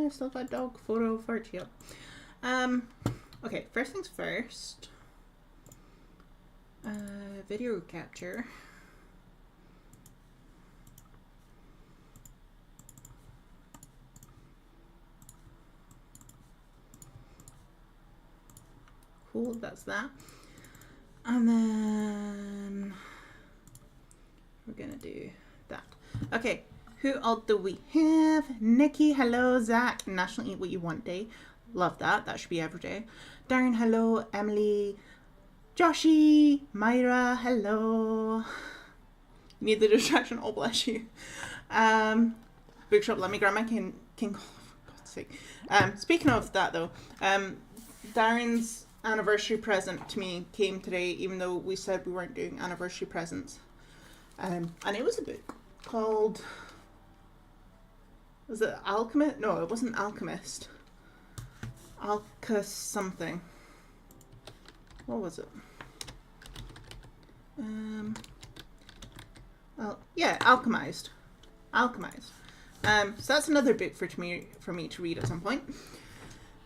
I still got dog photo for it. Yep. Okay, first things first. Video capture. Cool, that's that. And then we're gonna do that. Okay, who all do we have? Nikki, hello. Zach, National Eat What You Want Day. Love that. That should be every day. Darren, hello. Emily, Joshy, Myra, hello. Need the distraction. Oh, bless you. Bookshop, let me grab my King. For God's sake. Speaking of that though, Darren's anniversary present to me came today, even though we said we weren't doing anniversary presents. And it was a book called, was it Alchemist? No, it wasn't Alchemist. Alchemist something. What was it? Well, yeah, Alchemized. So that's another book for me to read at some point.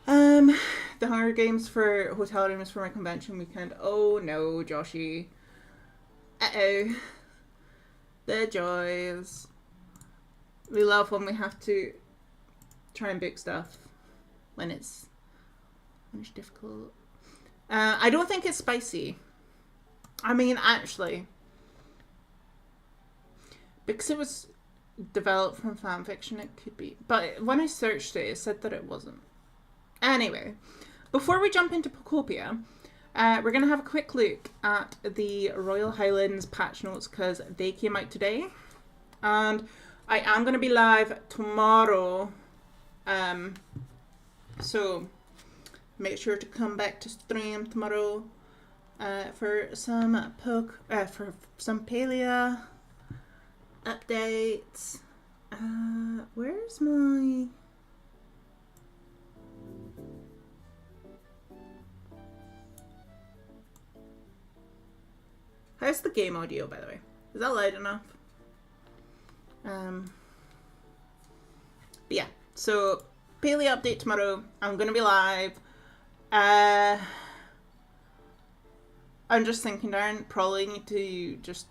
The Hunger Games for hotel rooms for my convention weekend. Oh no, Joshy. Uh-oh. The joys. We love when we have to try and book stuff when it's difficult. I don't think it's spicy. I mean, actually, because it was developed from fan fiction, it could be. But when I searched it, it said that it wasn't. Anyway, before we jump into Pokopia, we're going to have a quick look at the Royal Highlands patch notes because they came out today. And I am going to be live tomorrow. So make sure to come back to stream tomorrow for some Palia updates. Where's my... How's the game audio, by the way? Is that loud enough? But yeah, so Paley update tomorrow. I'm gonna be live. I'm just thinking, Darren, probably need to just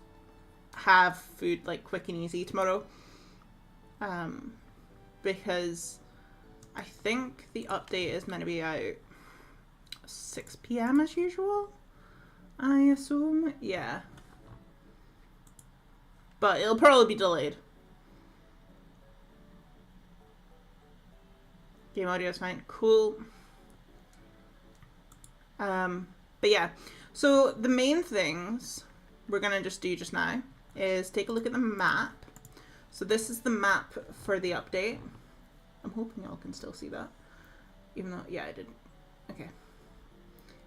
have food like quick and easy tomorrow. Because I think the update is meant to be out 6 PM as usual. I assume, yeah. But it'll probably be delayed. Game audio is fine. Cool. But yeah. So the main things we're going to just do just now is take a look at the map. So this is the map for the update. I'm hoping y'all can still see that. Even though, yeah, I did. Okay.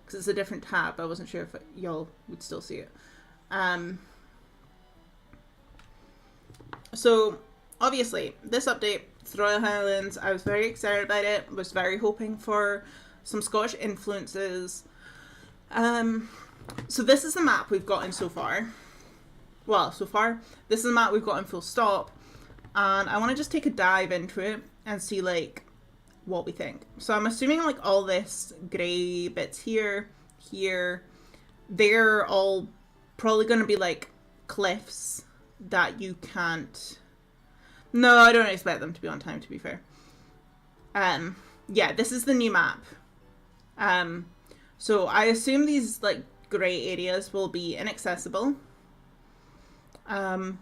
Because it's a different tab. I wasn't sure if y'all would still see it. So, obviously, this update, it's Royal Highlands, I was very excited about it. Was very hoping for some Scottish influences. So this is the map we've gotten so far. Well, so far, this is the map we've gotten full stop. And I want to just take a dive into it and see, like, what we think. So I'm assuming like all this grey bits here, they're all probably going to be like cliffs that you can't... No, I don't expect them to be on time, to be fair. Yeah, this is the new map. So I assume these like grey areas will be inaccessible. The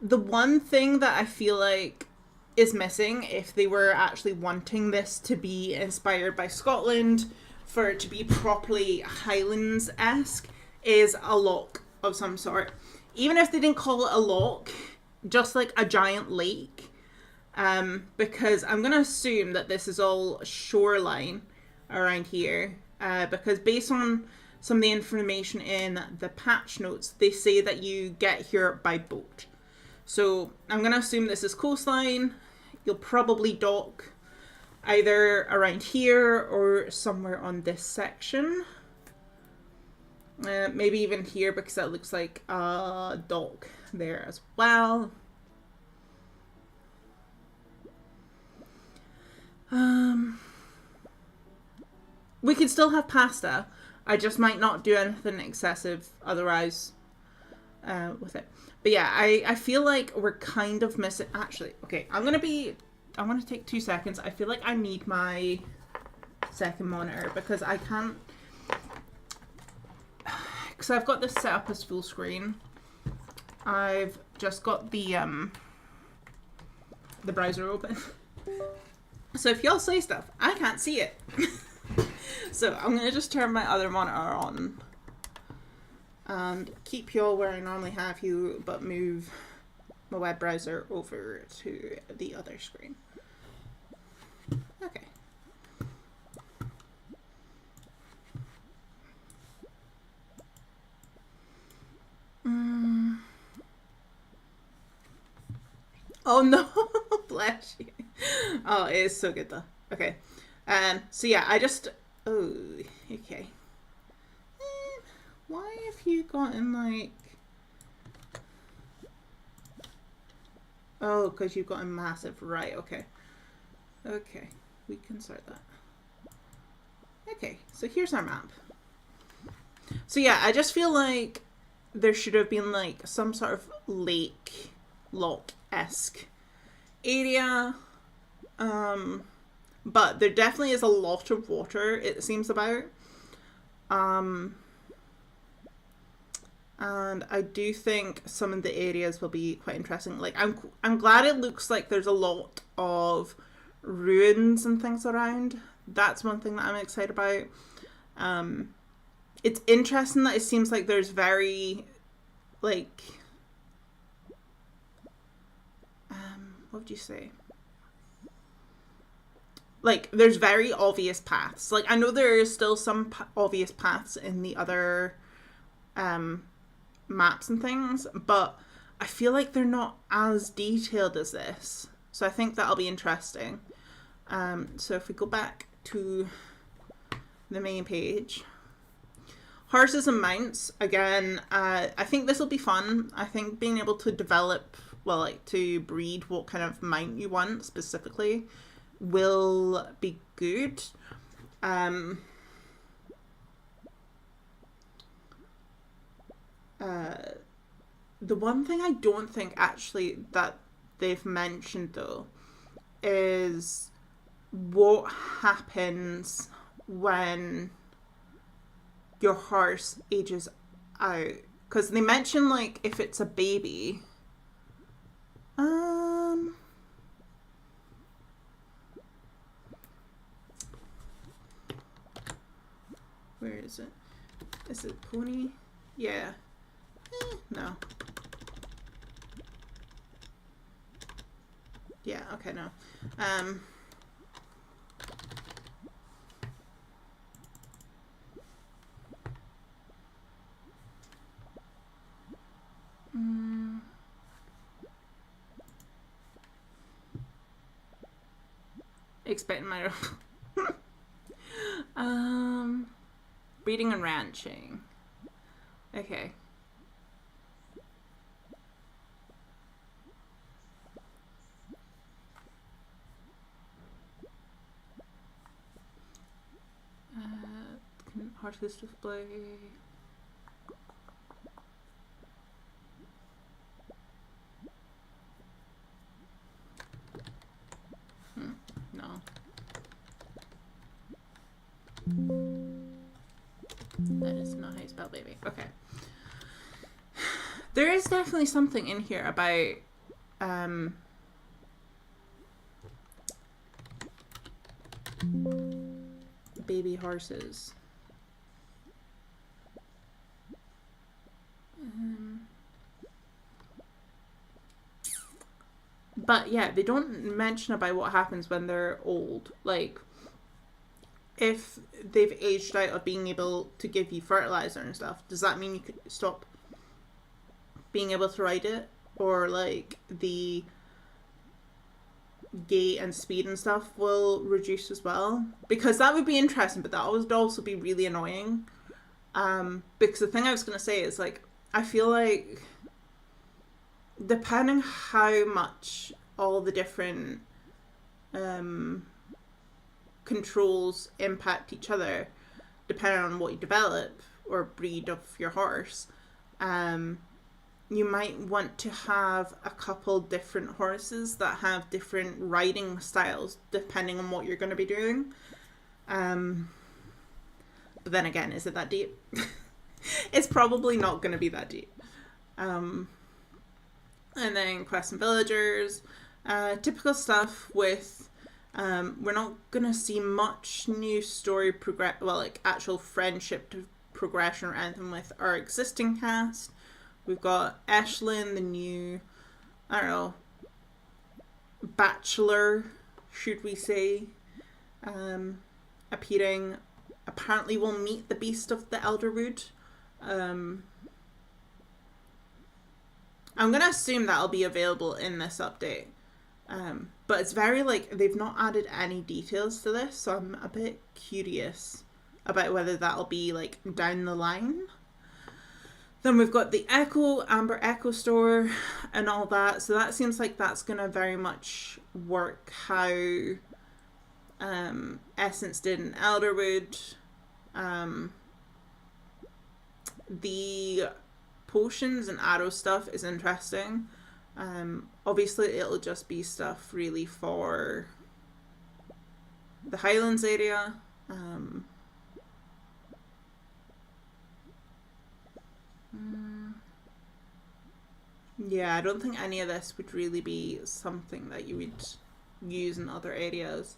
one thing that I feel like is missing, if they were actually wanting this to be inspired by Scotland, for it to be properly Highlands-esque, is a loch of some sort. Even if they didn't call it a loch, just like a giant lake, because I'm going to assume that this is all shoreline around here, because based on some of the information in the patch notes, they say that you get here by boat. So I'm going to assume this is coastline. You'll probably dock either around here or somewhere on this section. Maybe even here, because that looks like a dock there as well. We could still have pasta. I just might not do anything excessive otherwise with it. But yeah, I feel like we're kind of missing... Actually, okay, I'm going to take 2 seconds. I feel like I need my second monitor because I can't... Because I've got this set up as full screen. I've just got the browser open. So if y'all say stuff, I can't see it. So I'm going to just turn my other monitor on and keep y'all where I normally have you, but move my web browser over to the other screen. Okay. Oh no, bless you. Oh, it is so good though. Okay. So yeah, oh, okay. Why have you gotten like... Oh, because you've gotten massive. Right, okay. Okay, we can sort that. Okay, so here's our map. So yeah, I just feel like there should have been like some sort of lake, loch-esque area. But there definitely is a lot of water, it seems about. And I do think some of the areas will be quite interesting. Like, I'm glad it looks like there's a lot of ruins and things around. That's one thing that I'm excited about. It's interesting that it seems like there's very, like, what would you say? Like, there's very obvious paths. Like, I know there is still some obvious paths in the other maps and things, but I feel like they're not as detailed as this. So I think that'll be interesting. So if we go back to the main page. Horses and mounts, again, I think this will be fun. I think being able to develop, well, like, to breed what kind of mount you want specifically will be good. The one thing I don't think actually that they've mentioned though is what happens when your horse ages out. Because they mention like if it's a baby. Where is it? Is it pony? Yeah. No. Yeah, okay, no. Expecting my breeding and ranching. Okay. Horses display. No. That is not how you spell baby. Okay. There is definitely something in here about baby horses. But yeah, they don't mention about what happens when they're old. Like, if they've aged out of being able to give you fertilizer and stuff, does that mean you could stop being able to ride it? Or like the gait and speed and stuff will reduce as well? Because that would be interesting, but that would also be really annoying. Because the thing I was going to say is, like, I feel like depending how much all the different controls impact each other depending on what you develop or breed of your horse. You might want to have a couple different horses that have different riding styles depending on what you're going to be doing. But then again, is it that deep? It's probably not going to be that deep. And then quests and villagers, typical stuff with, we're not going to see much new story actual friendship progression or anything with our existing cast. We've got Eshlyn, the new, I don't know, bachelor, should we say, appearing. Apparently we'll meet the beast of the Elderwood. I'm going to assume that'll be available in this update. But it's very, they've not added any details to this, so I'm a bit curious about whether that'll be, down the line. Then we've got the Amber Echo store and all that. So that seems like that's going to very much work how Essence did in Elderwood. The potions and arrow stuff is interesting. Obviously it'll just be stuff really for the Highlands area. Yeah, I don't think any of this would really be something that you would use in other areas.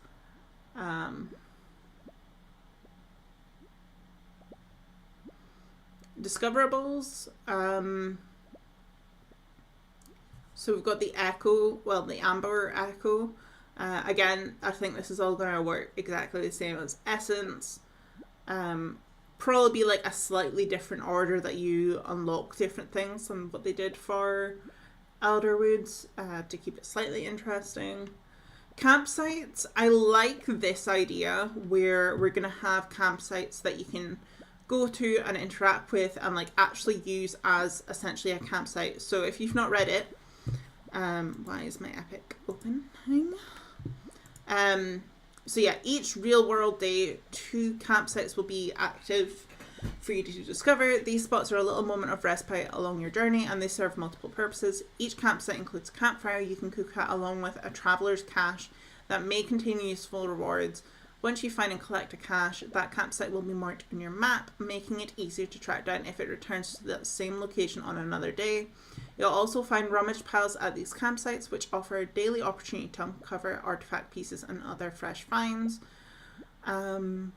Discoverables. So we've got the Amber Echo. Again, I think this is all going to work exactly the same as Essence. Probably be a slightly different order that you unlock different things than what they did for Elderwoods, to keep it slightly interesting. Campsites, I like this idea where we're going to have campsites that you can go to and interact with and actually use as essentially a campsite. So if you've not read it, why is my epic opening? So yeah, each real world day, 2 campsites will be active for you to discover. These spots are a little moment of respite along your journey, and they serve multiple purposes. Each campsite includes a campfire you can cook at, along with a traveler's cache that may contain useful rewards. Once you find and collect a cache, that campsite will be marked on your map, making it easier to track down if it returns to the same location on another day. You'll also find rummage piles at these campsites, which offer a daily opportunity to uncover artifact pieces and other fresh finds. Yeah,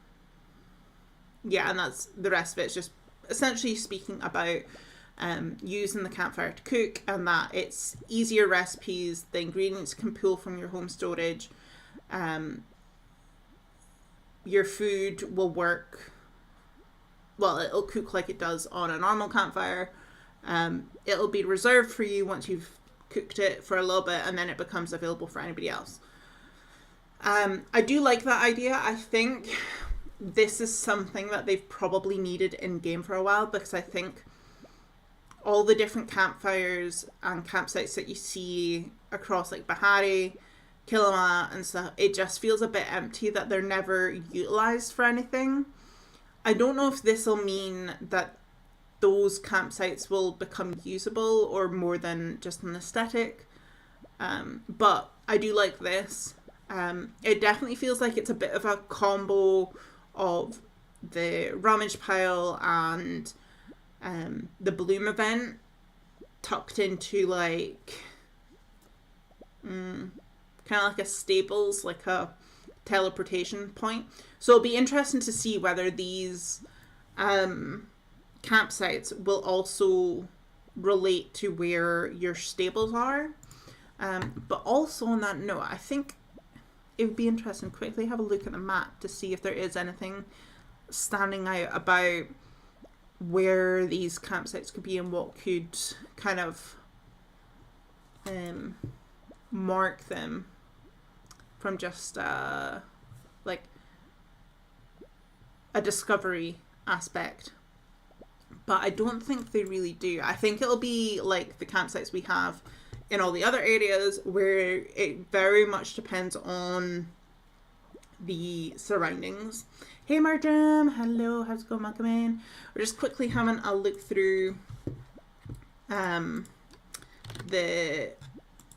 and that's the rest of it. It's just essentially speaking about using the campfire to cook, and that it's easier recipes, the ingredients can pull from your home storage. Your food will work, well, it'll cook like it does on a normal campfire. It'll be reserved for you once you've cooked it for a little bit, and then it becomes available for anybody else. I do like that idea. I think this is something that they've probably needed in game for a while, because I think all the different campfires and campsites that you see across Bahari, Kilima and stuff, it just feels a bit empty, that they're never utilized for anything. I don't know if this will mean that those campsites will become usable or more than just an aesthetic, but I do like this. It definitely feels like it's a bit of a combo of the rummage pile and the bloom event tucked into kind of like a stables, like a teleportation point. So it'll be interesting to see whether these campsites will also relate to where your stables are. But also on that note, I think it would be interesting to quickly have a look at the map to see if there is anything standing out about where these campsites could be and what could kind of mark them from just like a discovery aspect. But I don't think they really do. I think it'll be like the campsites we have in all the other areas, where it very much depends on the surroundings. Hey Marjam, hello, how's it going? Welcome in. We're just quickly having a look through the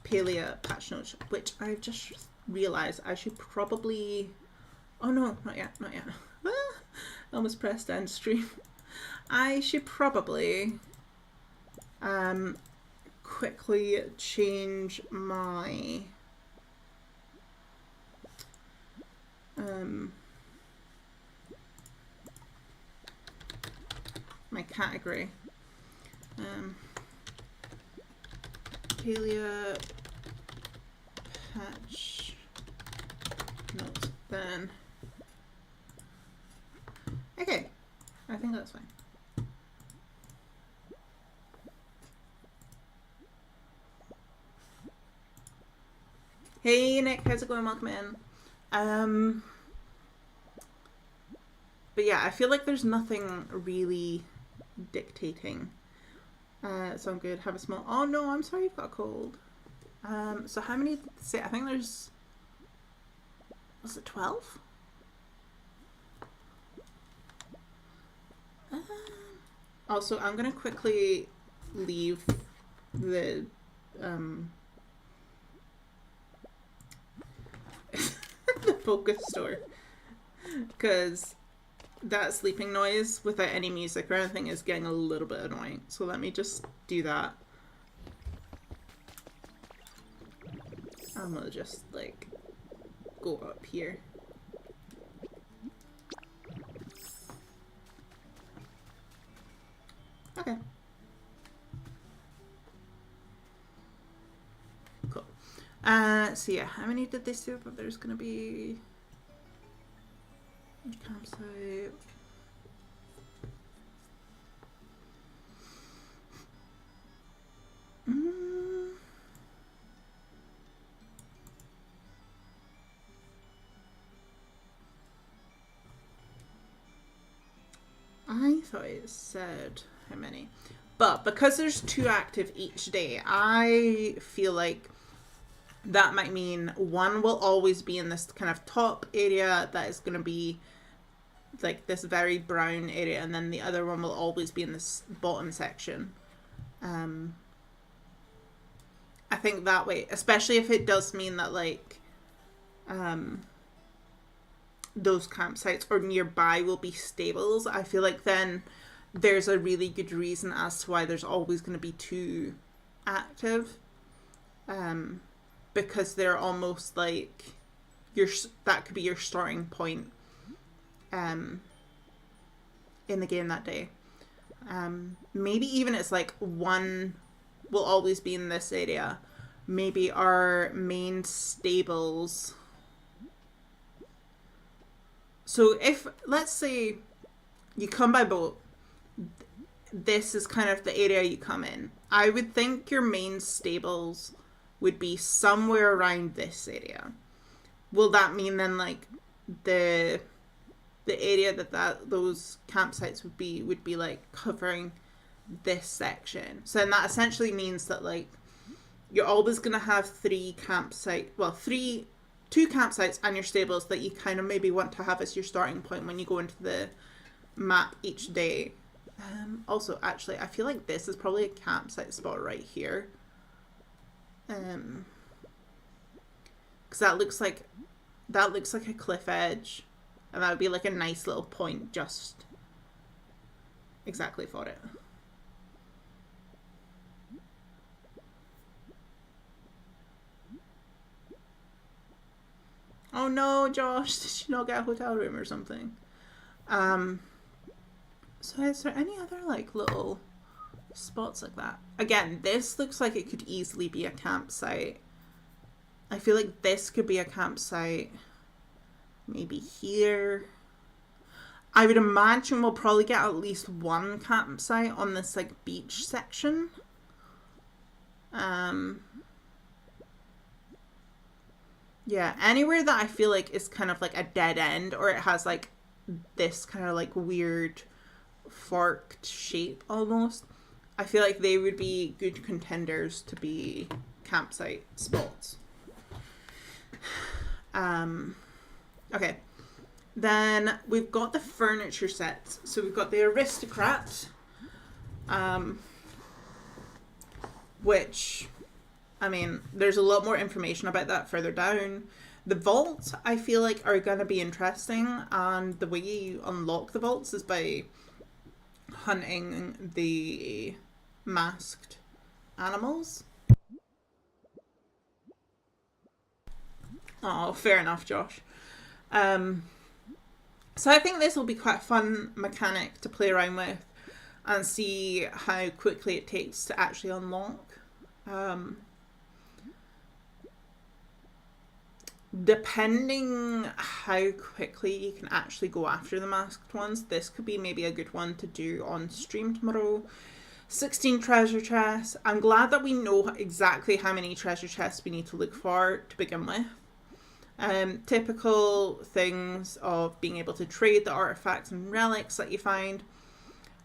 Palea patch notes, which I've just realised I should probably... Oh no, not yet. Ah, almost pressed end stream. I should probably quickly change my my category. Palea patch notes then. Okay, I think that's fine. Hey Nick, how's it going? Welcome in. But yeah, I feel like there's nothing really dictating. So I'm good. Have a small... Oh no, I'm sorry you've got a cold. So how many... Say, I think there's... Was it 12? Also, I'm going to quickly leave the... the focus store. Because that sleeping noise without any music or anything is getting a little bit annoying. So let me just do that. I'm gonna just like go up here. Okay. Cool. So yeah, how many did they say that there's gonna be? Campsite. I thought it said how many, but because there's 2 active each day, I feel like that might mean one will always be in this kind of top area that is going to be like this very brown area, and then the other one will always be in this bottom section. I think that way, especially if it does mean that like those campsites or nearby will be stables, I feel like then there's a really good reason as to why there's always going to be 2 active, because they're almost like that could be your starting point in the game that day. Maybe even it's like one will always be in this area. Maybe our main stables. So if, let's say you come by boat, this is kind of the area you come in. I would think your main stables would be somewhere around this area. Will that mean then like the area that those campsites would be like covering this section? So then that essentially means that like you're always going to have 2 campsites and your stables that you kind of maybe want to have as your starting point when you go into the map each day. Also, actually, I feel like this is probably a campsite spot right here. Because that looks like a cliff edge, and that would be like a nice little point just exactly for it. Oh no, Josh, did you not get a hotel room or something? So is there any other like little spots like that? Again, this looks like it could easily be a campsite. I feel like this could be a campsite. Maybe here. I would imagine we'll probably get at least 1 campsite on this like beach section. Yeah, anywhere that I feel like is kind of like a dead end, or it has like this kind of like weird forked shape almost, I feel like they would be good contenders to be campsite spots. Okay. Then we've got the furniture sets. So we've got the aristocrat, which, I mean, there's a lot more information about that further down. The vaults, I feel like, are going to be interesting, and the way you unlock the vaults is by hunting the masked animals. Oh, fair enough, Josh. So I think this will be quite a fun mechanic to play around with and see how quickly it takes to actually unlock. Depending how quickly you can actually go after the masked ones, this could be maybe a good one to do on stream tomorrow. 16 treasure chests. I'm glad that we know exactly how many treasure chests we need to look for to begin with. Typical things of being able to trade the artifacts and relics that you find.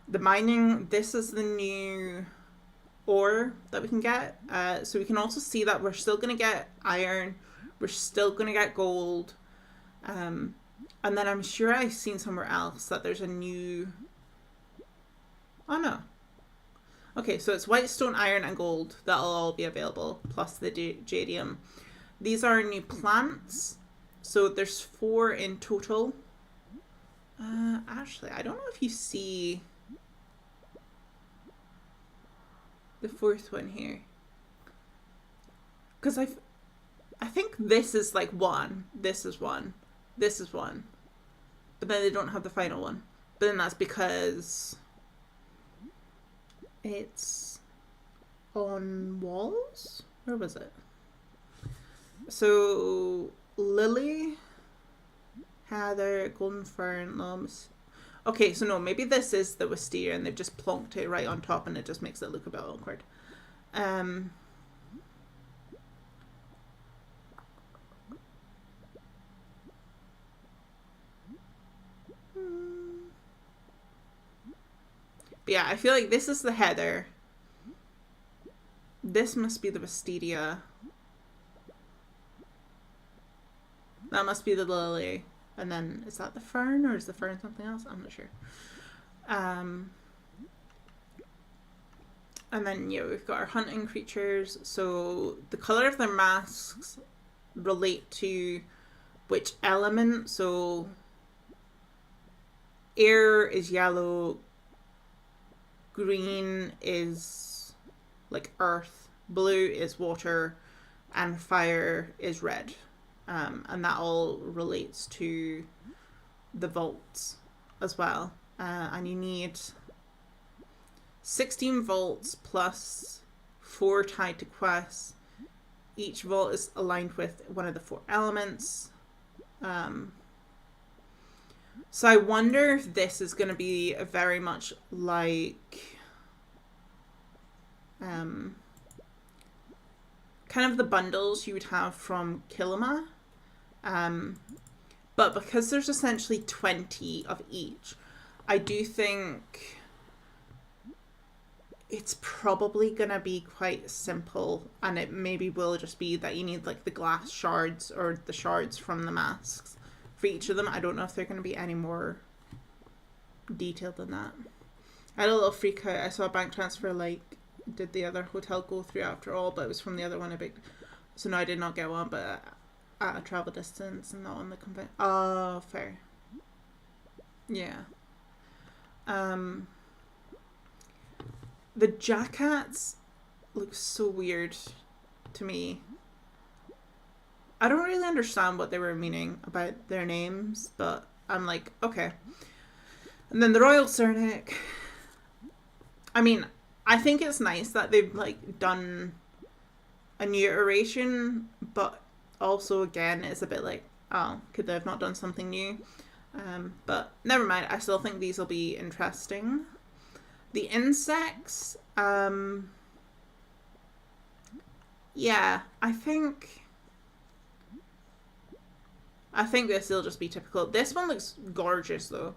The mining, this is the new ore that we can get. So we can also see that we're still going to get iron. We're still going to get gold. And then I'm sure I've seen somewhere else that there's a new... Oh, no. Okay, so it's white stone, iron, and gold. That'll all be available, plus the jadium. These are new plants. So there's 4 in total. Actually, I don't know if you see the 4th one here. Because I think this is like 1. This is 1. This is 1. But then they don't have the final one. But then that's because it's on walls? Where was it? So, lily, heather, golden fern, lums. Okay, so no, maybe this is the wisteria and they've just plonked it right on top and it just makes it look a bit awkward. But yeah, I feel like this is the heather. This must be the wisteria. That must be the lily. And then, is that the fern or is the fern something else? I'm not sure. And then, yeah, we've got our hunting creatures. So the colour of their masks relate to which element. So air is yellow. Green is like earth. Blue is water. And fire is red. And that all relates to the vaults as well. And you need 16 vaults plus 4 tied to quests. Each vault is aligned with one of the 4 elements. So I wonder if this is going to be very much like kind of the bundles you would have from Kilima. But because there's essentially 20 of each, I do think it's probably going to be quite simple, and it maybe will just be that you need like the glass shards or the shards from the masks for each of them. I don't know if they're going to be any more detailed than that. I had a little freak out. I saw a bank transfer, like, did the other hotel go through after all, but it was from the other one. So no, I did not get one, but at a travel distance and not on the convent. Oh, fair. Yeah. The jackets look so weird to me. I don't really understand what they were meaning about their names, but I'm like, okay. And then the Royal Cernic. I mean, I think it's nice that they've like done a new iteration, but also again, it's a bit like, oh, could they have not done something new? But never mind. I still think these will be interesting. The insects, yeah, I think this will just be typical. This one looks gorgeous though.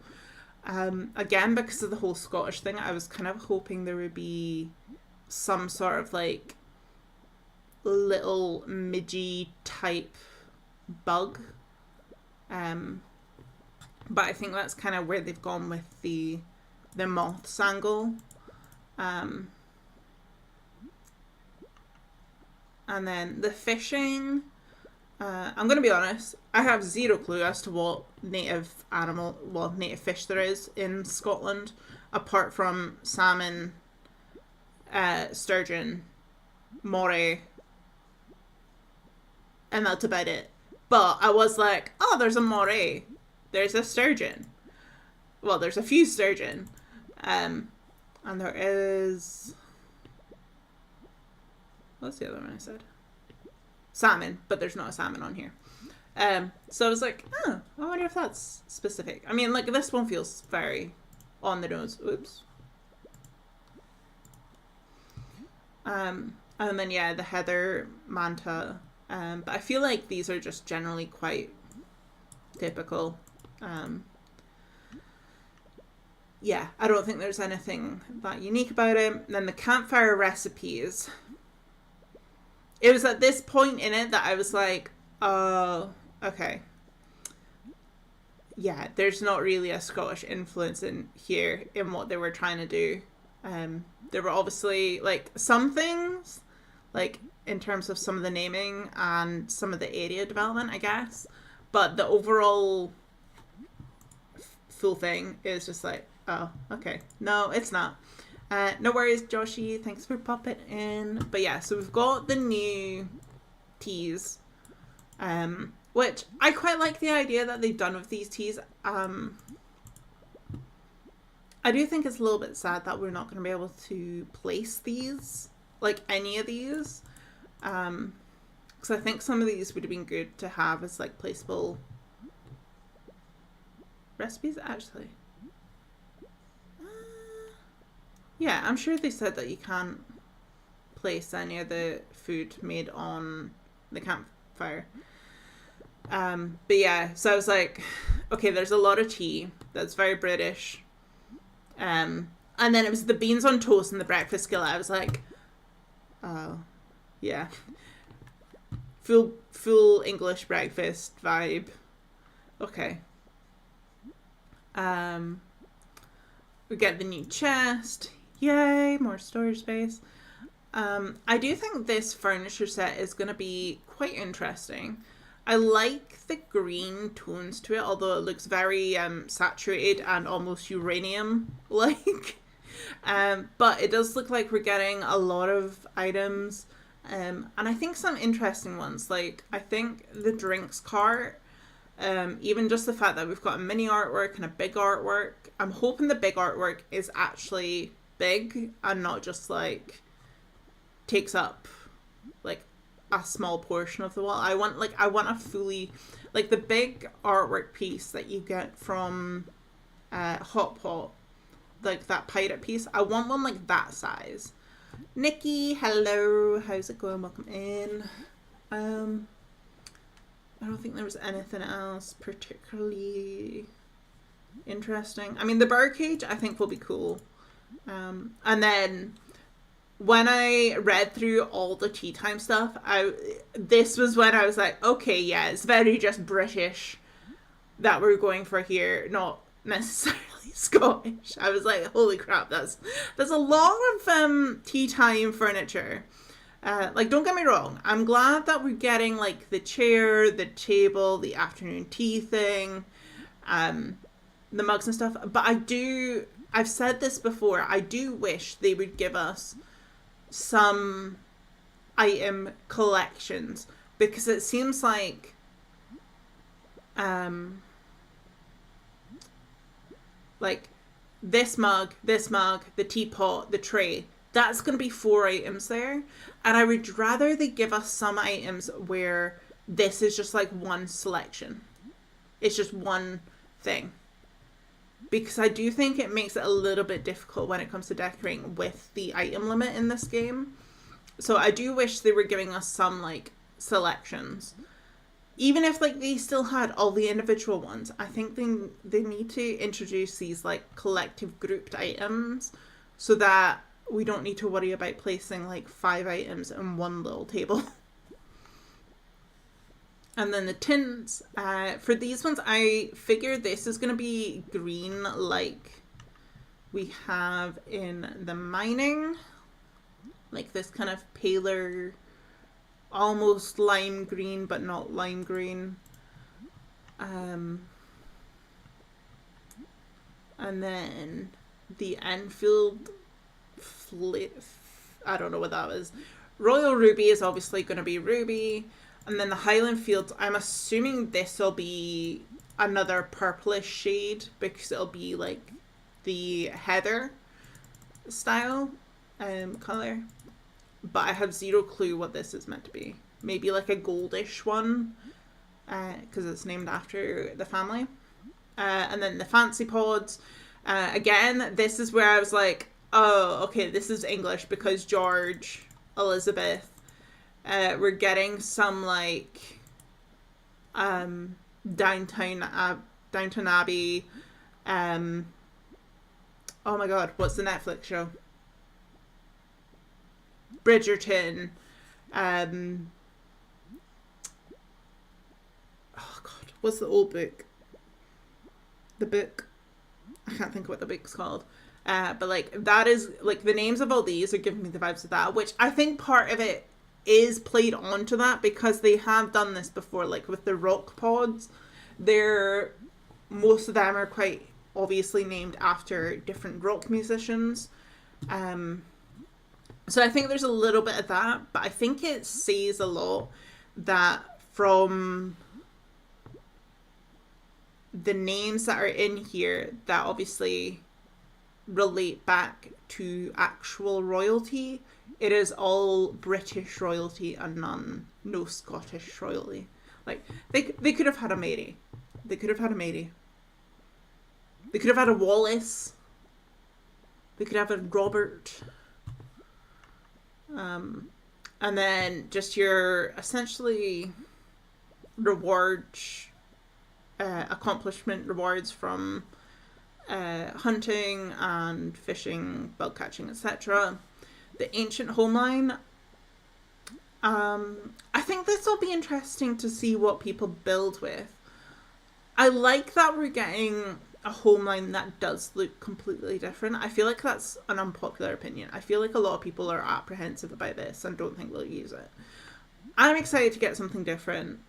Again, because of the whole Scottish thing, I was kind of hoping there would be some sort of like little midgy type bug But I think that's kind of where they've gone with the moths angle. And then the fishing, I'm going to be honest, I have zero clue as to what native fish there is in Scotland, apart from salmon, sturgeon, moray, and that's about it. But I was like, oh, there's a moray, there's a sturgeon. Well, there's a few sturgeon. And there is... What's the other one I said? Salmon, but there's not a salmon on here. So I was like, oh, I wonder if that's specific. I mean, like, this one feels very on the nose. Oops. And then, yeah, the heather manta. But I feel like these are just generally quite typical. Yeah, I don't think there's anything that unique about it. And then the campfire recipes. It was at this point in it that I was like, oh, okay. Yeah, there's not really a Scottish influence in here in what they were trying to do. There were obviously, like, some things, like, in terms of some of the naming and some of the area development, I guess. But the overall full thing is just like, oh, okay. No, it's not. No worries, Joshy. Thanks for popping in. But yeah, so we've got the new teas, which I quite like the idea that they've done with these teas. I do think it's a little bit sad that we're not going to be able to place these, like any of these, because I think some of these would have been good to have as like placeable recipes, actually. Yeah, I'm sure they said that you can't place any of the food made on the campfire. But yeah, so I was like, okay, there's a lot of tea. That's very British. And then it was the beans on toast and the breakfast skillet. I was like, oh, yeah. Full English breakfast vibe. Okay. We get the new chest. Yay, more storage space. I do think this furniture set is going to be quite interesting. I like the green tones to it, although it looks very saturated and almost uranium-like. But it does look like we're getting a lot of items. And I think some interesting ones. Like, I think the drinks cart, even just the fact that we've got a mini artwork and a big artwork. I'm hoping the big artwork is actually big and not just like takes up like a small portion of the wall. I want a fully, like the big artwork piece that you get from Hot Pot, like that pirate piece. I want one like that size. Nikki, hello, how's it going? Welcome in. I don't think there was anything else particularly interesting. I mean, the birdcage I think will be cool. And then when I read through all the tea time stuff, this was when I was like, okay, yeah, it's very just British that we're going for here, not necessarily Scottish. I was like, holy crap, that's a lot of tea time furniture. Like, don't get me wrong, I'm glad that we're getting like the chair, the table, the afternoon tea thing, the mugs and stuff, but I've said this before, I do wish they would give us some item collections, because it seems like this mug, the teapot, the tray, that's going to be 4 items there, and I would rather they give us some items where this is just like one selection. It's just one thing. Because I do think it makes it a little bit difficult when it comes to decorating with the item limit in this game. So I do wish they were giving us some, like, selections. Even if, like, they still had all the individual ones, I think they need to introduce these, like, collective grouped items so that we don't need to worry about placing, like, 5 items in one little table. And then the tints, for these ones, I figured this is going to be green like we have in the mining. Like this kind of paler, almost lime green, but not lime green. And then the Enfield I don't know what that is. Royal Ruby is obviously going to be ruby. And then the Highland Fields, I'm assuming this will be another purplish shade because it'll be like the heather style colour. But I have zero clue what this is meant to be. Maybe like a goldish one because it's named after the family. And then the Fancy Pods. Again, this is where I was like, oh, okay, this is English because George, Elizabeth, we're getting some like Downtown Abbey. Oh my god, what's the Netflix show? Bridgerton. Oh god, what's the old book? The book. I can't think of what the book's called. But like that is like the names of all these are giving me the vibes of that, which I think part of it is played onto that because they have done this before, like with the rock pods. Most of them are quite obviously named after different rock musicians. So I think there's a little bit of that, but I think it says a lot that from the names that are in here that obviously relate back to actual royalty, it is all British royalty and no Scottish royalty. Like they could have had a Mary. They could have had a Mary. They could have had a Wallace. They could have a Robert. And then just your essentially rewards, accomplishment rewards from hunting and fishing, bug catching, etc. The ancient homeline. I think this will be interesting to see what people build with. I like that we're getting a homeline that does look completely different. I feel like that's an unpopular opinion. I feel like a lot of people are apprehensive about this and don't think they'll use it. I'm excited to get something different.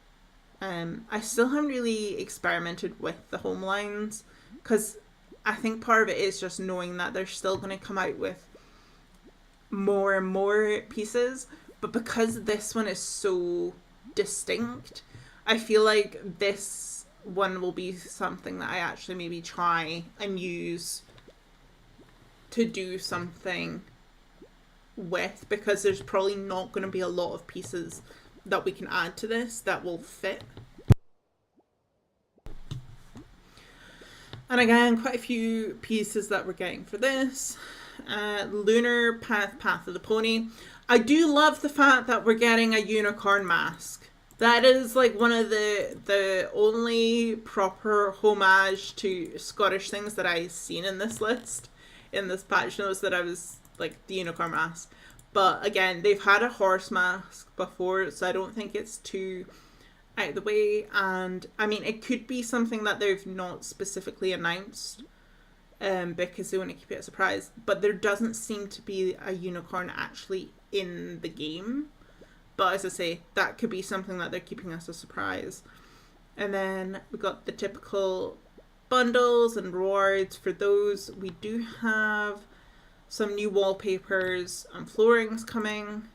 I still haven't really experimented with the homelines because I think part of it is just knowing that they're still going to come out with more and more pieces, but because this one is so distinct, I feel like this one will be something that I actually maybe try and use to do something with, because there's probably not going to be a lot of pieces that we can add to this that will fit. And again, quite a few pieces that we're getting for this. Lunar Path of the Pony. I do love the fact that we're getting a unicorn mask. That is like one of the only proper homage to Scottish things that I've seen in this list, in this patch notes, that I was like the unicorn mask. But again, they've had a horse mask before, so I don't think it's too out of the way. And I mean, it could be something that they've not specifically announced, because they want to keep it a surprise. But there doesn't seem to be a unicorn actually in the game. But as I say, that could be something that they're keeping us a surprise. And then we've got the typical bundles and rewards for those. We do have some new wallpapers and floorings coming.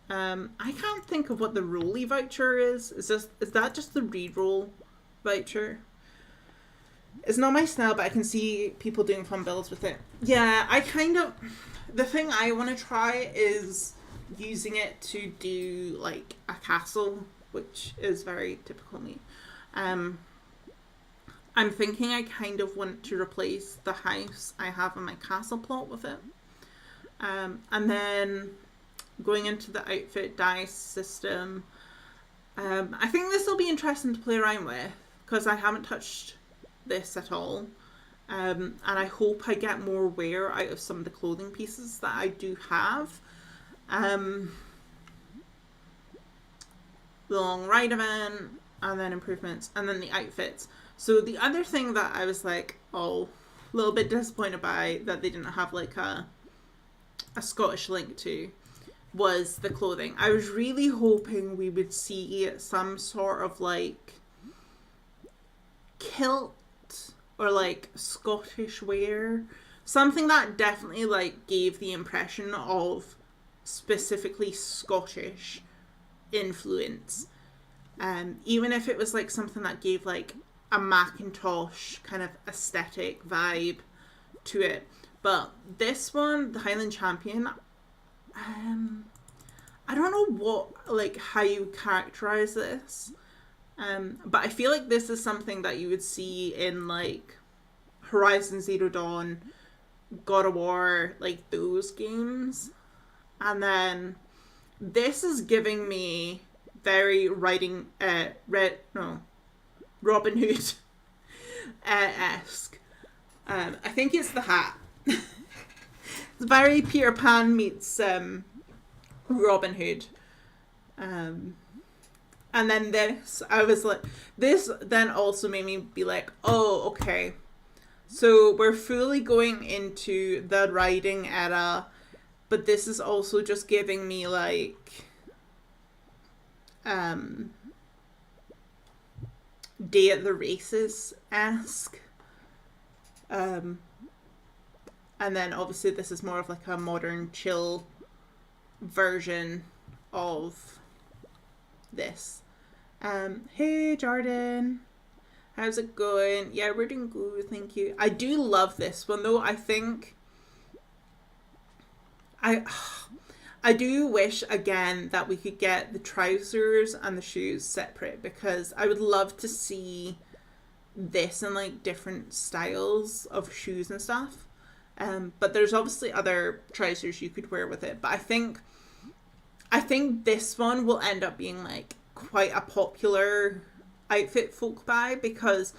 I can't think of what the Rolly voucher is. Is that just the reroll voucher? It's not my style, but I can see people doing fun builds with it. Yeah, the thing I want to try is using it to do like a castle, which is very typical me. I'm thinking I kind of want to replace the house I have in my castle plot with it. And then going into the outfit dice system, I think this will be interesting to play around with because I haven't touched this at all. And I hope I get more wear out of some of the clothing pieces that I do have. The long ride event, and then improvements, and then the outfits. So the other thing that I was like, oh, a little bit disappointed by that they didn't have like a Scottish link to was the clothing. I was really hoping we would see some sort of like kilt or like Scottish wear, something that definitely like gave the impression of specifically Scottish influence. Even if it was like something that gave like a Macintosh kind of aesthetic vibe to it. But this one, the Highland Champion, I don't know what, like, how you characterize this. But I feel like this is something that you would see in like Horizon Zero Dawn, God of War, like those games. And then this is giving me very Robin Hood esque. I think it's the hat. It's very Peter Pan meets Robin Hood. And then this, I was like, this then also made me be like, oh, okay. So we're fully going into the riding era, but this is also just giving me like Day at the Races-esque. And then obviously this is more of like a modern chill version of this. Hey Jordan, how's it going? Yeah, we're doing good, thank you. I do love this one though. I think I do wish again that we could get the trousers and the shoes separate, because I would love to see this in like different styles of shoes and stuff. But there's obviously other trousers you could wear with it. But I think this one will end up being like quite a popular outfit folk buy, because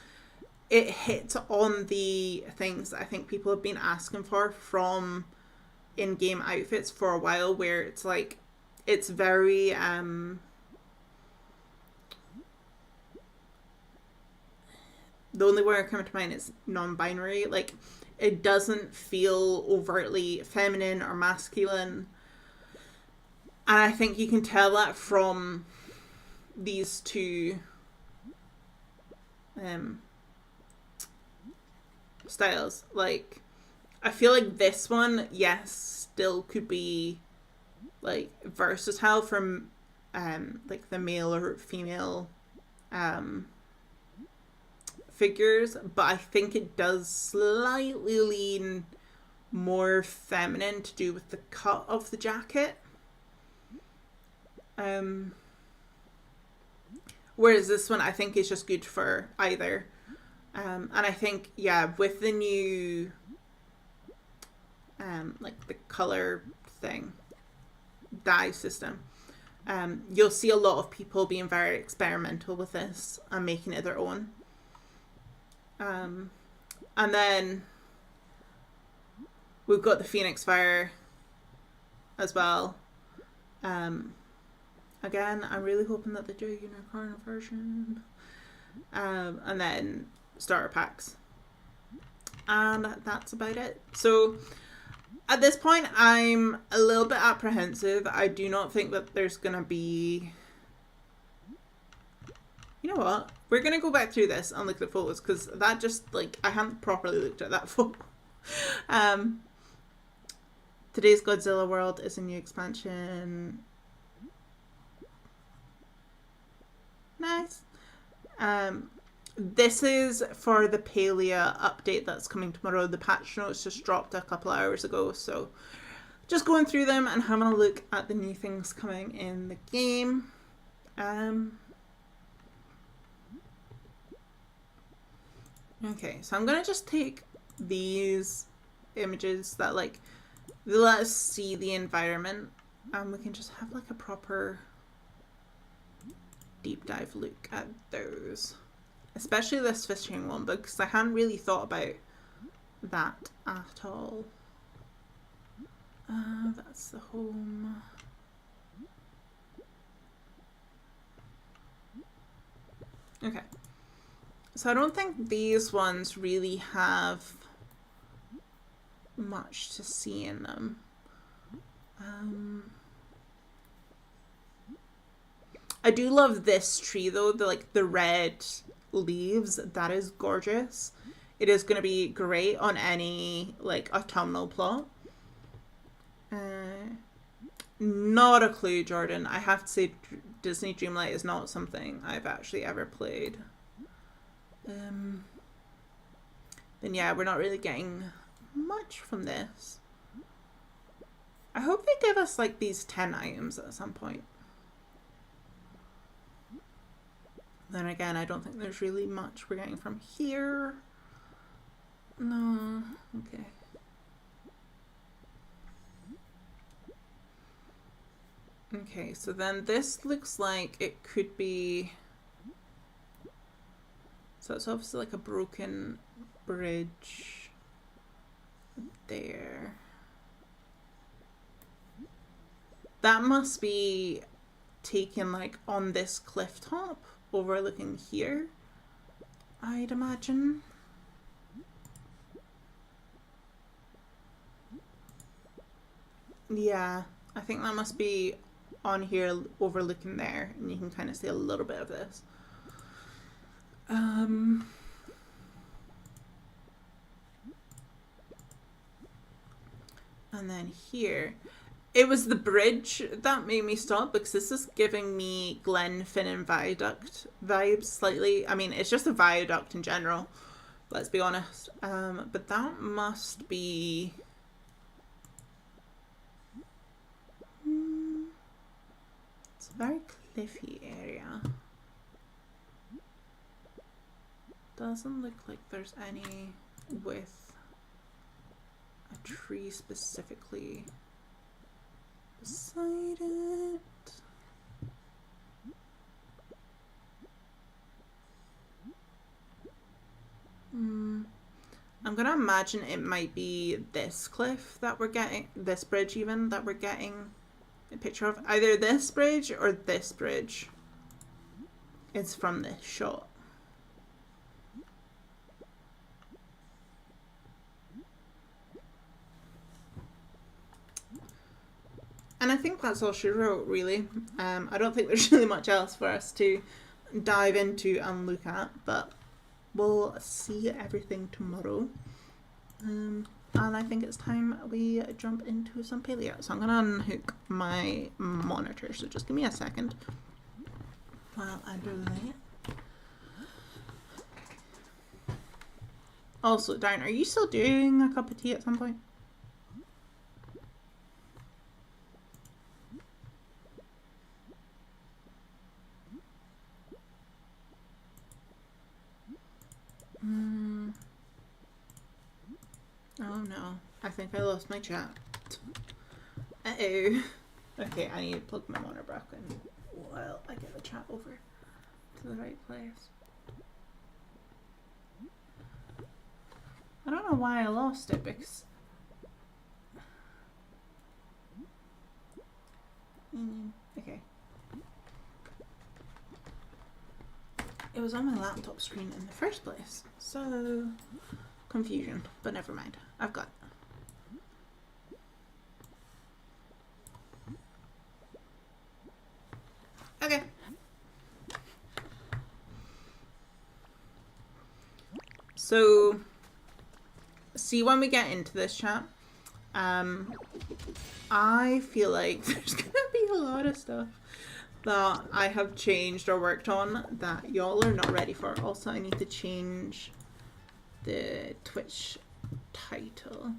it hits on the things that I think people have been asking for from in-game outfits for a while, where it's like, it's very the only word coming to mind is non-binary. Like, it doesn't feel overtly feminine or masculine, and I think you can tell that from these two styles. Like, I feel like this one, yes, still could be like versatile from like the male or female figures, but I think it does slightly lean more feminine to do with the cut of the jacket. Whereas this one I think is just good for either. And I think, yeah, with the new like the color thing, dye system, you'll see a lot of people being very experimental with this and making it their own. And then we've got the Phoenix Fire as well. Again, I'm really hoping that they do a unicorn version. And then starter packs. And that's about it. So at this point, I'm a little bit apprehensive. I do not think that there's going to be... You know what? We're going to go back through this and look at the photos, because that just, like, I haven't properly looked at that photo. Today's Godzilla World is a new expansion. Nice. This is for the Palia update that's coming tomorrow. The patch notes just dropped a couple hours ago, so just going through them and having a look at the new things coming in the game. Okay, so I'm gonna just take these images that like they let us see the environment, and we can just have like a proper deep dive look at those, especially this fishing one, because I hadn't really thought about that at all. That's the home. Okay. So I don't think these ones really have much to see in them. I do love this tree though, the red leaves. That is gorgeous. It is going to be great on any like autumnal plot. Not a clue, Jordan. I have to say Disney Dreamlight is not something I've actually ever played. Then yeah, we're not really getting much from this. I hope they give us like these 10 items at some point. Then again, I don't think there's really much we're getting from here. No, okay. Okay, so then this looks like it could be... So it's obviously like a broken bridge there. That must be taken like on this cliff top overlooking here, I'd imagine. Yeah, I think that must be on here overlooking there, and you can kind of see a little bit of this. And then here, it was the bridge that made me stop, because this is giving me Glenfinnan Viaduct vibes slightly. I mean, it's just a viaduct in general, let's be honest. But that must be... It's a very cliffy area. Doesn't look like there's any with a tree specifically beside it. I'm gonna imagine it might be this cliff that we're getting, this bridge even, that we're getting a picture of. Either this bridge or this bridge. It's from this shot. And I think that's all she wrote, really. I don't think there's really much else for us to dive into and look at, but we'll see everything tomorrow. And I think it's time we jump into some paleo. So I'm going to unhook my monitor, so just give me a second while I do that. Also, Darren, are you still doing a cup of tea at some point? Oh no, I think I lost my chat. Uh-oh. Okay, I need to plug my monitor back in while I get the chat over to the right place. I don't know why I lost it, because... Okay. It was on my laptop screen in the first place, so... Confusion, but never mind. I've got it. Okay. So, see when we get into this chat, I feel like there's gonna be a lot of stuff that I have changed or worked on that y'all are not ready for. Also, I need to change the Twitch title.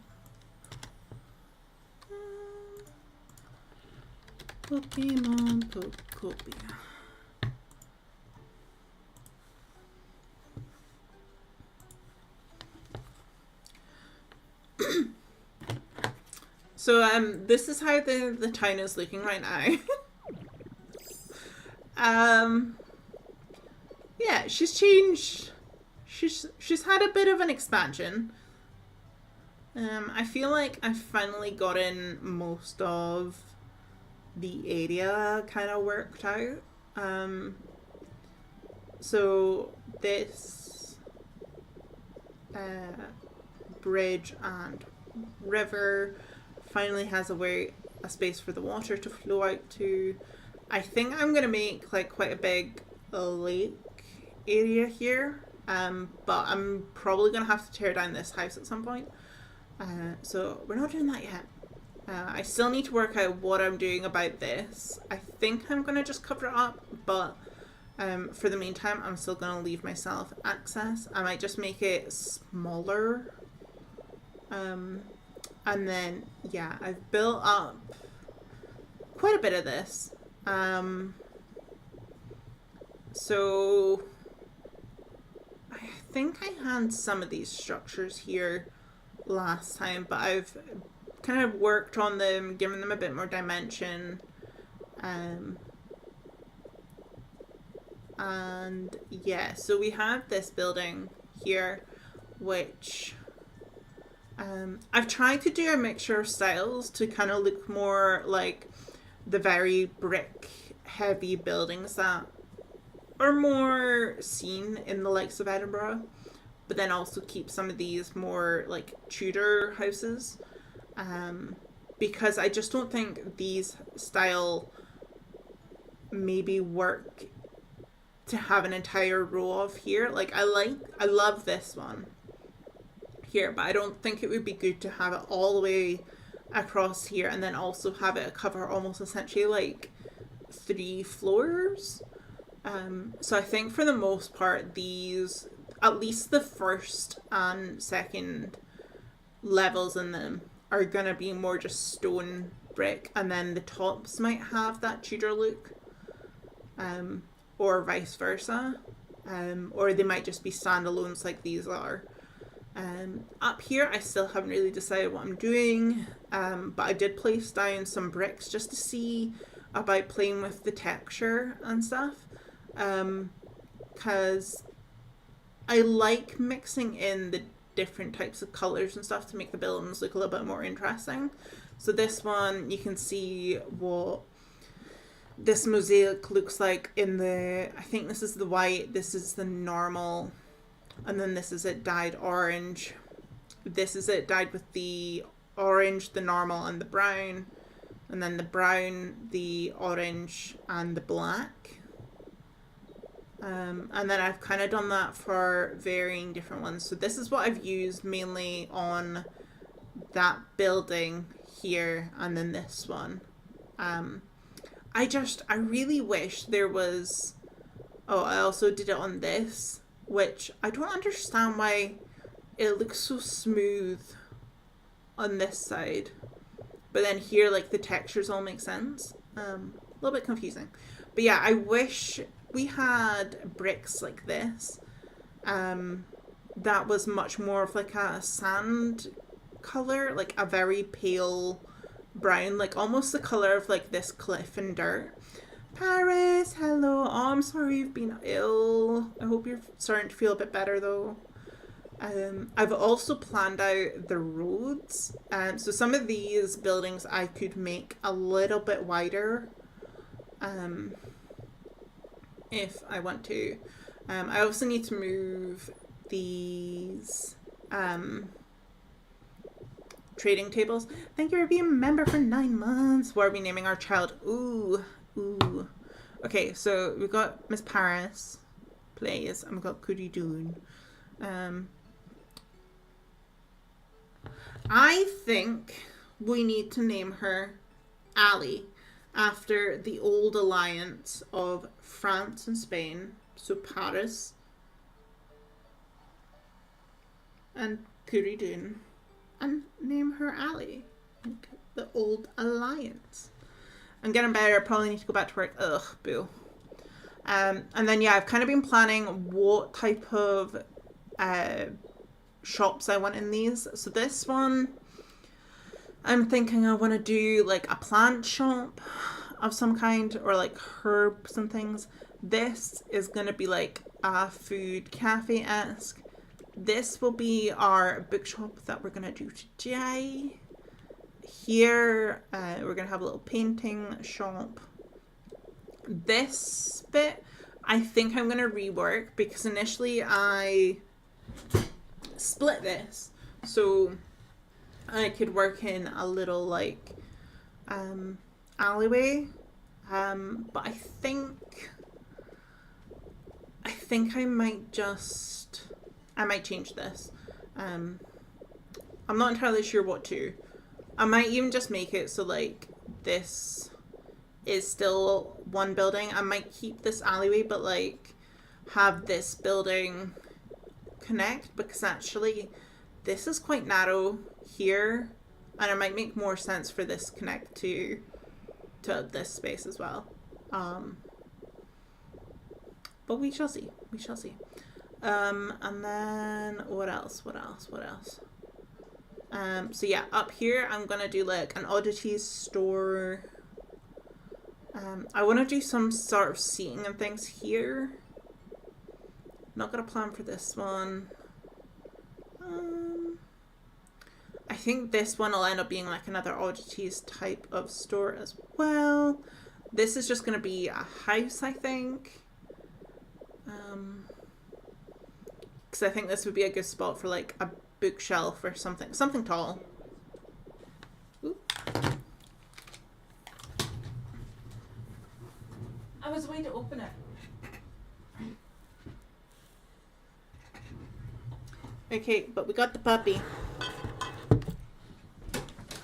Pokemon Pokopia. So this is how the town is looking right now. Yeah, she's changed. She's had a bit of an expansion. I feel like I've finally gotten most of the area kind of worked out. So this bridge and river finally has a space for the water to flow out to. I think I'm gonna make like quite a big lake area here, but I'm probably gonna have to tear down this house at some point. So we're not doing that yet. I still need to work out what I'm doing about this. I think I'm gonna just cover it up, but for the meantime, I'm still gonna leave myself access. I might just make it smaller. And then, yeah, I've built up quite a bit of this. So I think I had some of these structures here last time, but I've kind of worked on them, given them a bit more dimension. And yeah, so we have this building here, which I've tried to do a mixture of styles to kind of look more like the very brick heavy buildings that are more seen in the likes of Edinburgh, but then also keep some of these more like Tudor houses, because I just don't think these style maybe work to have an entire row of here. Like I love this one here, but I don't think it would be good to have it all the way across here and then also have it cover almost essentially like 3 floors. So I think for the most part, these, at least the first and second levels in them, are gonna be more just stone brick, and then the tops might have that Tudor look, or vice versa, or they might just be standalones like these are. Up here, I still haven't really decided what I'm doing, but I did place down some bricks just to see about playing with the texture and stuff, because I like mixing in the different types of colors and stuff to make the buildings look a little bit more interesting. So this one, you can see what this mosaic looks like in the, I think this is the white, this is the normal, and then this is it dyed orange. This is it dyed with the orange, the normal, and the brown. And then the brown, the orange, and the black. And then I've kind of done that for varying different ones. So this is what I've used mainly on that building here, and then this one. I really wish there was... Oh, I also did it on this, which I don't understand why it looks so smooth on this side, but then here, like, the textures all make sense. A little bit confusing, but yeah, I wish we had bricks like this, that was much more of like a sand color, like a very pale brown, like almost the color of like this cliff and dirt. Paris, hello. Oh, I'm sorry you've been ill. I hope you're starting to feel a bit better though. I've also planned out the roads. So some of these buildings I could make a little bit wider, if I want to. I also need to move these trading tables. Thank you for being a member for 9 months. What are we naming our child? Ooh. Okay, so we've got Miss Paris plays, and we've got Coorie Doon. I think we need to name her Ali, after the old alliance of France and Spain. So Paris and Coorie Doon, and name her Ali, like the old alliance. I'm getting better. I probably need to go back to work. Ugh, boo. And then, yeah, I've kind of been planning what type of shops I want in these. So this one, I'm thinking I want to do like a plant shop of some kind, or like herbs and things. This is going to be like a food cafe-esque. This will be our bookshop that we're going to do today. Here, we're going to have a little painting shop. This bit, I think I'm going to rework because initially I split this so I could work in a little like alleyway. But I think I might change this. I'm not entirely sure what to. I might even just make it so like this is still one building. I might keep this alleyway, but like have this building connect, because actually this is quite narrow here, and it might make more sense for this connect to this space as well. But we shall see. We shall see. And then what else? So yeah, up here I'm gonna do like an oddities store. I want to do some sort of seating and things here. Not gonna plan for this one. I think this one will end up being like another oddities type of store as well. This is just gonna be a house, I think. Because I think this would be a good spot for like a bookshelf or something tall. Ooh. I was waiting to open it. Okay, but we got the puppy.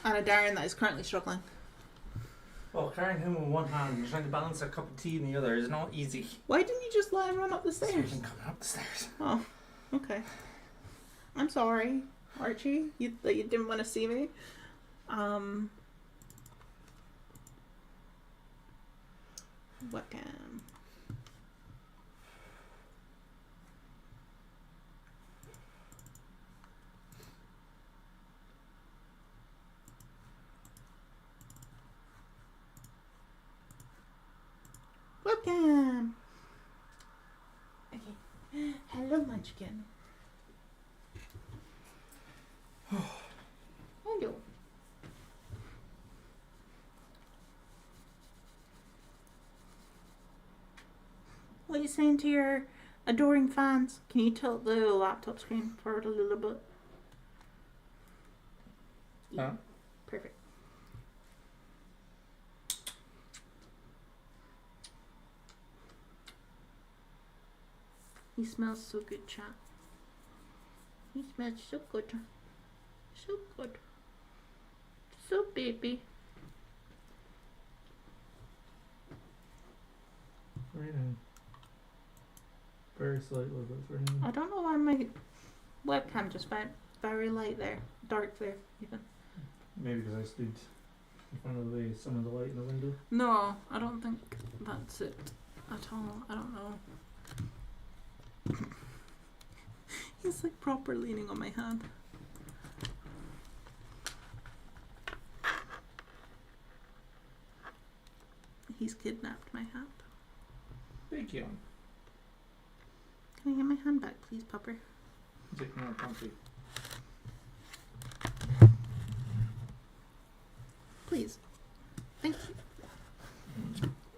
And a Darren that is currently struggling. Well, carrying him with one hand and trying to balance a cup of tea in the other is not easy. Why didn't you just let him run up the stairs? So he can come up the stairs. Oh, okay. I'm sorry, Archie, that you didn't want to see me. Webcam. Webcam. Okay. Hello, Munchkin. Hello. What are you saying to your adoring fans? Can you tilt the laptop screen forward a little bit? Yeah. Perfect. He smells so good, chat. He smells so good. So good. So baby. Right in. Very slightly, but it's right in. I don't know why my webcam just went very light there. Dark there, even. Maybe because I stood in front of some of the light in the window. No, I don't think that's it at all. I don't know. He's like proper leaning on my hand. He's kidnapped my hand. Thank you. Can I get my hand back, please, pupper? Is it more comfy? Please. Thank you.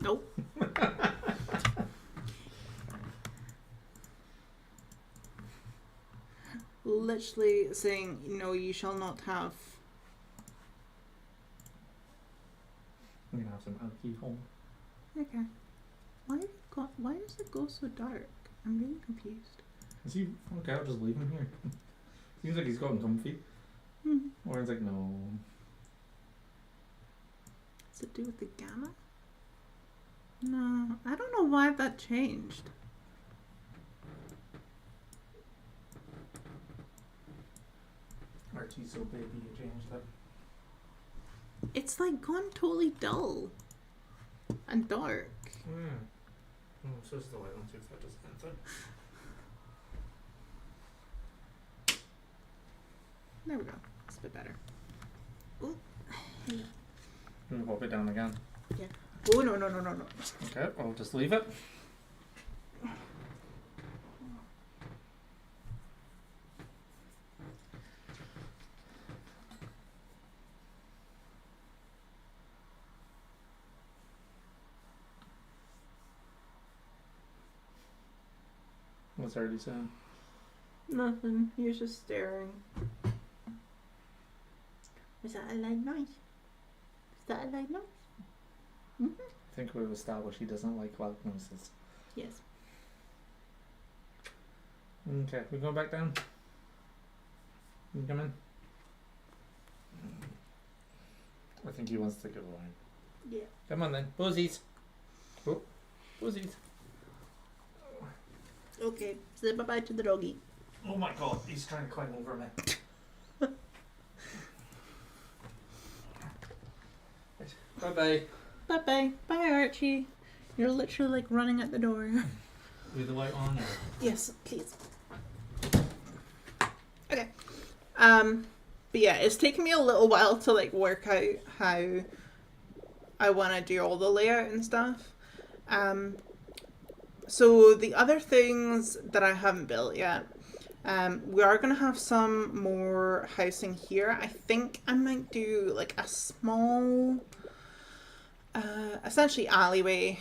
Nope. Literally saying, no, you shall not have. I'm gonna have some alcohol. Okay. Why does it go so dark? I'm really confused. Is he okay? I'll just leave him here. Seems like he's gotten comfy. Or it's like, no. Does it do with the gamma? No, I don't know why that changed. Archie's so baby, you changed that. It's like gone totally dull and dark. Oh, so is the light on too, if that doesn't answer. There we go. It's a bit better. Oh, hey. Can we pop it down again? Yeah. Oh, no. Okay, I'll just leave it. was Harley saying? Nothing. He was just staring. Was that a loud noise? Is that a loud noise? Mm-hmm. I think we've established he doesn't like loud noises. Yes. Okay, we go back down. You come in. I think he wants to go around. Yeah. Come on then, Buzzies. Oh, Buzzies. Okay, say bye-bye to the doggy. Oh my god, he's trying to climb over me. Bye-bye. Bye-bye. Bye, Archie. You're literally like running at the door. With the light on? Or? Yes, please. Okay. But yeah, it's taken me a little while to like work out how I want to do all the layout and stuff. So the other things that I haven't built yet, we are going to have some more housing here. I think I might do like a small, essentially alleyway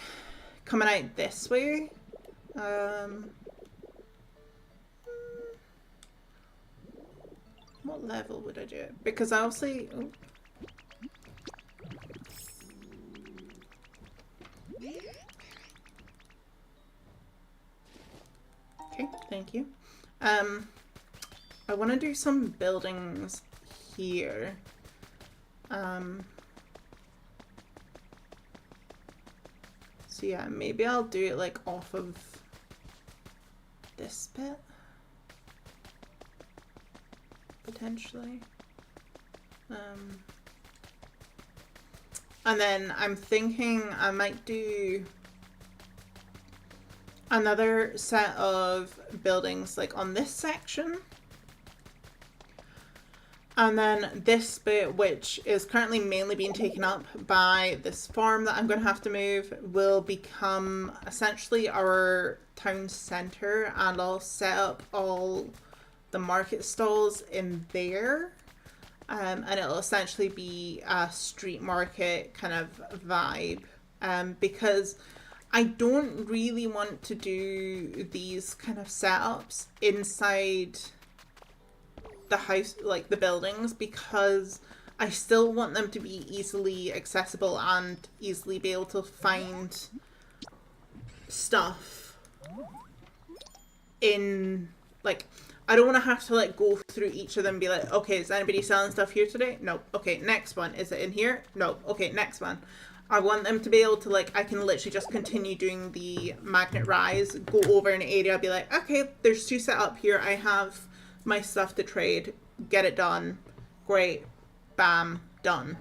coming out this way. What level would I do it? Because I obviously... Oh. Okay, thank you. I want to do some buildings here. So yeah, maybe I'll do it like off of this bit. Potentially. And then I'm thinking I might do another set of buildings like on this section. And then this bit, which is currently mainly being taken up by this farm that I'm going to have to move, will become essentially our town centre, and I'll set up all the market stalls in there, and it'll essentially be a street market kind of vibe, because I don't really want to do these kind of setups inside the house, like the buildings, because I still want them to be easily accessible and easily be able to find stuff in, like, I don't want to have to like go through each of them and be like, okay, is anybody selling stuff here today? No. Okay, next one. Is it in here? No. Okay, next one. I want them to be able to, like, I can literally just continue doing the magnet rise, go over an area, be like, okay, there's two set up here. I have my stuff to trade. Get it done. Great. Bam. Done.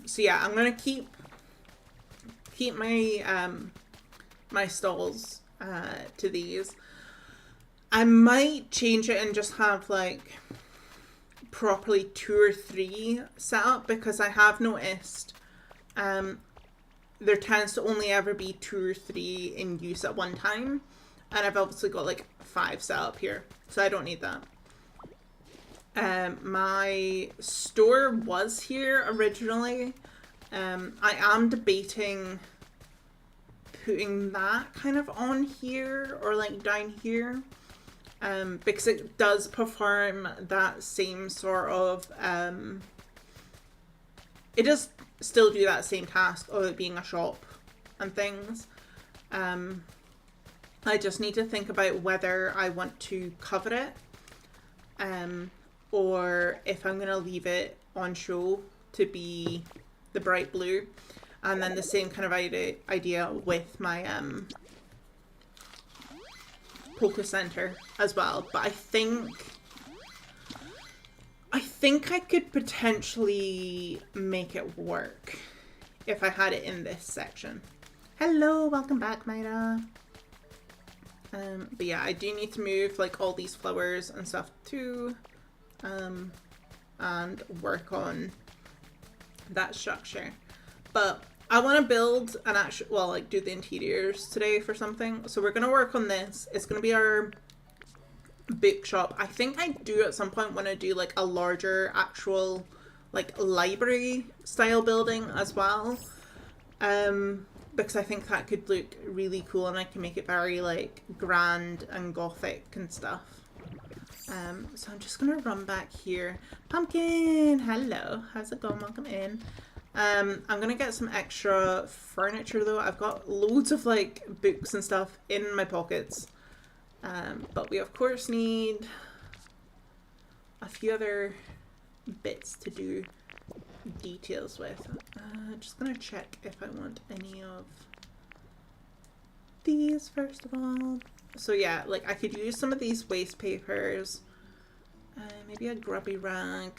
So yeah, I'm gonna keep my my stalls to these. I might change it and just have like properly 2 or 3 set up, because I have noticed there tends to only ever be 2 or 3 in use at one time, and I've obviously got like 5 set up here, so I don't need that. My store was here originally. I am debating putting that kind of on here or like down here, because it does perform that same sort of it does still do that same task of it being a shop and things. I just need to think about whether I want to cover it, or if I'm gonna leave it on show to be the bright blue, and then the same kind of idea with my Poké Center as well. But I think I could potentially make it work if I had it in this section. Hello, welcome back, Myra. But yeah, I do need to move like all these flowers and stuff too, and work on that structure. But I want to build an actual, well, like do the interiors today for something. So we're going to work on this. It's going to be our bookshop. I think I do at some point want to do like a larger actual like library style building as well. because I think that could look really cool, and I can make it very like grand and gothic and stuff. So I'm just gonna run back here. Pumpkin, hello, how's it going? Welcome in. I'm gonna get some extra furniture though. I've got loads of like books and stuff in my pockets, but we of course need a few other bits to do details with. Just gonna check if I want any of these first of all. So yeah, like I could use some of these waste papers, maybe a grubby rag.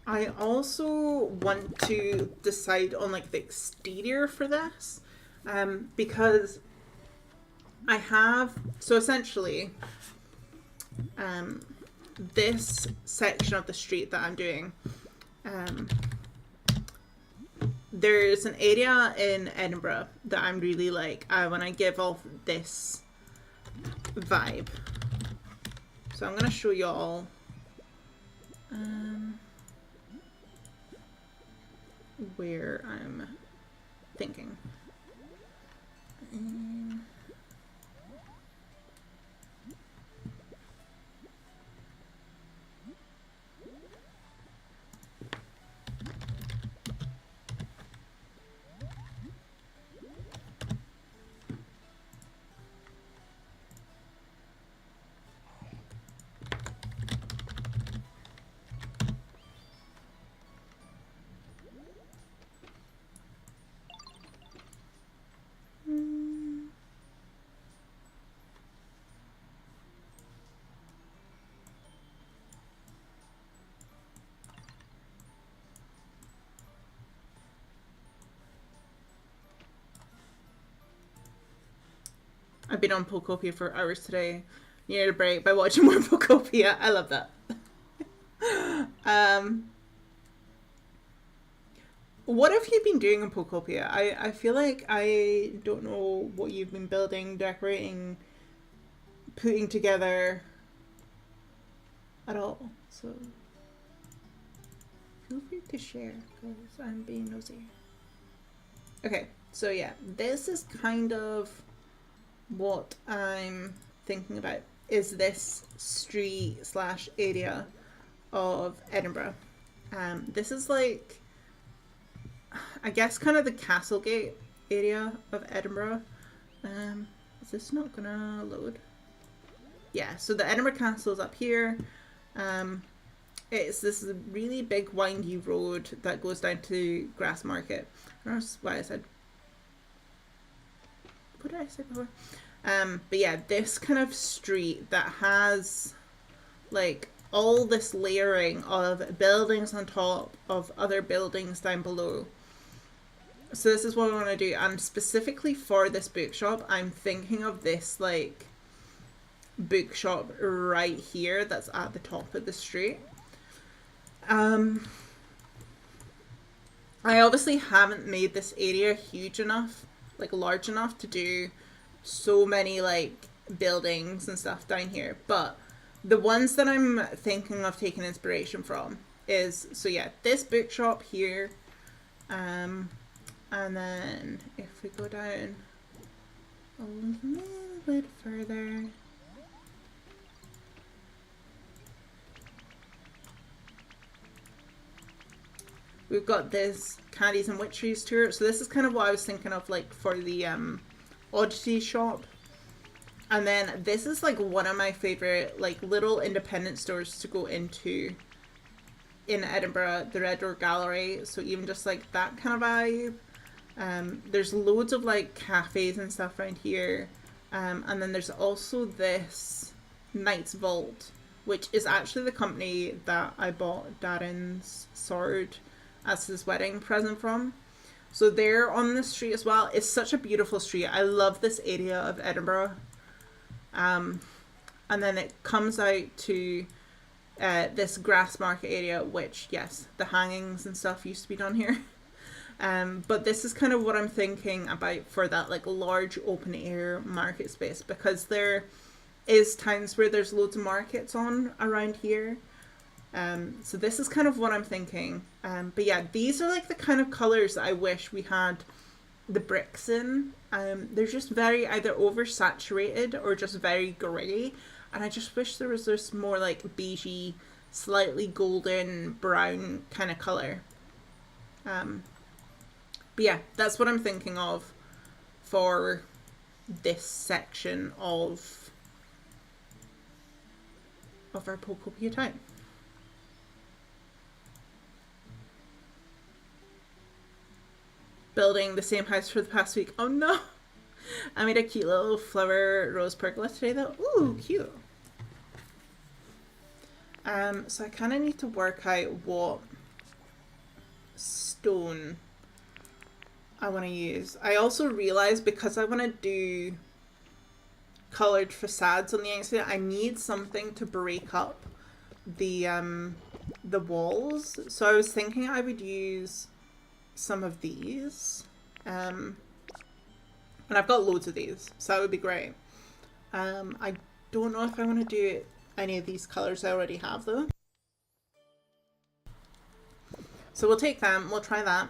I also want to decide on like the exterior for this, because I have, so essentially, this section of the street that I'm doing, there's an area in Edinburgh that I'm really like, I want to give off this vibe. So I'm going to show y'all where I'm thinking. I've been on Pokopia for hours today. Needed a break by watching more Pokopia. I love that. What have you been doing in Pokopia? I feel like I don't know what you've been building, decorating, putting together at all. So feel free to share because I'm being nosy. Okay, so yeah, this is kind of what I'm thinking about, is this street slash area of Edinburgh. This is like, I guess, kind of the Castlegate area of Edinburgh. Is this not gonna load? Yeah, so the Edinburgh Castle is up here. It's this really big windy road that goes down to Grassmarket. I don't know why I said, what did I say before? But yeah, this kind of street that has like all this layering of buildings on top of other buildings down below. So this is what I want to do. And specifically for this bookshop, I'm thinking of this like bookshop right here that's at the top of the street. I obviously haven't made this area huge enough, like large enough to do so many like buildings and stuff down here, but the ones that I'm thinking of taking inspiration from is, so yeah, this bookshop here, and then if we go down a little bit further, we've got this Candies and Witcheries tour. So this is kind of what I was thinking of like for the oddity shop. And then this is like one of my favorite like little independent stores to go into in Edinburgh, the Red Door Gallery. So even just like that kind of vibe. There's loads of like cafes and stuff around here. And then there's also this Knight's Vault, which is actually the company that I bought Darren's sword as his wedding present from. So they're on the street as well. It's such a beautiful street. I love this area of Edinburgh. And then it comes out to this Grassmarket area, which, yes, the hangings and stuff used to be done here. But this is kind of what I'm thinking about for that like large open air market space, because there is times where there's loads of markets on around here. So this is kind of what I'm thinking. But yeah, these are like the kind of colors that I wish we had the bricks in. They're just very either oversaturated or just very grey. And I just wish there was this more like beigey, slightly golden brown kind of colour. But yeah, that's what I'm thinking of for this section of our Pokopia town. Building the same house for the past week. Oh no! I made a cute little flower rose pergola today though. Ooh, cute. So I kind of need to work out what stone I want to use. I also realised because I want to do coloured facades on the outside, I need something to break up the walls. So I was thinking I would use some of these. And I've got loads of these, so that would be great. I don't know if I want to do any of these colours I already have though. So we'll take them, we'll try that.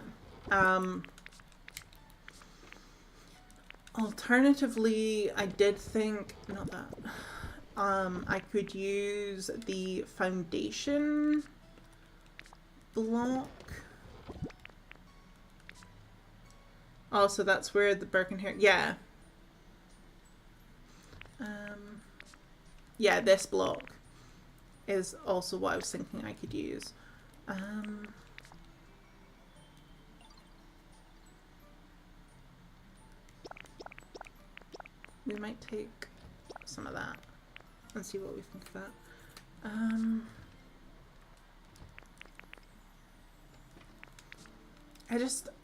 Alternatively, I did think, not that, I could use the foundation block. Oh, so that's where the Birkin hair, yeah. Yeah, this block is also what I was thinking I could use. We might take some of that and see what we think of that.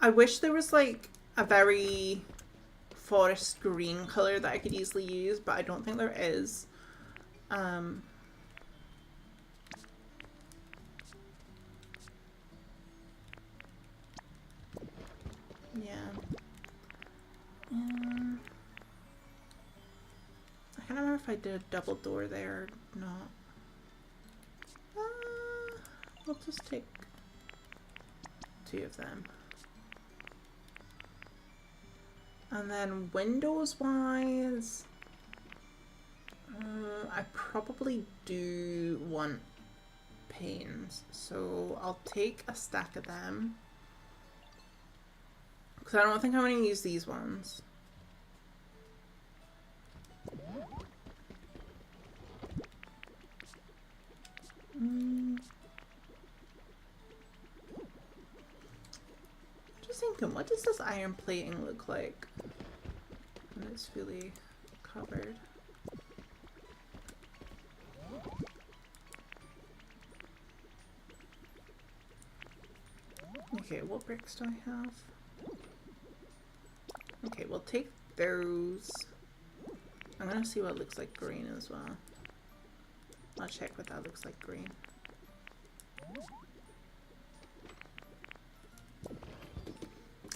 I wish there was like a very forest green colour that I could easily use, but I don't think there is. Yeah. I can't remember if I did a double door there or not. We'll just take 2 of them. And then windows wise, I probably do want panes, so I'll take a stack of them because I don't think I'm going to use these ones. Just thinking, what does this iron plating look like when it's fully covered? Okay, what bricks do I have? Okay, we'll take those. I'm gonna see what it looks like green as well. I'll check what that looks like green.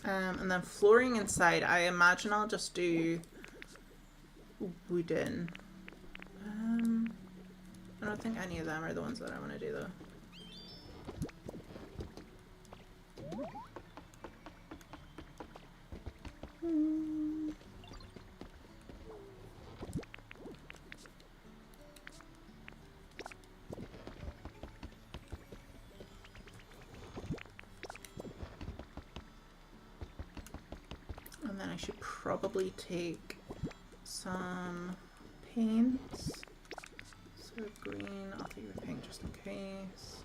And then flooring inside, I imagine I'll just do wooden. I don't think any of them are the ones that I want to do though. And then I should probably take some paints. So green, I'll take the pink just in case.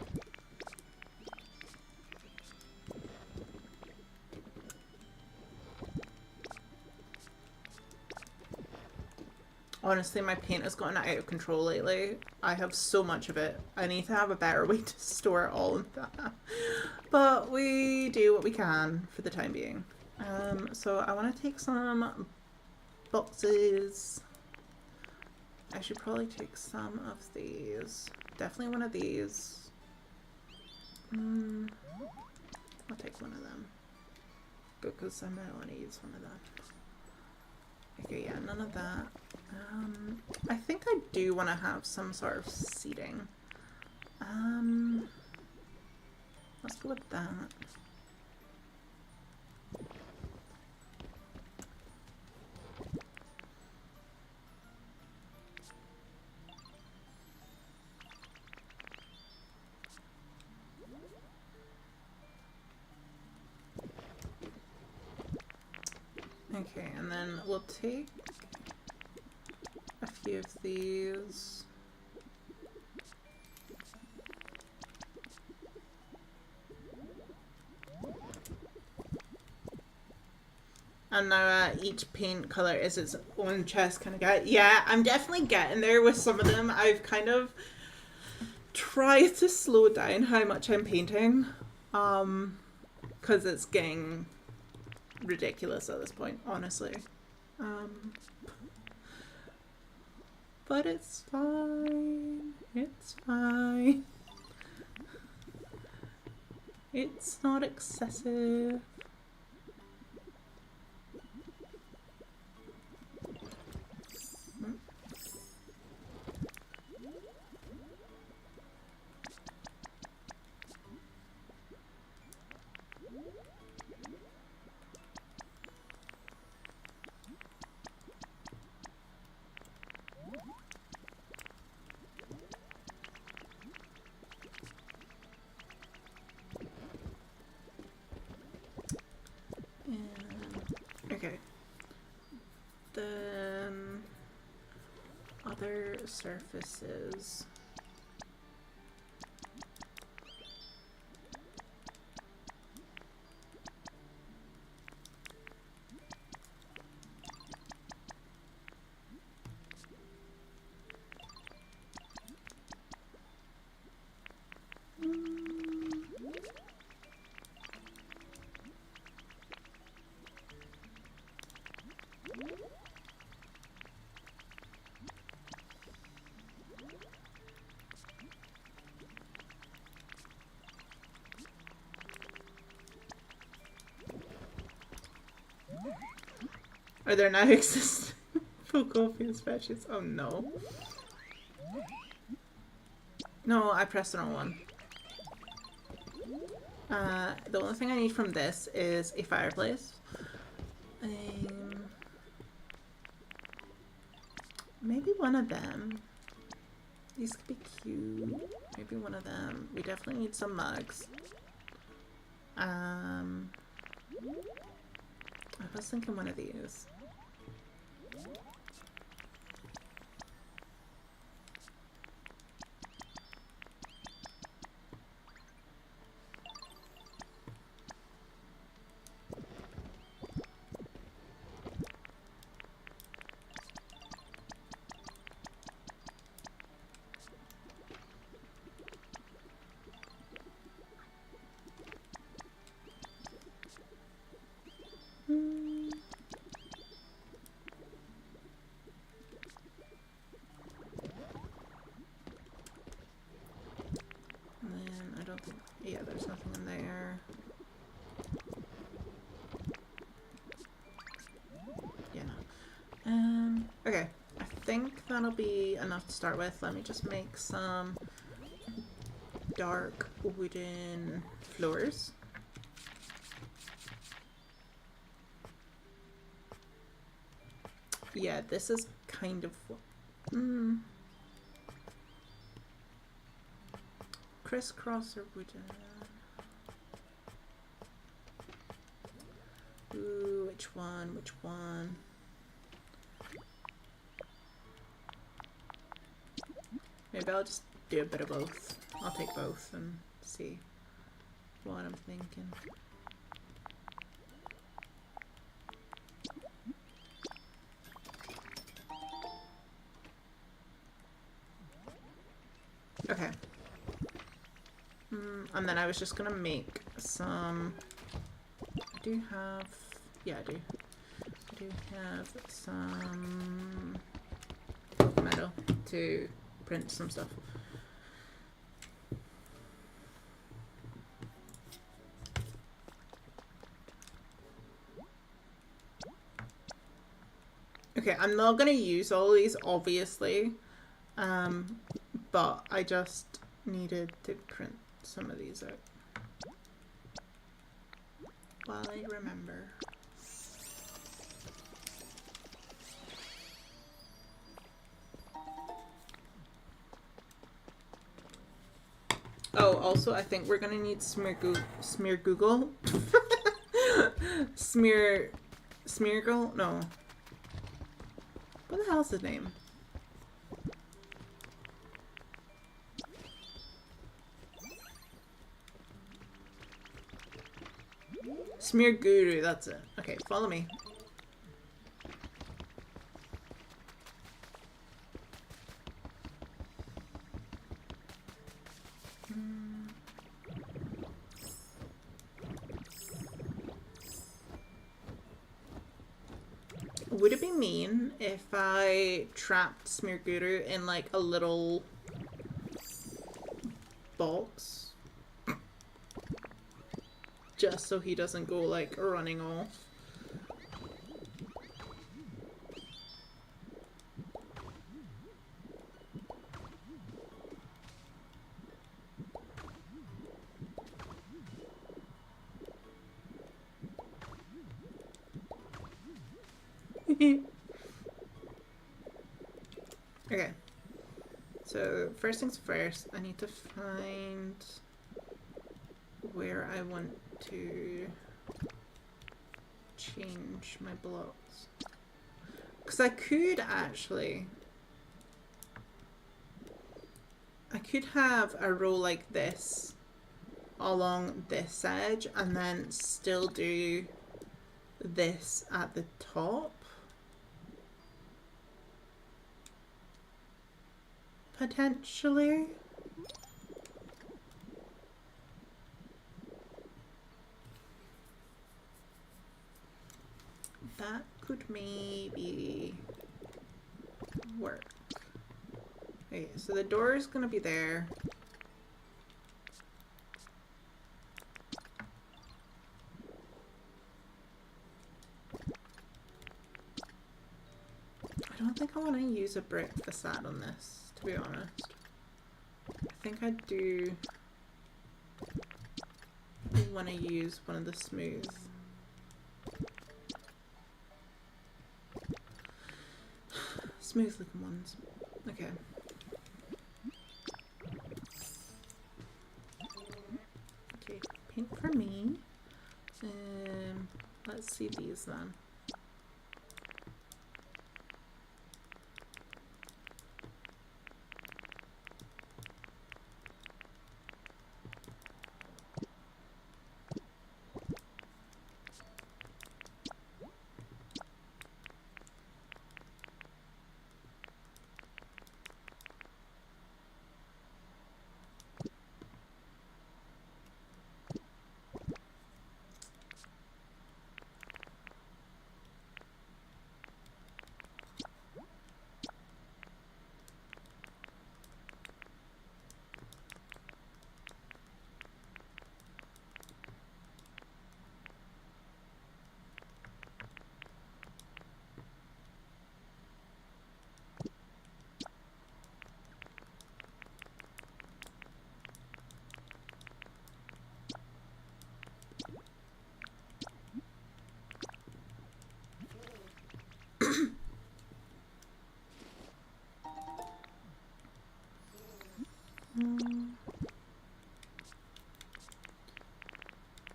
Honestly, my paint has gotten out of control lately. I have so much of it. I need to have a better way to store it all in that. But we do what we can for the time being. So I want to take some boxes. I should probably take some of these. Definitely one of these. I'll take one of them. Because I might want to use one of them. Okay, yeah, none of that. I think I do want to have some sort of seating. let's go with that. Okay, and then we'll take a few of these. And now each paint color is its own chest kind of guy. Yeah, I'm definitely getting there with some of them. I've kind of tried to slow down how much I'm painting, because it's getting ridiculous at this point, honestly. But it's fine. It's fine. It's not excessive. Okay. Then other surfaces. Are there now existing Pokopia species? Oh no. No, I pressed the wrong one. The only thing I need from this is a fireplace. Maybe one of them. These could be cute. Maybe one of them. We definitely need some mugs. I was thinking one of these. Yeah, there's nothing in there. Yeah. Okay. I think that'll be enough to start with. Let me just make some dark wooden floors. Yeah, this is kind of... crisscross or wooden? Ooh, which one? Which one? Maybe I'll just do a bit of both. I'll take both and see what I'm thinking. Okay. And then I was just gonna make some... I do have... Yeah, I do. I do have some metal to print some stuff. Okay, I'm not gonna use all these, obviously, but I just needed to print some of these out. while I remember. Oh, also, I think we're gonna need smear Google. Smeargle? No. What the hell's his name? Smear Guru, that's it. Okay, follow me. Would it be mean if I trapped Smear Guru in like a little box? Just so he doesn't go like running off. Okay. So first things first, I need to find where I want to change my blocks. Because I could have a row like this along this edge and then still do this at the top. Potentially. That could maybe work. Okay, so the door is gonna be there. I don't think I want to use a brick facade on this, to be honest. I think I do want to use one of the smooth. Smooth looking ones. Okay. Okay, paint for me. Let's see these then.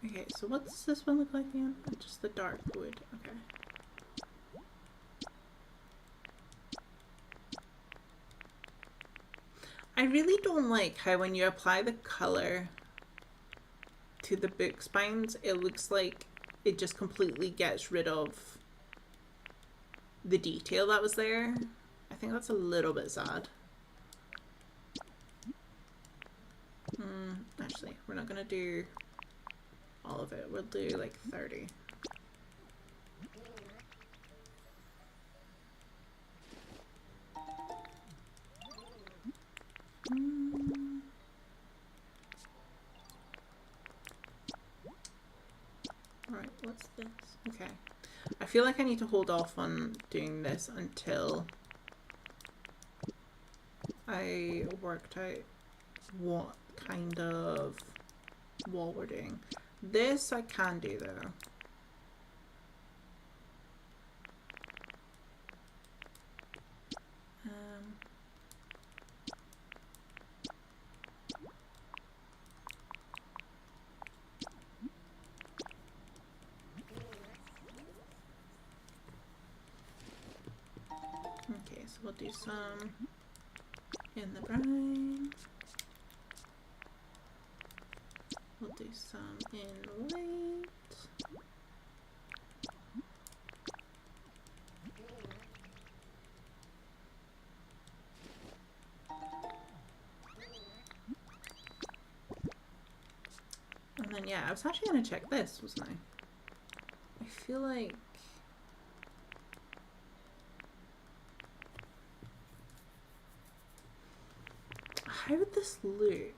Okay, so what's this one look like again? Just the dark wood. Okay. I really don't like how when you apply the color to the book spines, it looks like it just completely gets rid of the detail that was there. I think that's a little bit sad. Actually, we're not gonna do all of it. We'll do like 30. Alright, what's this? Okay. I feel like I need to hold off on doing this until I worked out what kind of wall we're doing. This I can do though. We'll do some in the brine. We'll do some in white. And then, yeah, I was actually going to check this, wasn't I? I feel like... How would this look?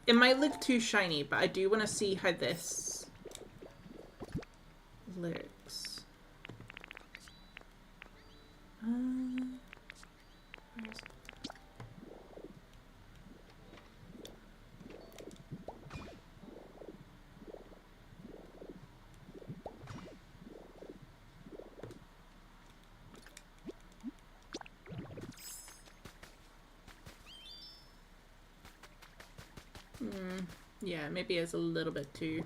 It might look too shiny, but I do want to see how this looks. Where's... Yeah, maybe it's a little bit too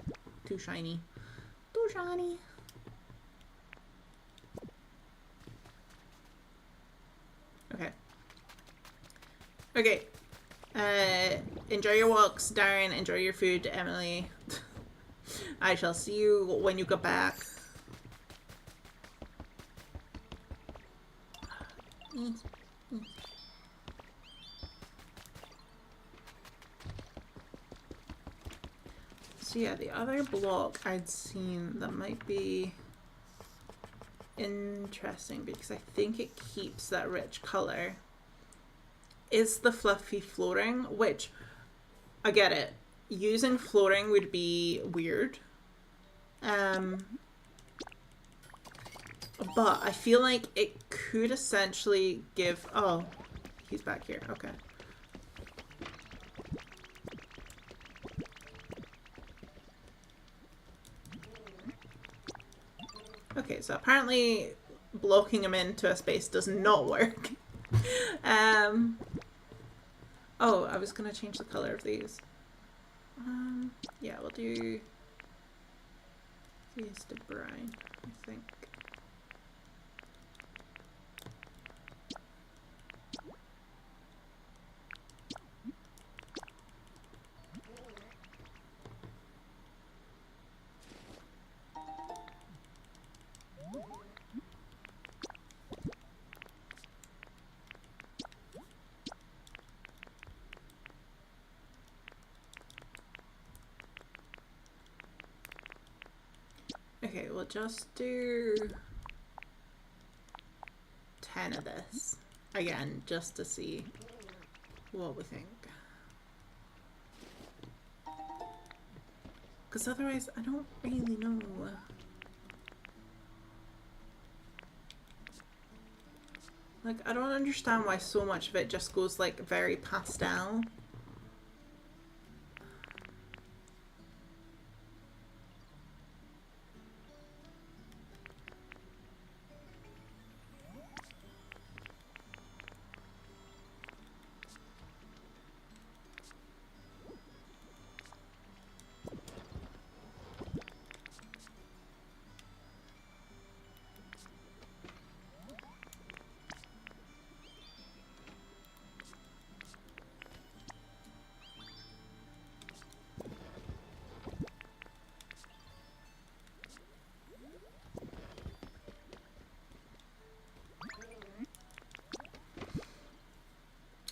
shiny. Too shiny. Okay. Okay. Enjoy your walks, Darren. Enjoy your food, Emily. I shall see you when you get back. So yeah, the other block I'd seen that might be interesting because I think it keeps that rich color is the fluffy flooring, which I get it. Using flooring would be weird. But I feel like it could essentially give... Oh, he's back here. Okay. Okay, so apparently blocking him into a space does not work. Oh, I was gonna change the color of these. Yeah, we'll do these to brine, I think. Okay, we'll just do 10 of this. Again, just to see what we think. Because otherwise, I don't really know. Like, I don't understand why so much of it just goes, like, very pastel.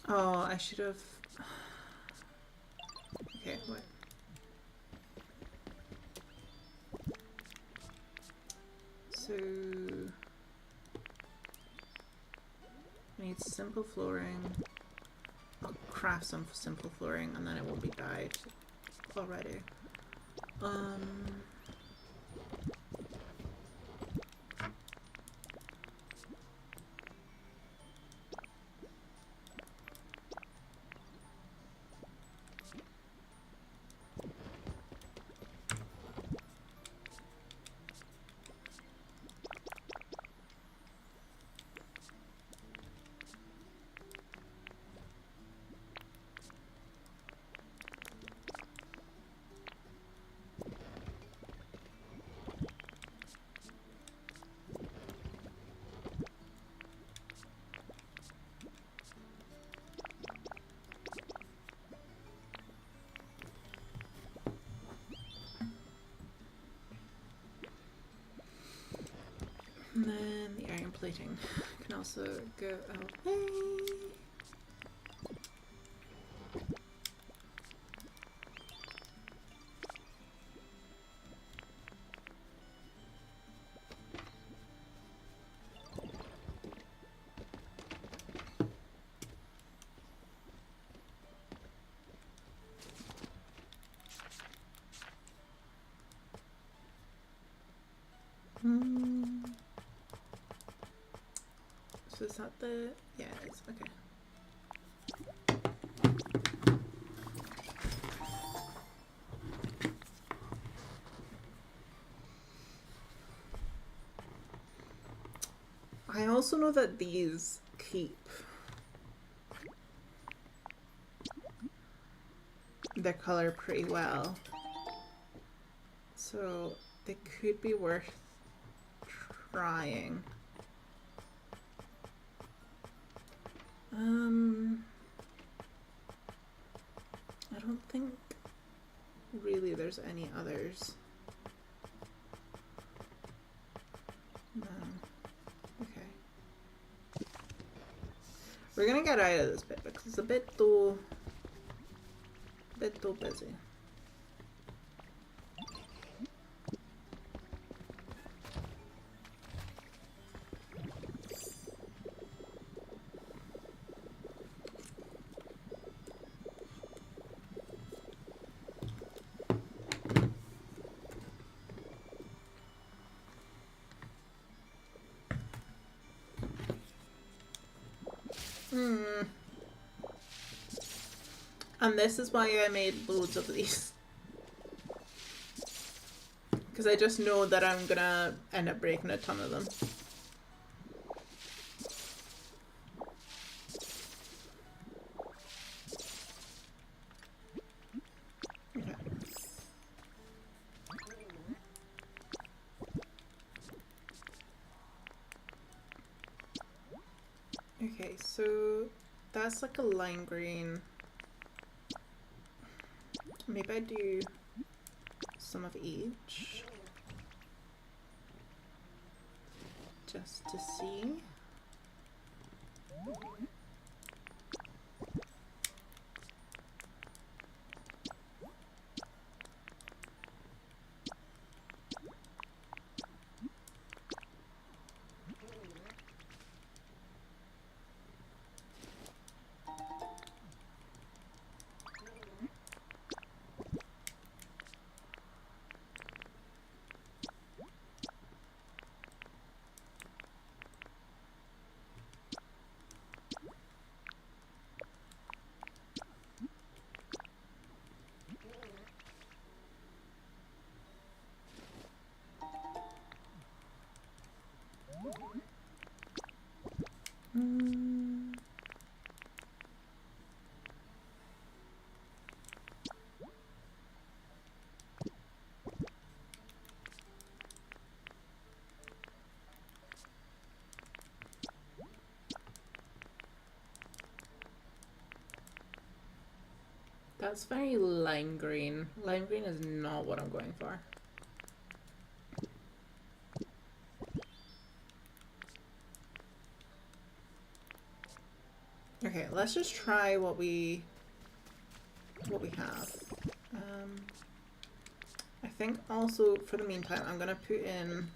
Oh, I should have... Okay, what? So... I need simple flooring. I'll craft some simple flooring and then it won't be dyed already. then the iron plating can also go away. So is that the... yeah, it is. Okay. I also know that these keep their color pretty well. So they could be worth trying. I don't think really there's any others. No. Okay. We're gonna get out of this bit because it's a bit too busy. And this is why I made loads of these. Because I just know that I'm gonna end up breaking a ton of them. Okay. Okay, so that's like a lime green. Maybe I do some of each, just to see. That's very lime green. Lime green is not what I'm going for. Okay, let's just try what we have. I think also for the meantime I'm gonna put in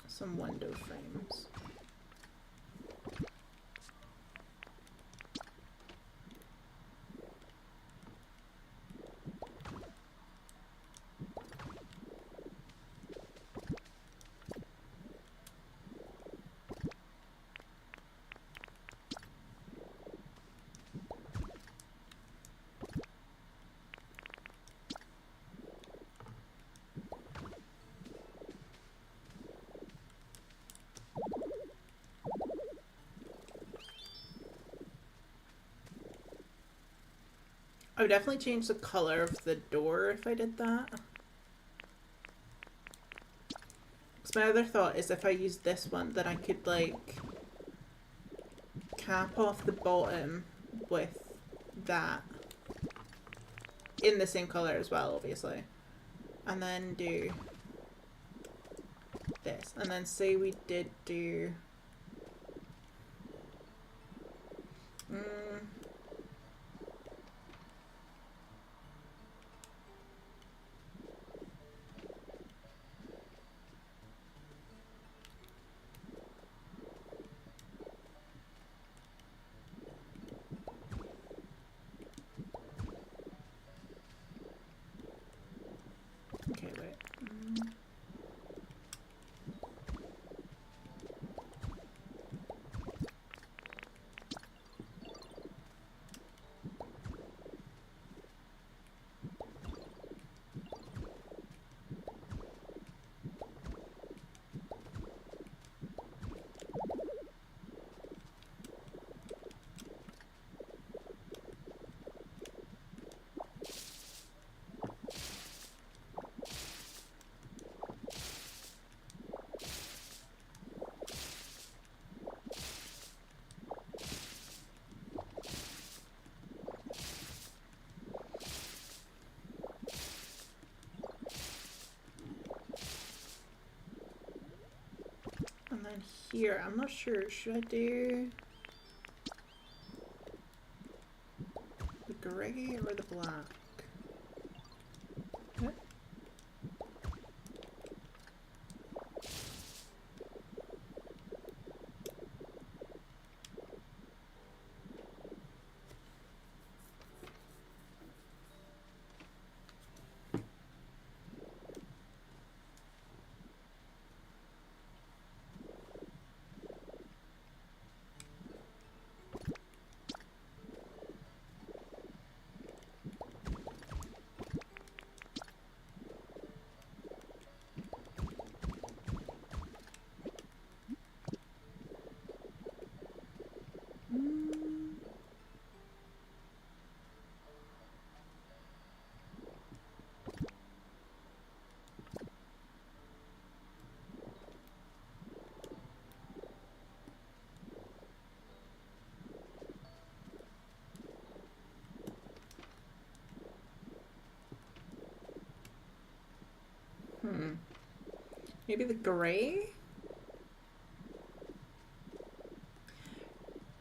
some window frames. I would definitely change the color of the door if I did that. Because my other thought is if I use this one, then I could like cap off the bottom with that in the same color as well, obviously. And then do this, and then say we did do. Okay, wait. And then here, I'm not sure, should I do the grey or the black? Maybe the grey?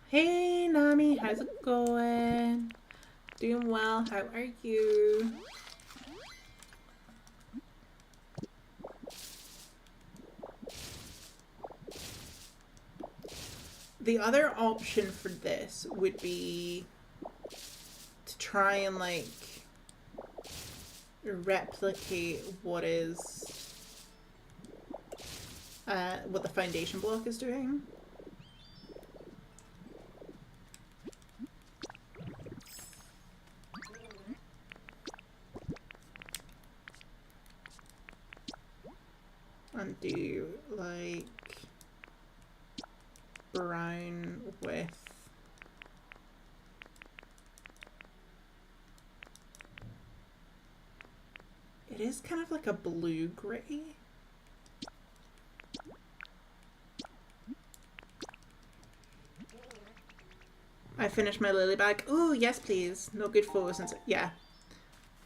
Hey Nami, how's it going? Doing well, how are you? The other option for this would be to try and like replicate what is what the foundation block is doing. And do like brown with it is kind of like a blue gray. I finished my lily bag. Oh yes, please. No good photos and yeah.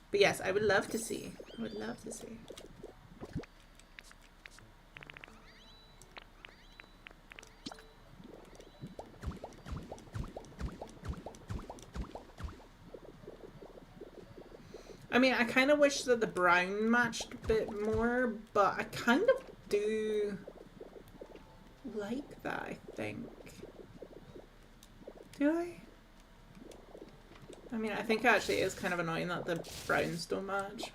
But yes, I would love to see. I would love to see. I mean, I kind of wish that the brown matched a bit more, but I kind of do like that, I think. Do I? I mean, I think actually it is kind of annoying that the browns don't match.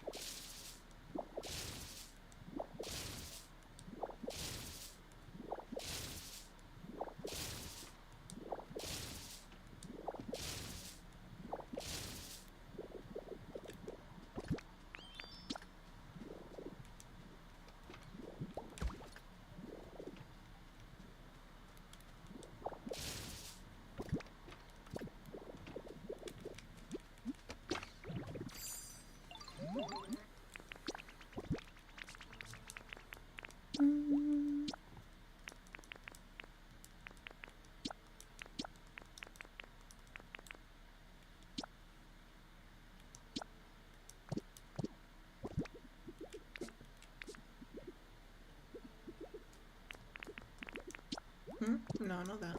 I know that.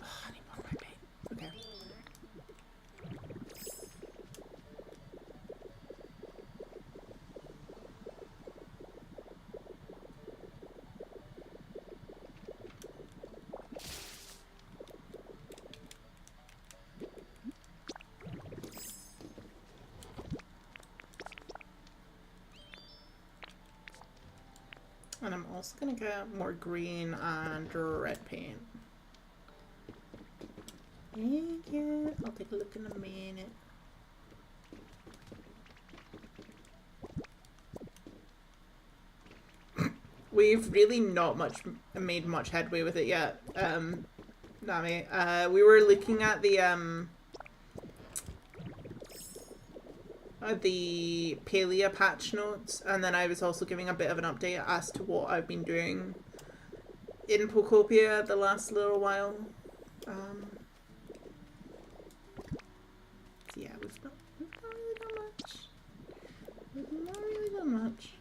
Oh, I need more white paint. Okay. And I'm also gonna get more green and red paint. Thank you. I'll take a look in a minute. We've really not made much headway with it yet, Nami. We were looking at the Palea patch notes, and then I was also giving a bit of an update as to what I've been doing in Pokopia the last little while. So yeah, we've not really done much. We've not really done much.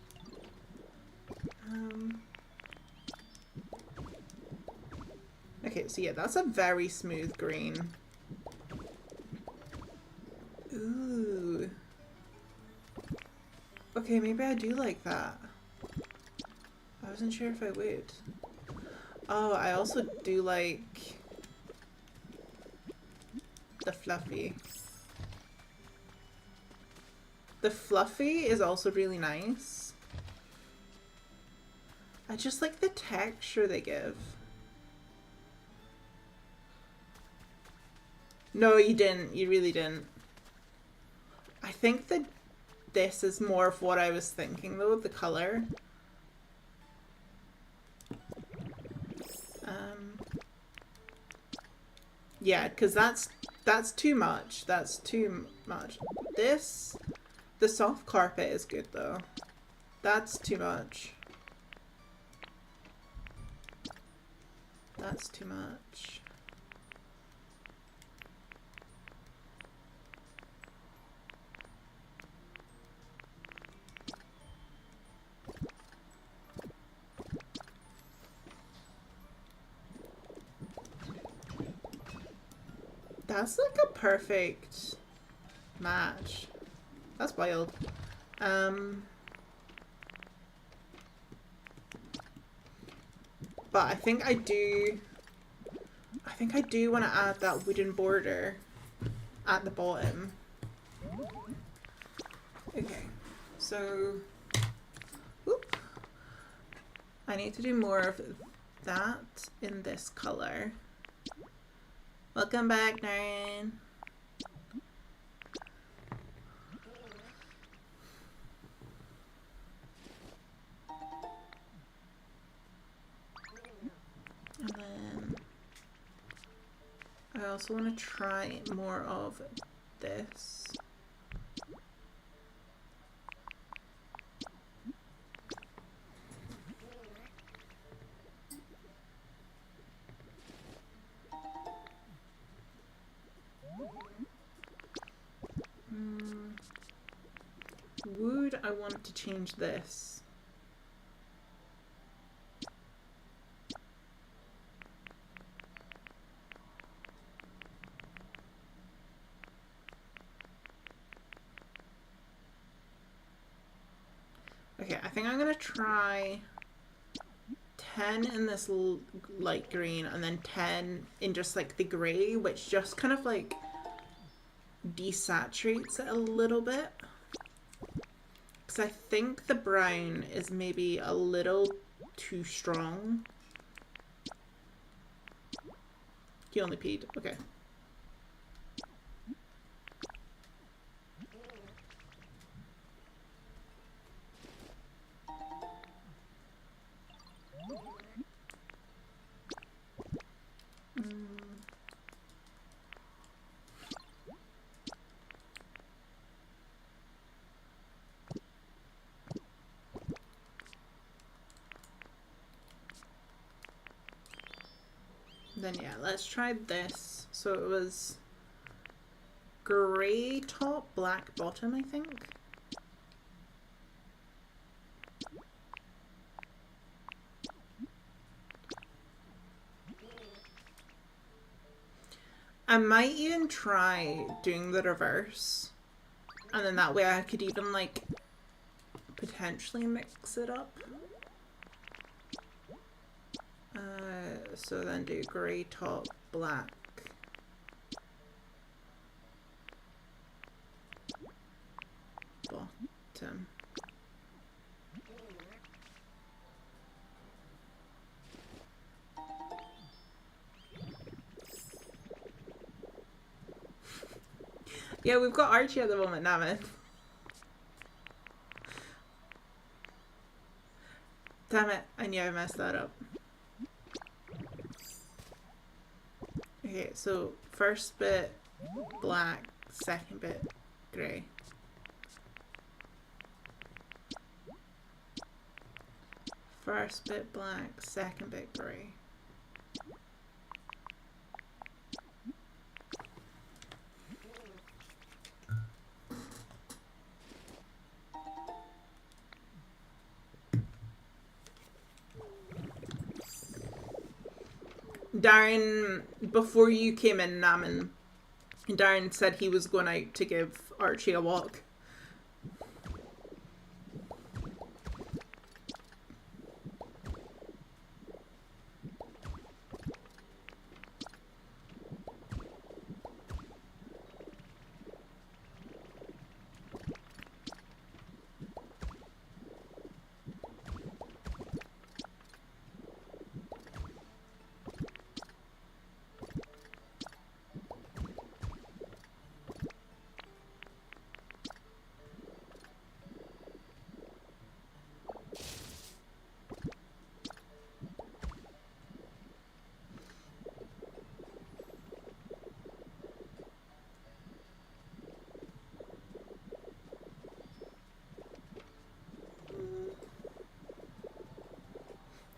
Okay, so yeah, that's a very smooth green. Ooh. Okay, maybe I do like that. I wasn't sure if I would. Oh, I also do like the fluffy. The fluffy is also really nice. I just like the texture they give. No, you didn't. You really didn't. I think that this is more of what I was thinking though, the color. Yeah, because that's too much. That's too much. This, the soft carpet is good though. That's too much. That's too much. That's like a perfect match. That's wild. But I think I do want to add that wooden border at the bottom. Okay, so whoop. I need to do more of that in this color. Welcome back, Naren. And then I also want to try more of this. Would I want to change this? Okay, I think I'm gonna try 10 in this light green and then 10 in just like the grey, which just kind of like desaturates it a little bit. Because I think the brown is maybe a little too strong. He only peed. Okay. Then yeah, let's try this. So it was grey top, black bottom, I think. I might even try doing the reverse. And then that way I could even like potentially mix it up. So then do grey top, black. Bottom. Yeah, we've got Archie at the moment, damn it. Damn it, I knew I messed that up. Okay, so first bit black, second bit grey. First bit black, second bit grey. Darren, before you came in, Naman, Darren said he was going out to give Archie a walk.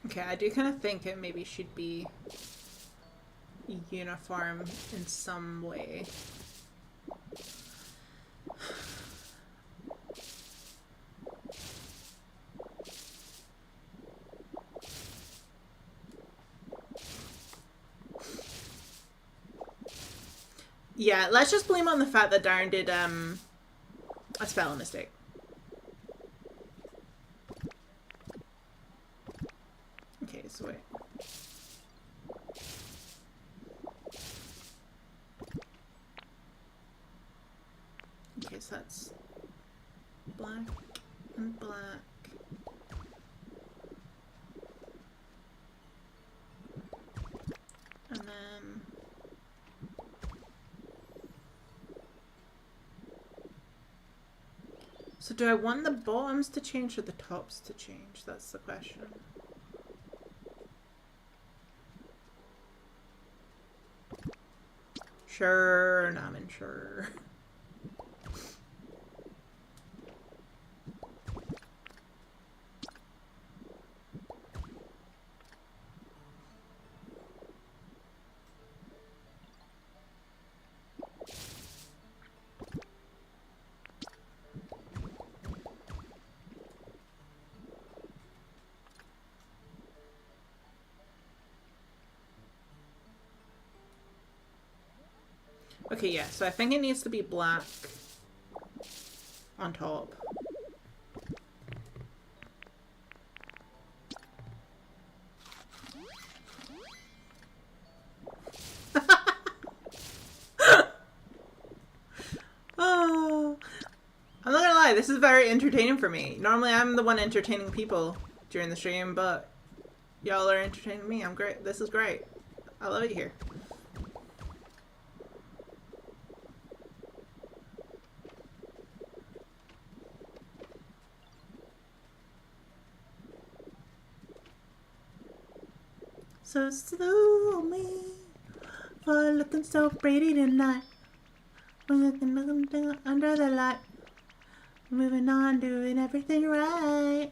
Okay, I do kind of think it maybe should be uniform in some way. Yeah, let's just blame on the fact that Darren did a spelling mistake. Okay, so wait. Okay, so that's black and black. And then so do I want the bottoms to change or the tops to change? That's the question. Sure, Naman, sure. Okay, yeah, so I think it needs to be black on top. Oh, I'm not gonna lie, this is very entertaining for me. Normally I'm the one entertaining people during the stream, but y'all are entertaining me. I'm great. This is great. I love it here. So slow me for looking so pretty tonight. We're looking under the light. Moving on, doing everything right.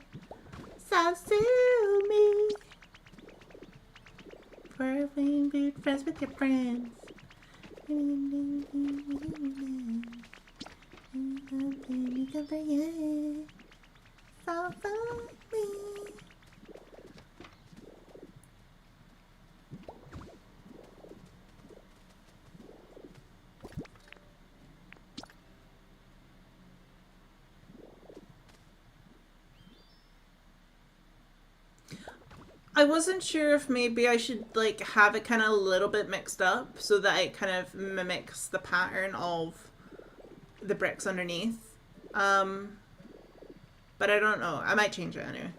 So sue me for being good friends with your friends. I wasn't sure if maybe I should like have it kind of a little bit mixed up so that it kind of mimics the pattern of the bricks underneath. But I don't know. I might change it anyway.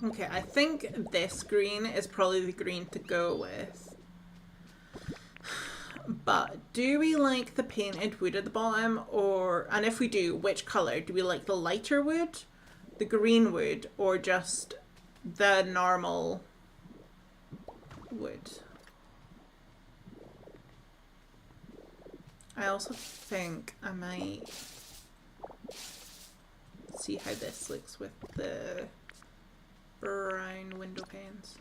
Okay, I think this green is probably the green to go with. But do we like the painted wood at the bottom, or, and if we do, which colour? Do we like the lighter wood, the green wood, or just the normal wood? I also think I might see how this looks with the brown window panes.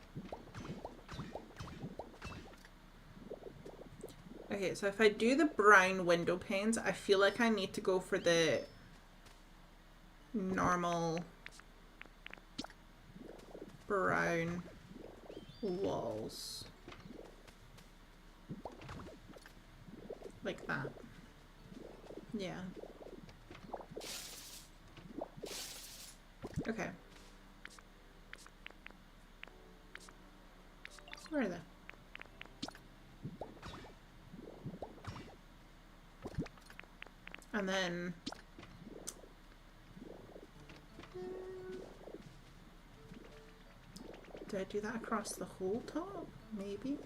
Okay, so if I do the brown window panes, I feel like I need to go for the normal brown walls. Like that. Yeah. Okay. Where are they? And then do I do that across the whole top? Maybe.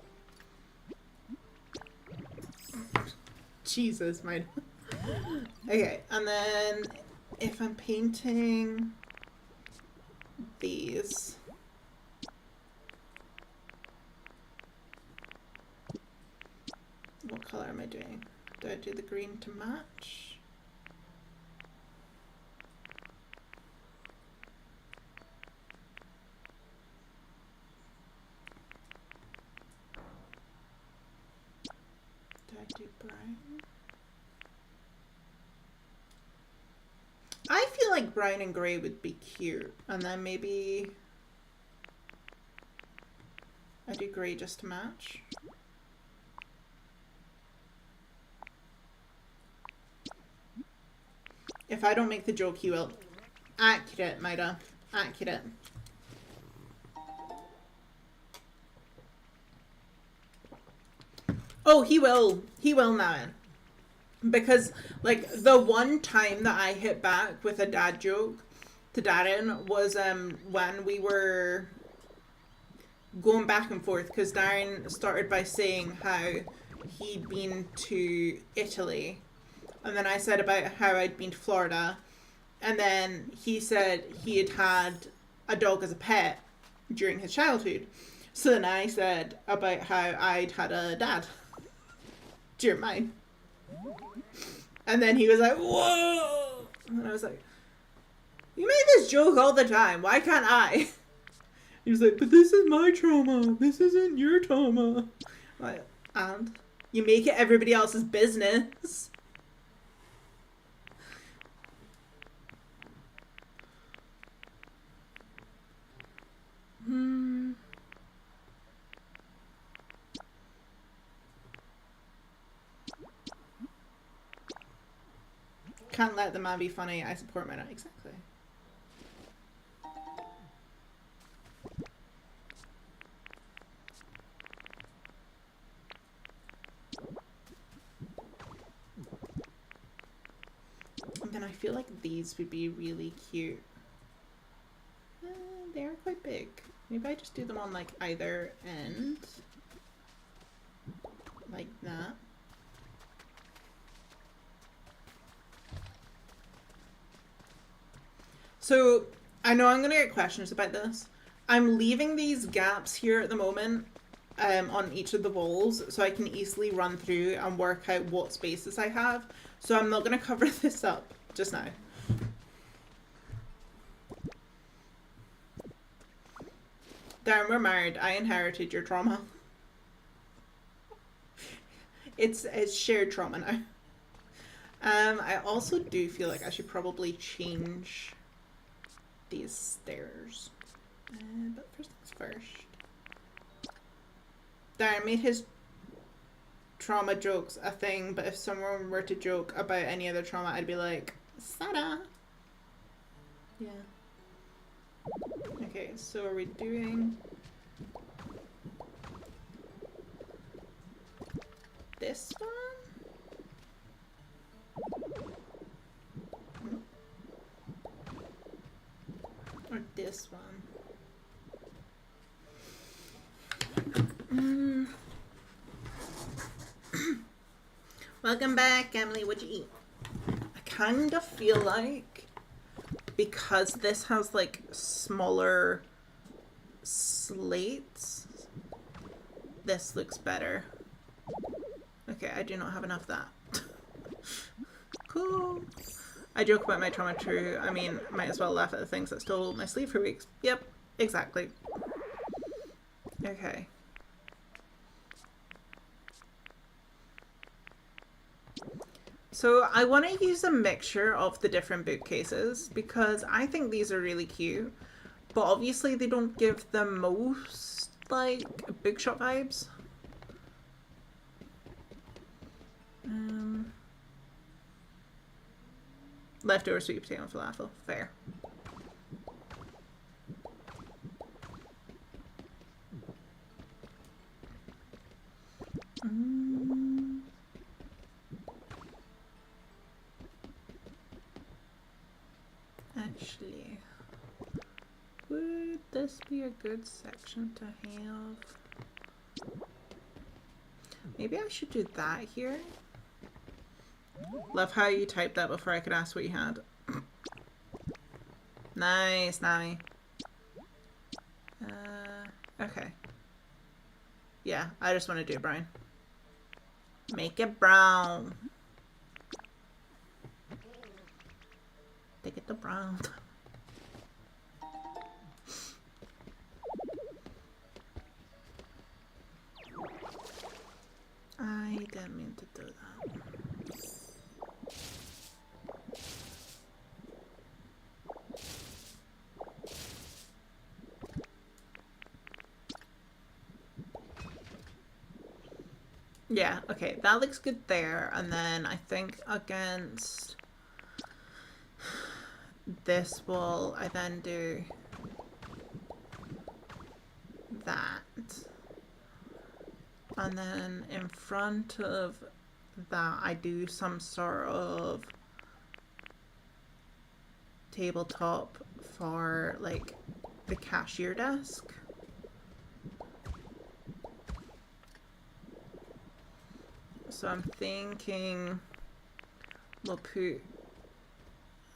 Jesus, mine. Okay, and then if I'm painting these, what color am I doing? Do I do the green to match? Do I do brown? I feel like brown and grey would be cute, and then maybe I do grey just to match. If I don't make the joke, he will. Accurate, Maida. Accurate. Oh, he will. He will now. Because, like, the one time that I hit back with a dad joke to Darren was when we were going back and forth. Because Darren started by saying how he'd been to Italy. And then I said about how I'd been to Florida. And then he said he had had a dog as a pet during his childhood. So then I said about how I'd had a dad during mine. And then he was like, whoa! And I was like, you make this joke all the time. Why can't I? He was like, but this is my trauma. This isn't your trauma. I'm like, and you make it everybody else's business. Can't let the man be funny. I support my not exactly. And then I feel like these would be really cute. They are quite big. Maybe I just do them on like either end. Like that. So I know I'm gonna get questions about this. I'm leaving these gaps here at the moment on each of the walls so I can easily run through and work out what spaces I have. So I'm not gonna cover this up just now. Darren, we're married. I inherited your trauma. It's shared trauma now. I also do feel like I should probably change these stairs. But first things first. Darren made his trauma jokes a thing, but if someone were to joke about any other trauma, I'd be like, Sada. Yeah. Okay, so are we doing this one? Or this one? Welcome back, Emily. What'd you eat? I kind of feel like because this has like smaller slates, this looks better. Okay, I do not have enough of that. Cool. I joke about my trauma true. I mean, might as well laugh at the things that stole my sleep for weeks. Yep, exactly. Okay. So I want to use a mixture of the different bookcases because I think these are really cute, but obviously they don't give the most like bookshop vibes. Leftover sweet potato and falafel, fair. Actually, would this be a good section to have? Maybe I should do that here. Love how you typed that before I could ask what you had. Nice, Nami. Okay. Yeah, I just want to do it brown. Make it brown. Take it to brown. I didn't mean to do that. Yeah, okay, that looks good there. And then I think against this wall, I then do that. And then in front of that, I do some sort of tabletop for like the cashier desk. So I'm thinking we'll put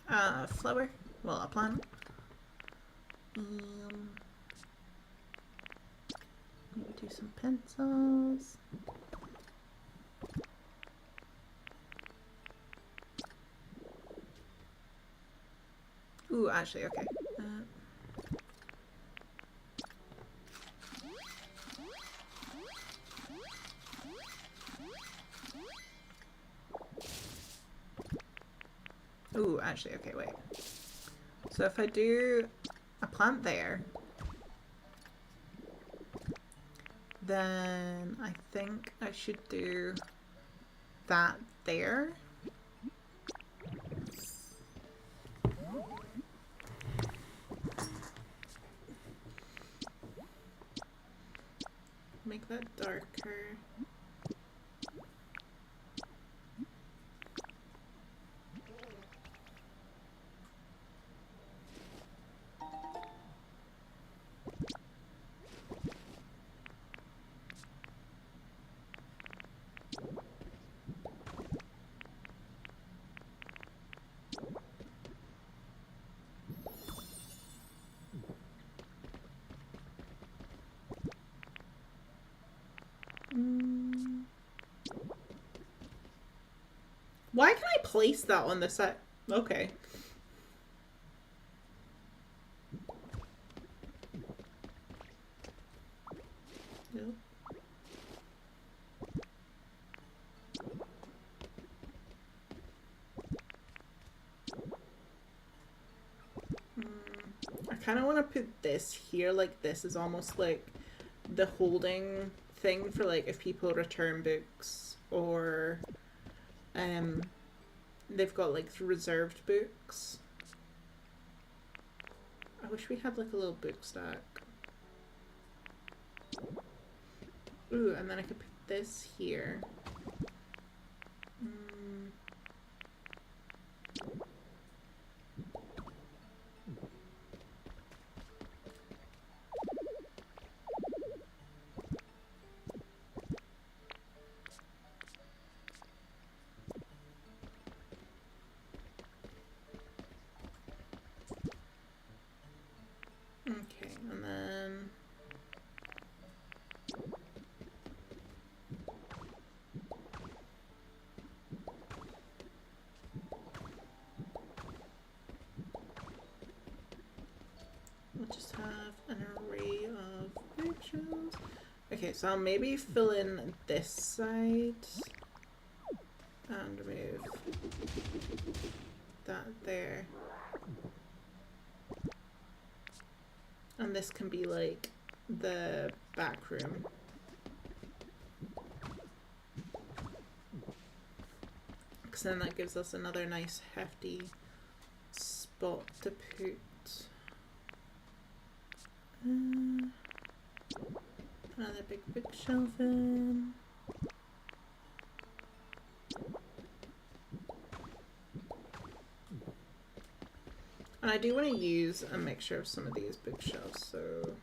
a flower, well, a plant. Maybe do some pencils. Ooh, actually, okay. Ooh, actually, okay, wait. So if I do a plant there, then I think I should do that there. Make that darker. Why can I place that on the side? Okay. Nope. I kind of want to put this here, like this is almost like the holding thing for like if people return books or they've got like reserved books. I wish we had like a little book stack. Ooh, and then I could put this here. Okay, and then we'll just have an array of bookshelves. Okay, so I'll maybe fill in this side and remove that there. And this can be like the back room. Because then that gives us another nice hefty spot to put another big bookshelf in. And I do want to use a mixture of some of these bookshelves, so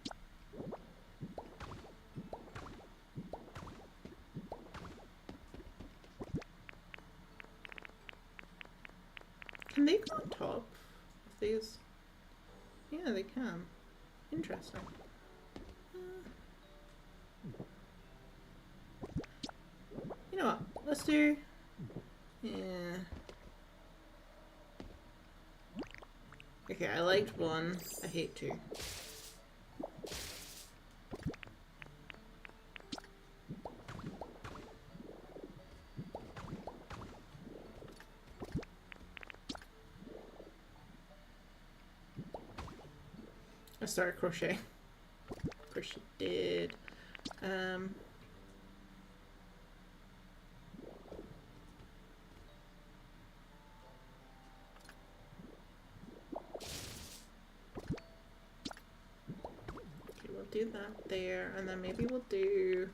can they go on top of these? Yeah, they can. Interesting. You know what? Let's do. Yeah. Okay, I liked one. I hate two. I started crocheting. Of course you did. Do that there, and then maybe we'll do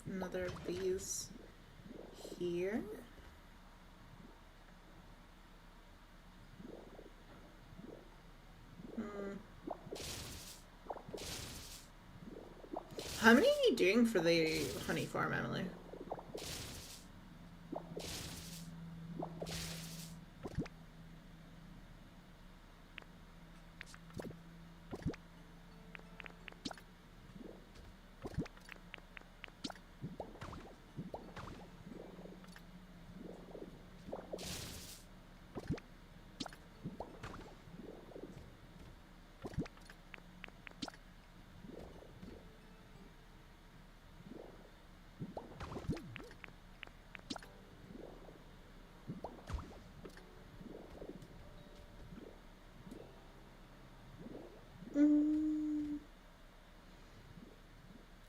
another of these here. How many are you doing for the honey farm, Emily?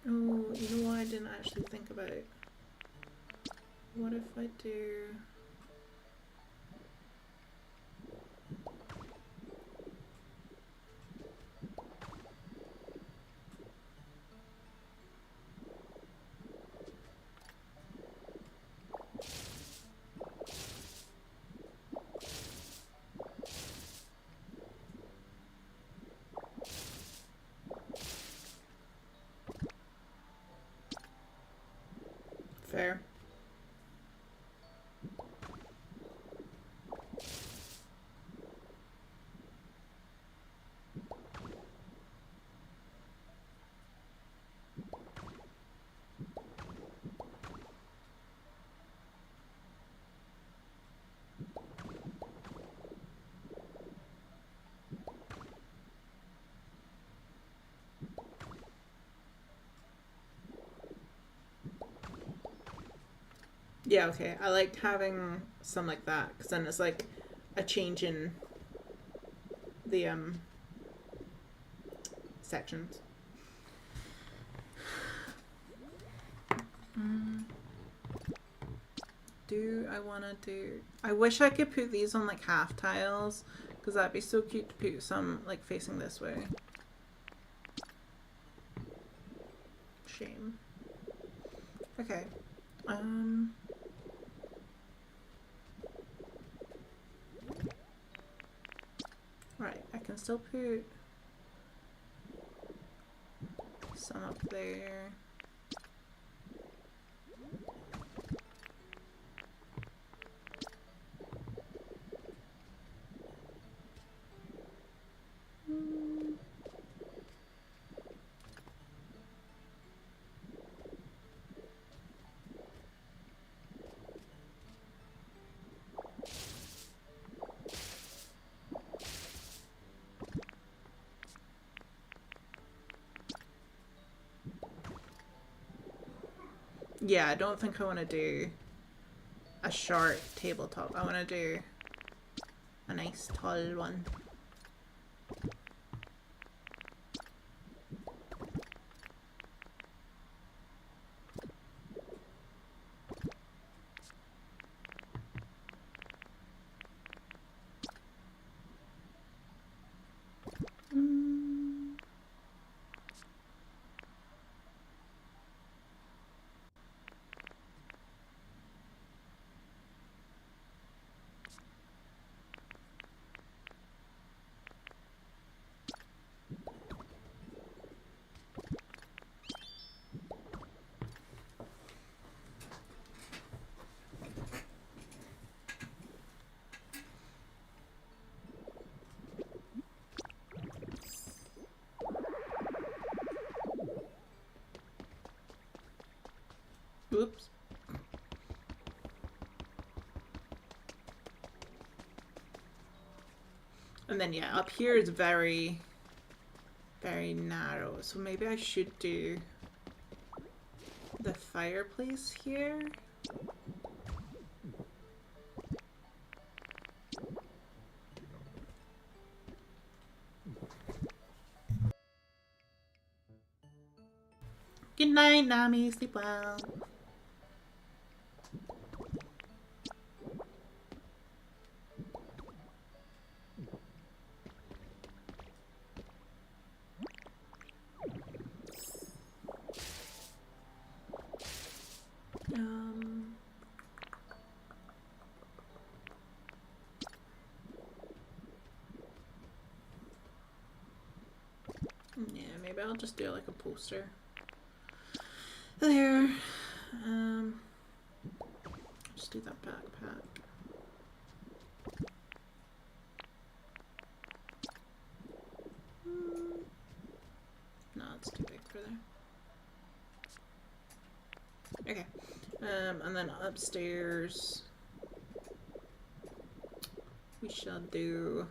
Oh, you know what I didn't actually think about? What if I do... Fair. Yeah, okay. I like having some like that because then it's like a change in the sections. Do I want to do... I wish I could put these on like half tiles because that'd be so cute to put some like facing this way. Shame. Okay. Right, I can still put some up there. Yeah, I don't think I want to do a short tabletop. I want to do a nice tall one. Oops. And then yeah, up here is very, very narrow. So maybe I should do the fireplace here. Good night, Nami. Sleep well. Yeah, maybe I'll just do like a poster there. Just do that backpack. No, it's too big for there. Okay. And then upstairs we shall do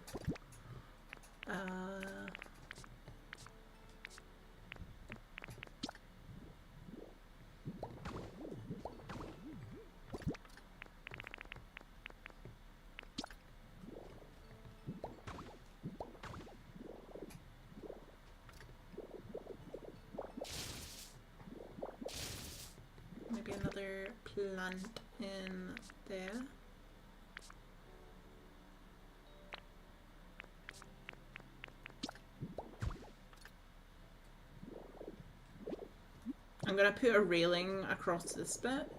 maybe another plant in there. I'm gonna put a railing across this bit.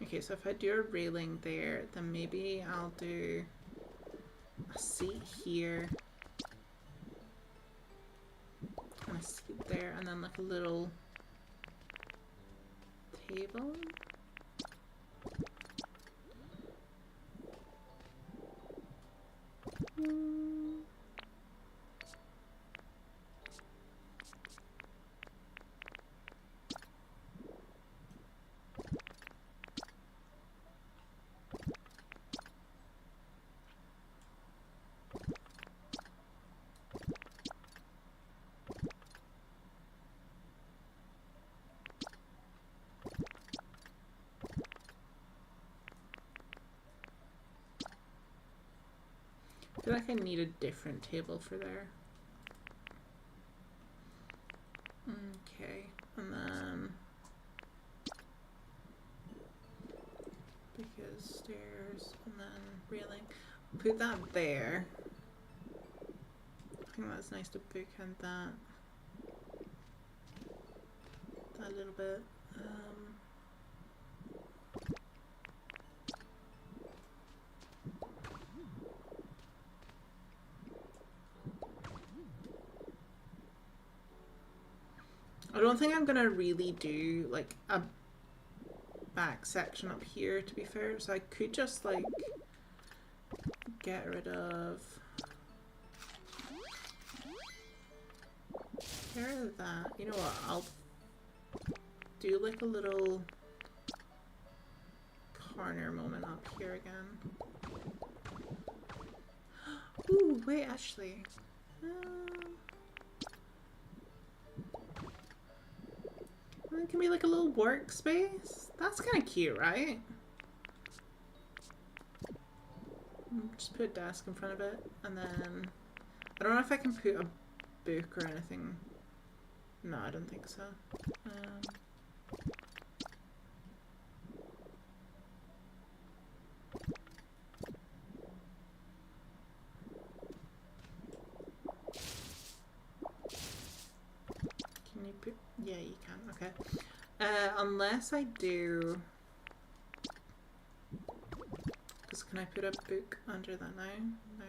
Okay, so if I do a railing there, then maybe I'll do a seat here and a seat there, and then like a little table. I feel like I need a different table for there. Okay, and then because stairs and then railing. Put that there. I think that's nice to bookend that. That a little bit. I don't think I'm gonna really do like a back section up here, to be fair, so I could just like get rid of that. You know what, I'll do like a little corner moment up here again. Ooh, wait, actually. It can be like a little workspace. That's kind of cute, right? Just put a desk in front of it, and then I don't know if I can put a book or anything. No, I don't think so. Can you put? Yeah, you can. Okay. Unless I do. Because can I put a book under that now? No.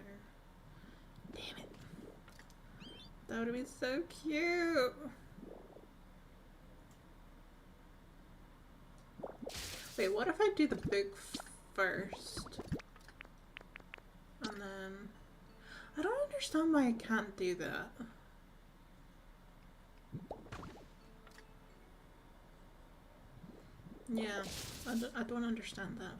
Damn it. That would have been so cute. Wait, what if I do the book first? And then... I don't understand why I can't do that. Yeah, I don't understand that.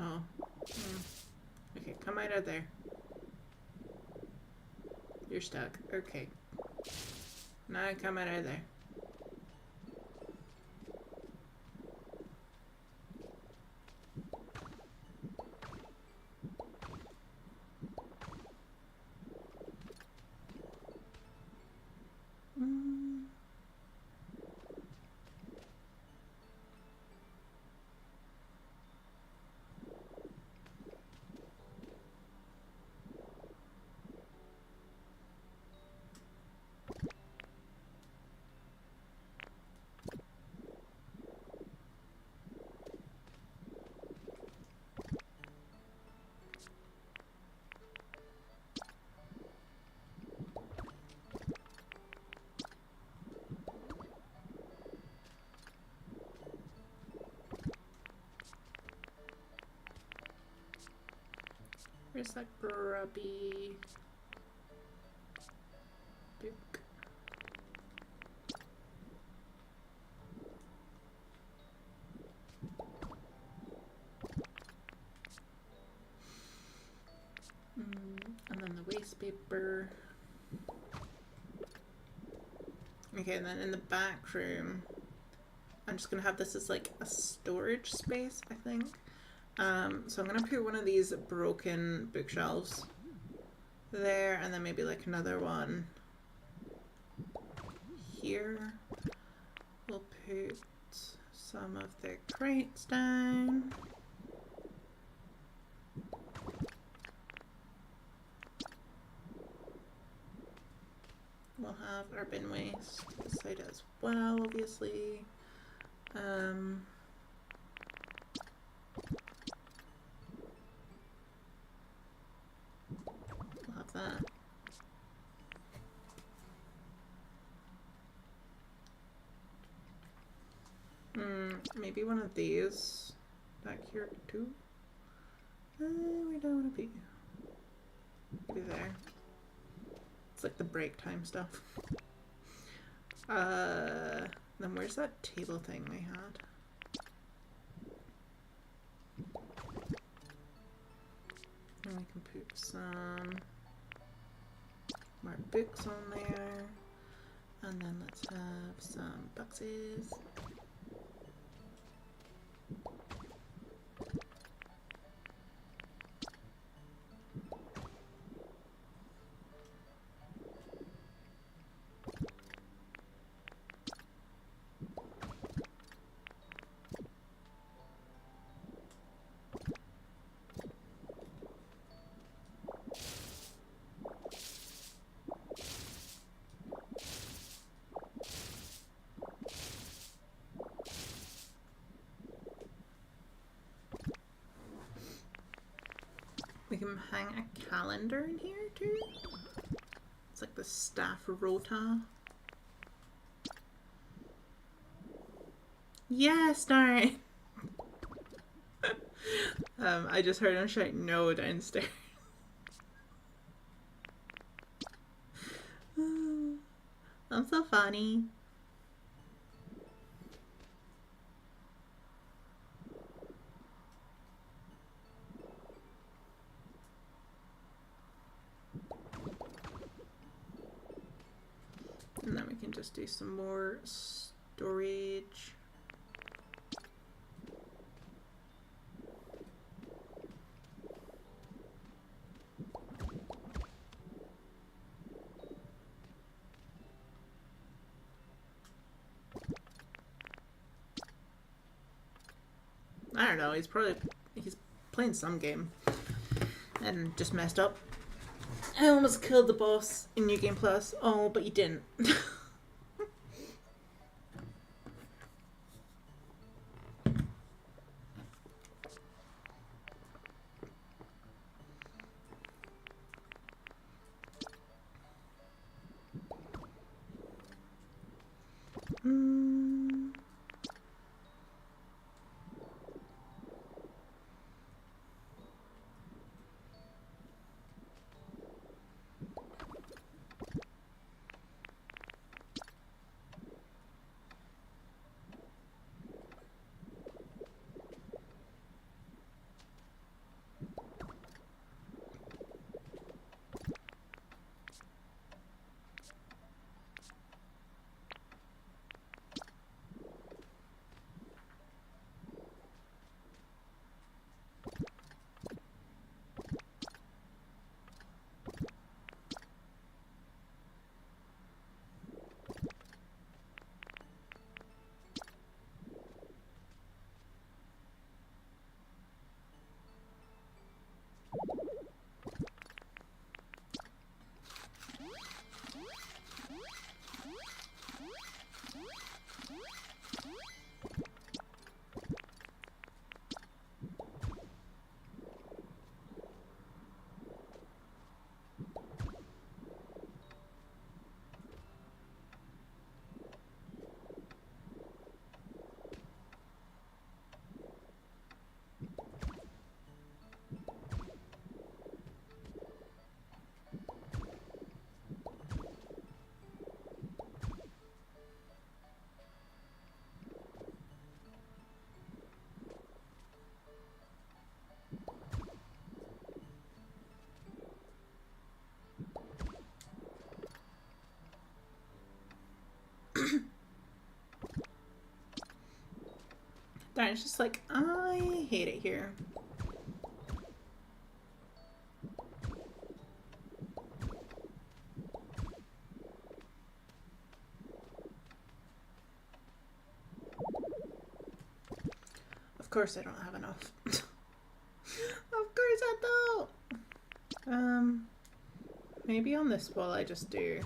Oh. Okay, come out of there. You're stuck. Okay. Now come out of there. Where's that grubby book? And then the waste paper. Okay, and then in the back room, I'm just gonna have this as like a storage space, I think. So I'm gonna put one of these broken bookshelves there, and then maybe like another one here. We'll put some of the crates down. We'll have our bin waste this side as well, obviously. We'll have that. Maybe one of these back here too. We don't want to be. Maybe there. It's like the break time stuff. Then where's that table thing we had? And we can put some more books on there. And then let's have some boxes. We can hang a calendar in here too. It's like the staff rota. Yes, darn. I just heard him shout no downstairs. I'm so funny. And then we can just do some more storage. I don't know, he's playing some game and just messed up. I almost killed the boss in New Game Plus. Oh, but you didn't. Darn, it's just like, I hate it here. Of course I don't have enough. Of course I don't. Maybe on this wall I just do.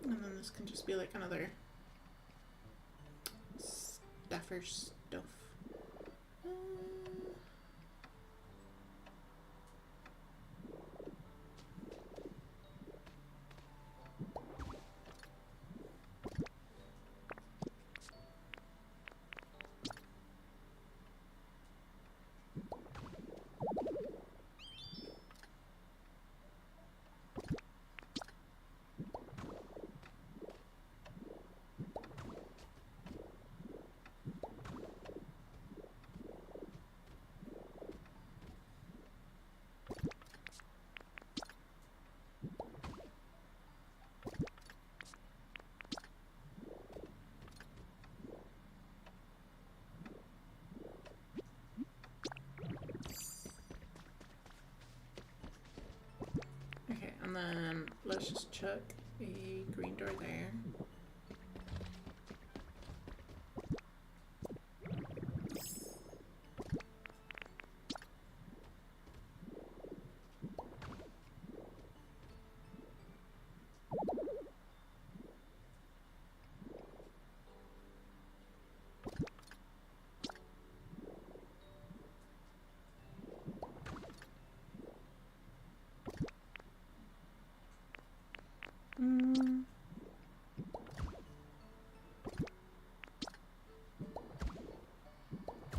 And then this can just be like another stuffer stuff. And then let's just chuck a green door there.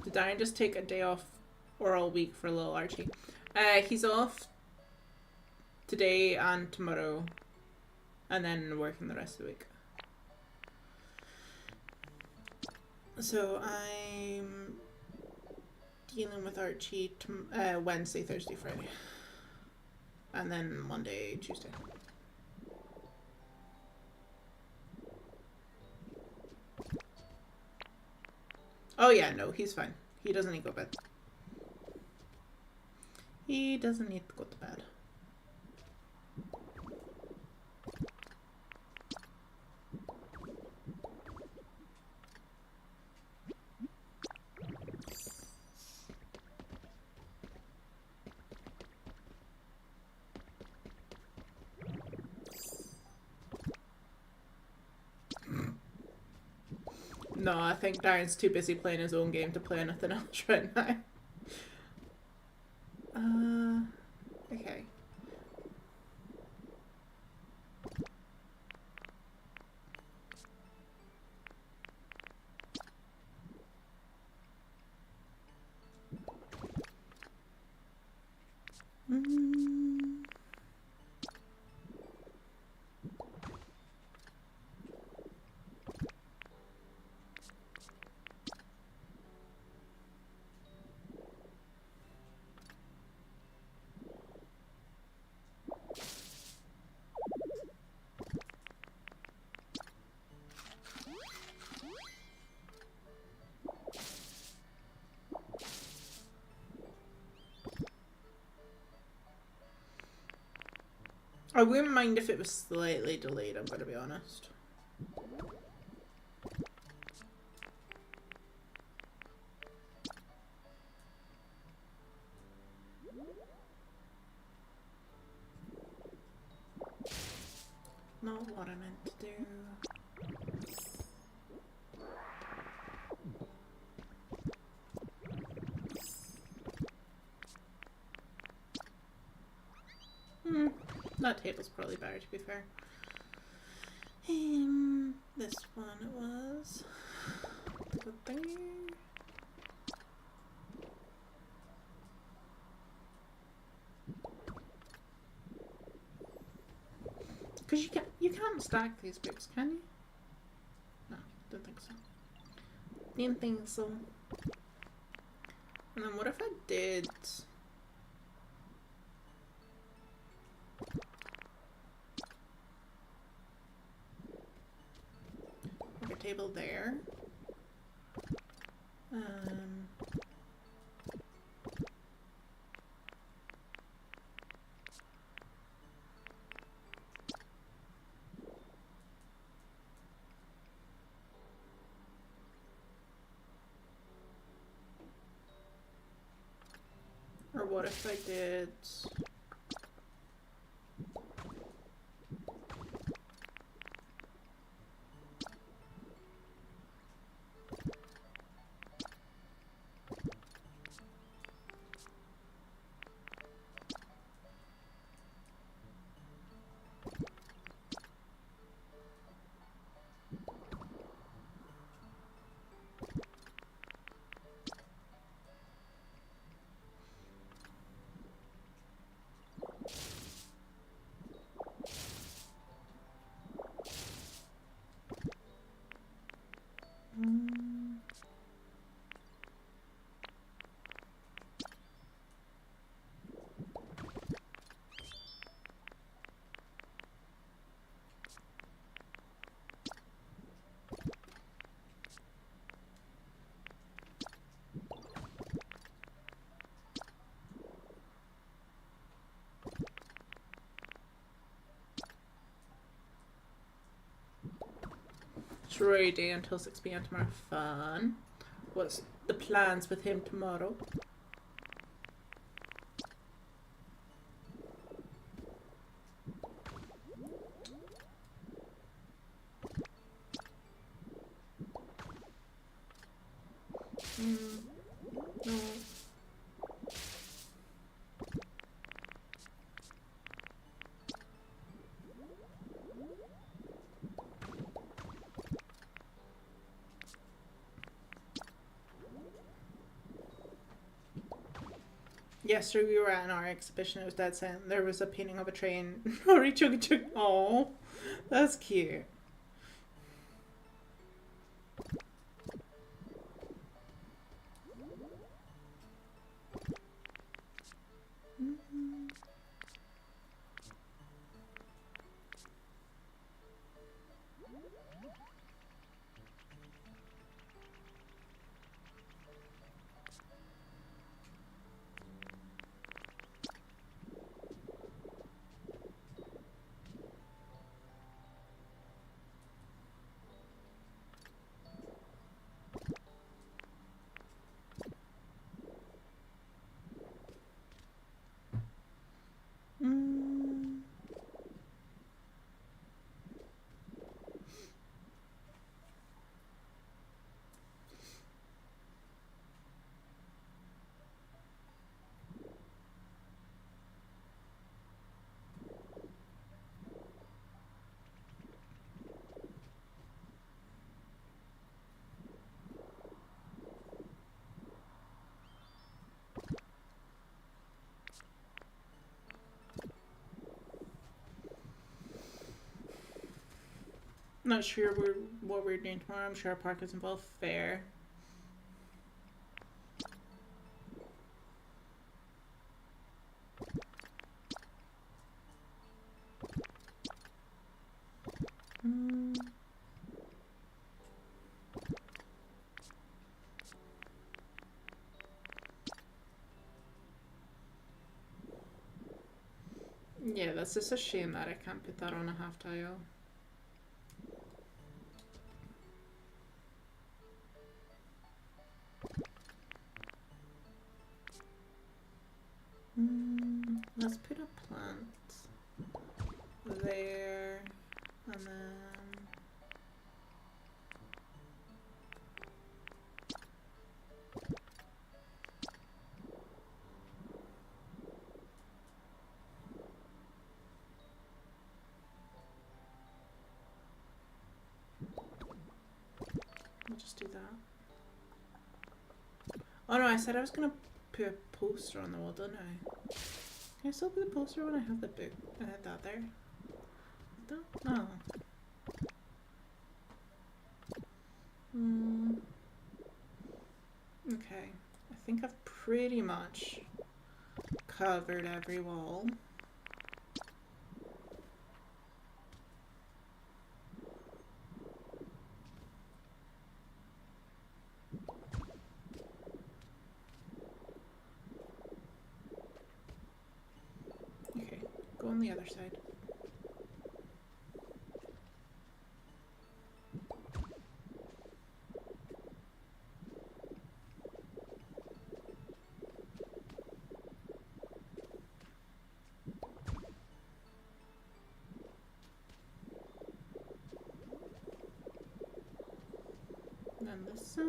Did I just take a day off or all week for little Archie? He's off today and tomorrow, and then working the rest of the week. So I'm dealing with Archie Wednesday, Thursday, Friday, and then Monday, Tuesday. Oh yeah, no, he's fine. He doesn't need to go to bed. He doesn't need to go to bed. No, I think Darren's too busy playing his own game to play anything else right now. Okay. I wouldn't mind if it was slightly delayed, I'm gonna be honest. Not what I meant to do. That table's probably better, to be fair. This one it was. Good thing. Because you can't stack these books, can you? No, don't think so. Didn't think so. And then what if I did? Like a table there. Or what if I did? Troy Day until 6 p.m. tomorrow. Fun. What's the plans with him tomorrow? No. Yesterday we were at an art exhibition. It was dead silent. There was a painting of a train. Rory chugga chug. Oh, that's cute. Not sure what we're doing tomorrow. I'm sure our park is involved. Fair. Yeah, that's just a shame that I can't put that on a half tile. Let's put a plant there. And then we'll just do that. Oh no, I said I was gonna put a poster on the wall, didn't I? Can I still put the poster when I have the book? I had that there. No. Okay. I think I've pretty much covered every wall. Okay, go on the other side. And then this side.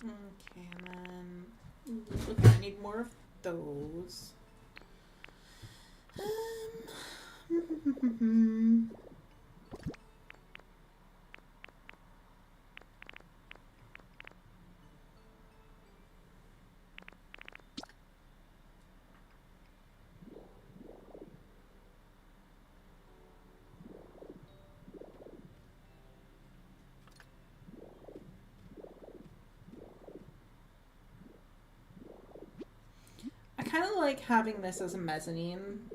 Okay, and then okay, I need more of those. I kind of like having this as a mezzanine,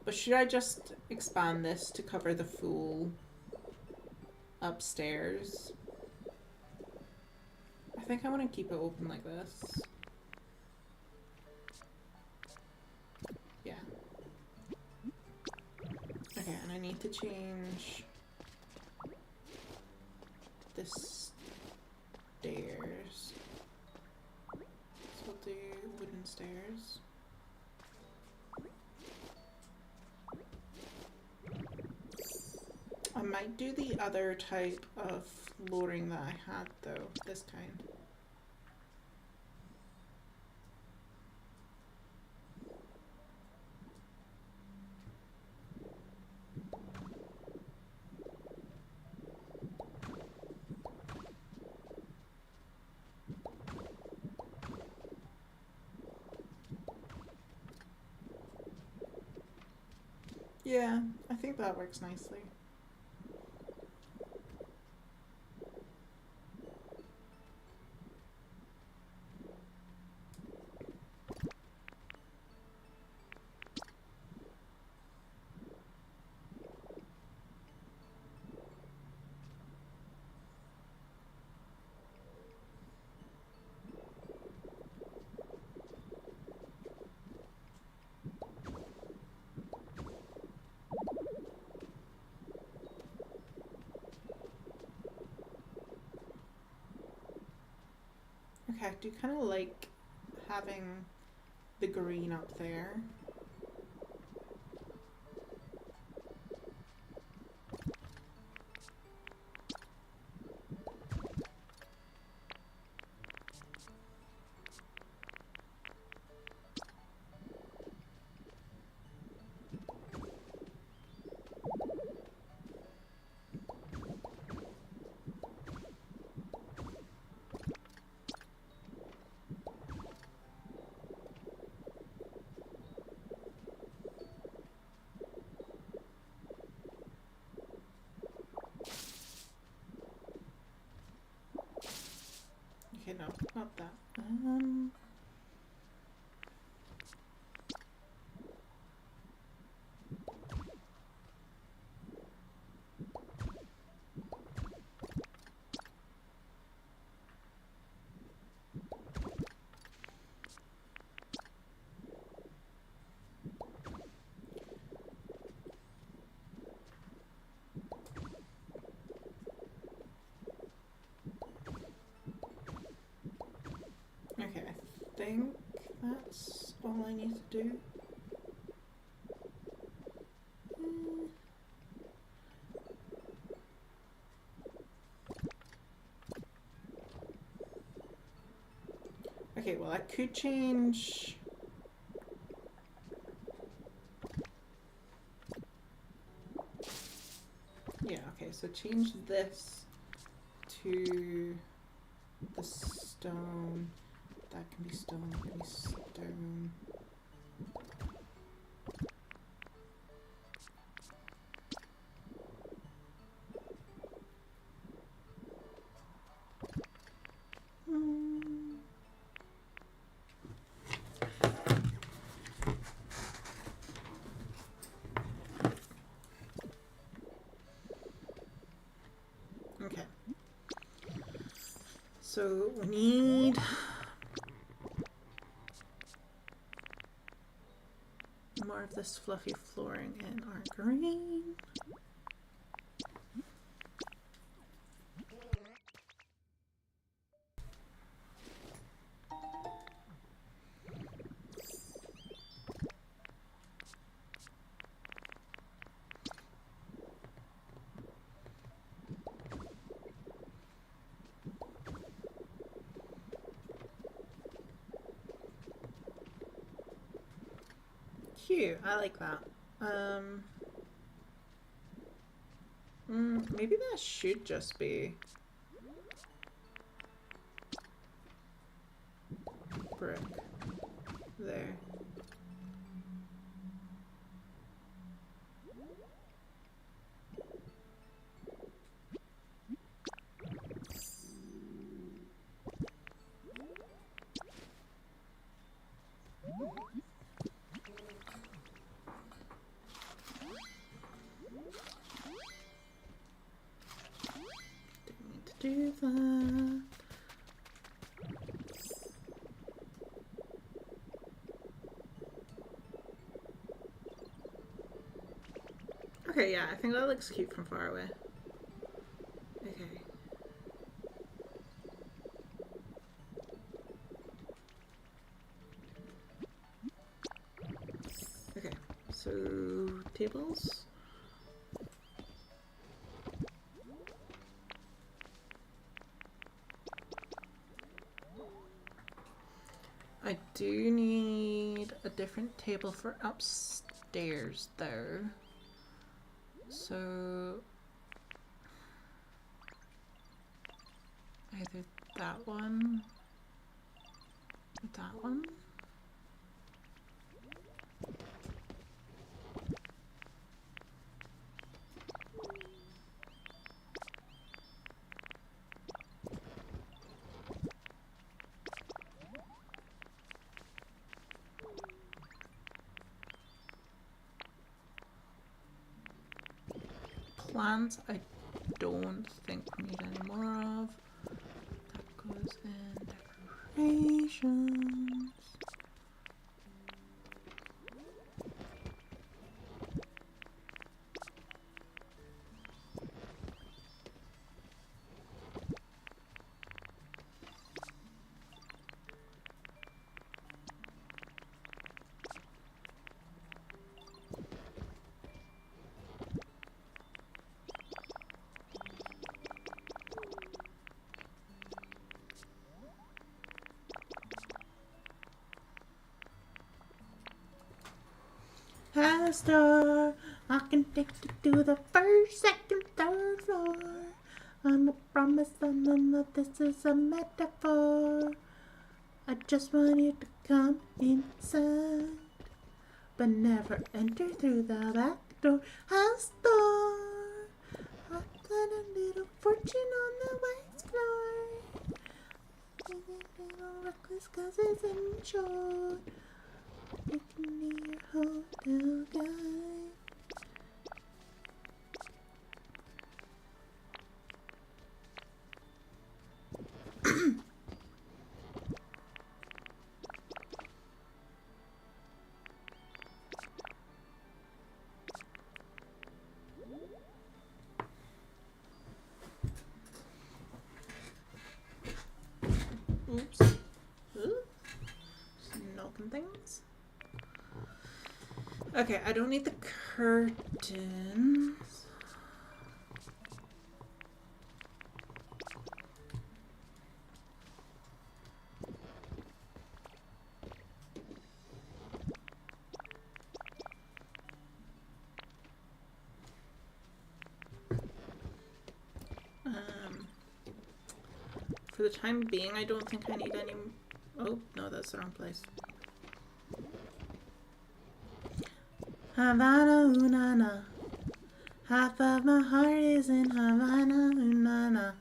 but should I just expand this to cover the full upstairs? I think I want to keep it open like this. Yeah. Okay, and I need to change this stairs. So we'll do wooden stairs. I might do the other type of flooring that I had though, this kind. Yeah, I think that works nicely. Okay, I do kind of like having the green up there. Okay, no, not that. Okay, I think that's all I need to do. Okay, well I could change... Yeah, okay, so change this to the stone. That can be stone, that can be stone. Okay. So we need more of this fluffy flooring in our green. Cute, I like that. Maybe that should just be brick there. Do that. Okay, yeah, I think that looks cute from far away. Okay. Okay, so tables. I do need a different table for upstairs though. So either that one or that one. Plants I don't think we need any more of. That goes in decorations. Pastor, I can take you to the first, second, third floor. I'm a promise, that this is a metaphor. I just want you to come inside, but never enter through the back door. House door. I've got a little fortune on the wax floor. Being a little reckless 'cause it's insured. You can be your hotel guy. Oops. Ooh. Knocking things. Okay, I don't need the curtains. For the time being, I don't think I need any... Oh, no, that's the wrong place. Havana, Unana. Half of my heart is in Havana, Unana.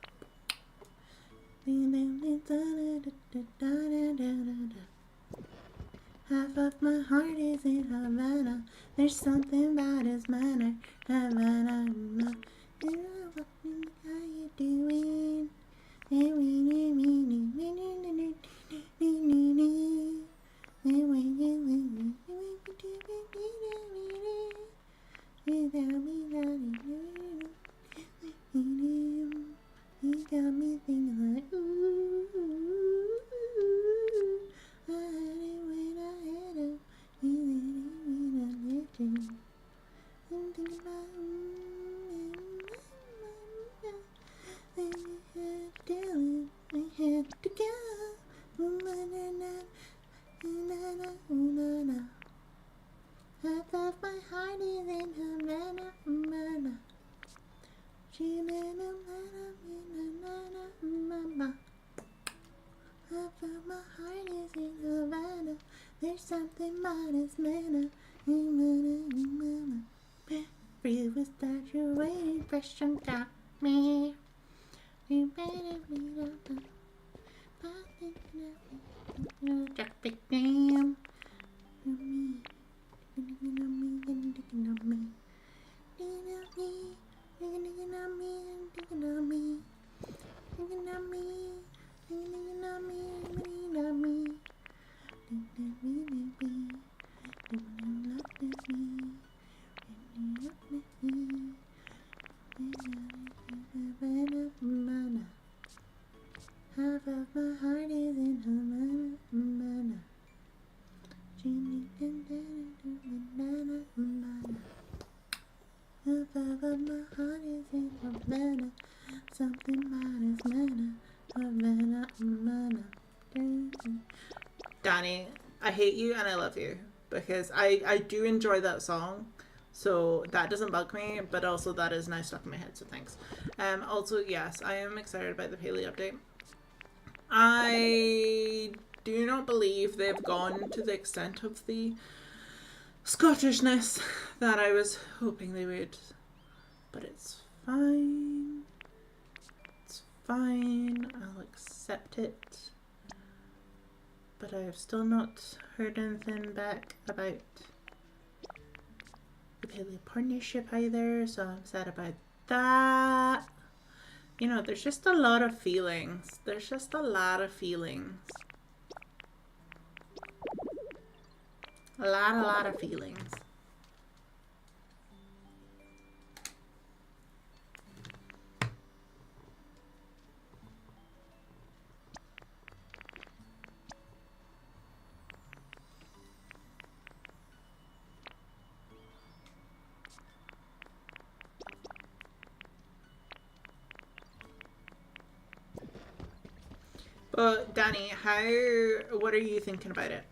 Half of my heart is in Havana. There's something about his manner. Havana, Unana. How you doing? Half of my heart is in Havana, Havana. Half of my heart is in Havana. There's something about his manner. Free was that you're waiting, fresh and got me. You better read up. Jack big damn. Me. Half of my heart is in Havana, Havana. Half of my heart is in Havana. Something about his manner. Havana, Havana. Danny, I hate you and I love you because I do enjoy that song. So that doesn't bug me, but also that is now stuck in my head, so thanks. Also, yes, I am excited about the Paley update. I do not believe they've gone to the extent of the Scottishness that I was hoping they would. But it's fine. It's fine. I'll accept it. But I have still not heard anything back about the Paley partnership either, so I'm sad about that. You know, there's just a lot of feelings. There's just a lot of feelings. A lot of feelings. But Danny, what are you thinking about it?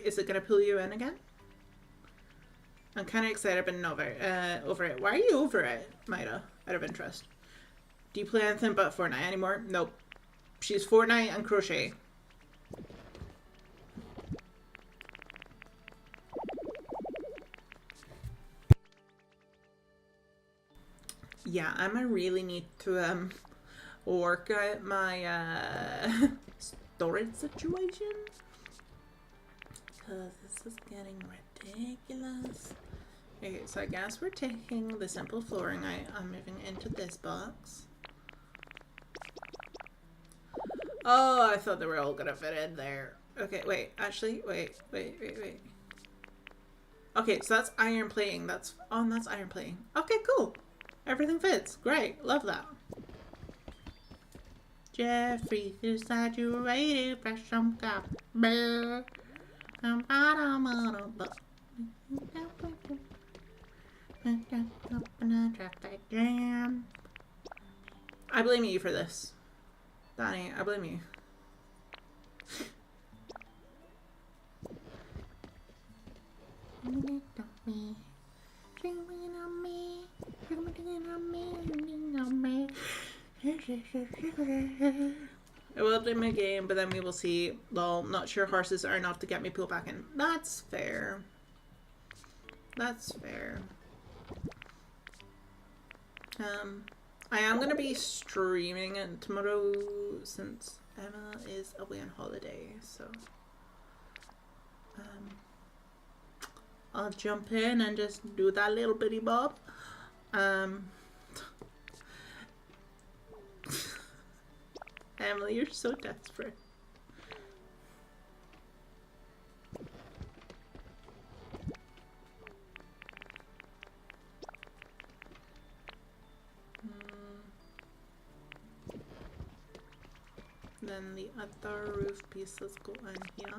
Is it going to pull you in again? I'm kind of excited, but not very, over it. Why are you over it, Maida? Out of interest. Do you play anything but Fortnite anymore? Nope. She's Fortnite and crochet. Yeah, I might really need to work out my storage situation. Because this is getting ridiculous. Okay, so I guess we're taking the simple flooring out and moving into this box. Oh, I thought they were all gonna fit in there. Okay, wait, actually, wait. Okay, so that's iron plating. That's iron plating. Okay, cool. Everything fits. Great. Love that. Jeffrey is saturated fresh from copper. Traffic jam. I blame you for this. Danny, I blame you. I will do my game, but then we will see. Well, not sure horses are enough to get me pulled back in. That's fair. That's fair. I am going to be streaming it tomorrow since Emma is away on holiday, so I'll jump in and just do that little bitty bob. Emily, you're so desperate. Then the other roof pieces go in here.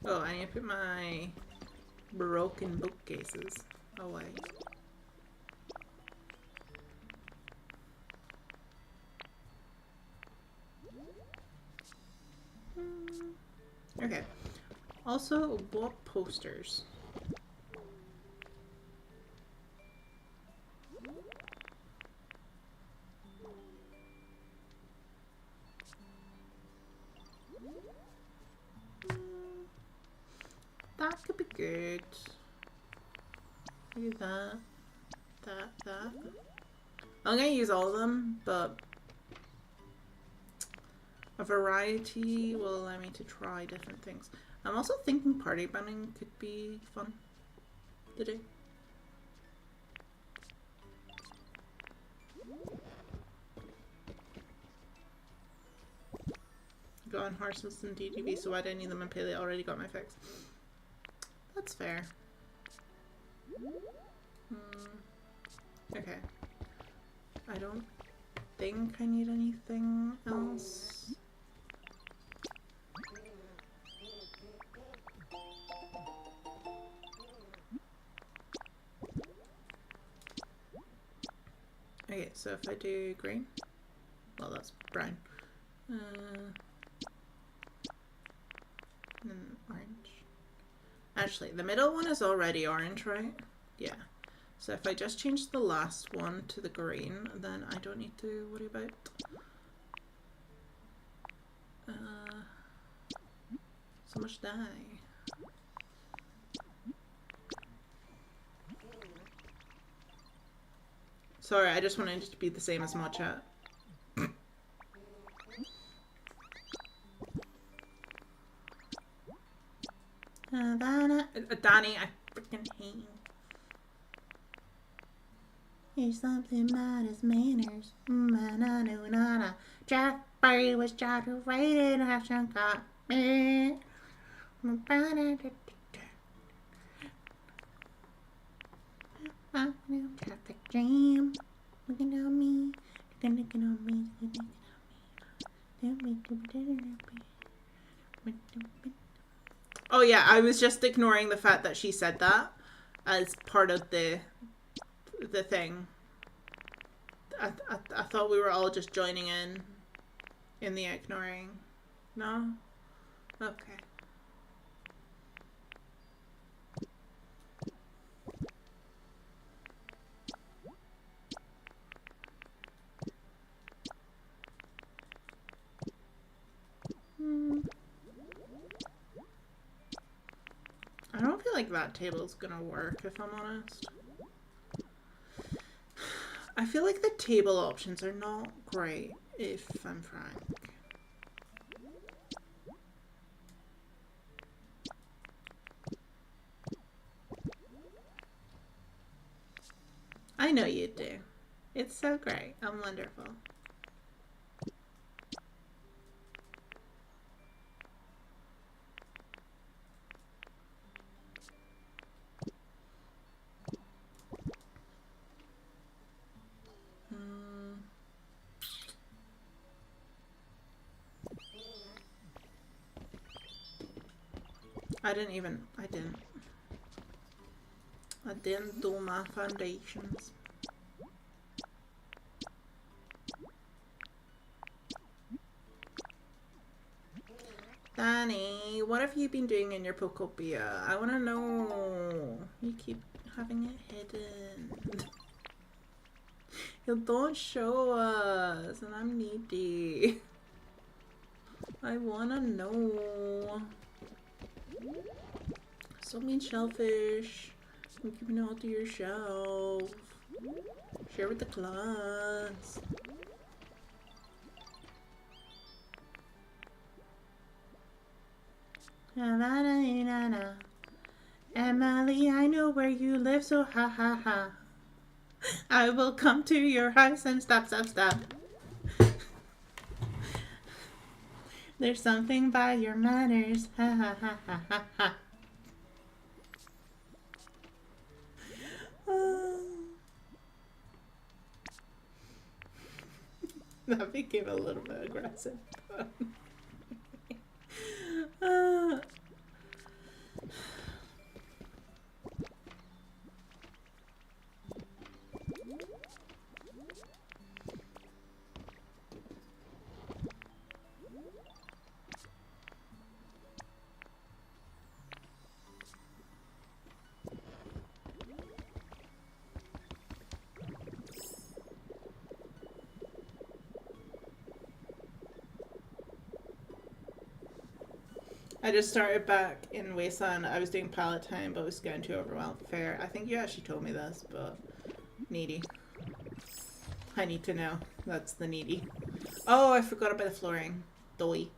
Oh, I need to put my broken bookcases away. Okay. Also, what posters? That could be good. Do that. That. I'm gonna use all of them, but a variety will allow me to try different things. I'm also thinking party banning could be fun to do. Got on horses and DTV, so I didn't need them in Paley. Already got my fix. That's fair. Okay. I don't think I need anything else. Okay, so if I do green, well, that's brown. And orange. Actually, the middle one is already orange, right? Yeah. So if I just change the last one to the green, then I don't need to worry about so much dye. Sorry, I just wanted it to be the same as my chat. Danny, I freaking hate you. Here's something about his manners. Jeffrey was gyrated and got me. Traffic jam. Looking at me. Looking on me. Oh yeah, I was just ignoring the fact that she said that as part of the thing. I thought we were all just joining in the ignoring. No? Okay. like that table's gonna work, if I'm honest. I feel like the table options are not great, if I'm frank. I know you do. It's so great. I'm wonderful. I didn't do my foundations. Danny, what have you been doing in your Pokopia? I want to know. You keep having it hidden. You don't show us, and I'm needy. I want to know. Stop being shellfish. I'm keeping it all to yourself. Share with the class. Emily, I know where you live, so ha ha ha. I will come to your house and stop. There's something by your manners, ha ha ha ha ha ha. That became a little bit aggressive. I just started back in Wasteland. I was doing pallet time, but was getting too overwhelmed. Fair. I think you actually told me this, but needy. I need to know. That's the needy. Oh, I forgot about the flooring. Doy.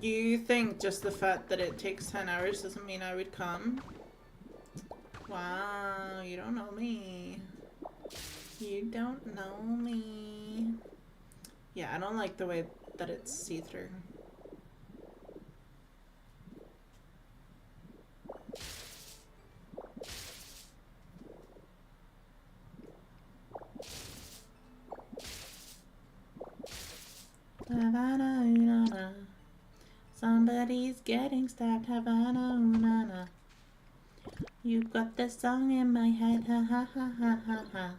You think just the fact that it takes 10 hours doesn't mean I would come? Wow, you don't know me. You don't know me. Yeah, I don't like the way that it's see-through. Somebody's getting stabbed, Havana, unana. You got the song in my head, ha ha ha ha ha ha.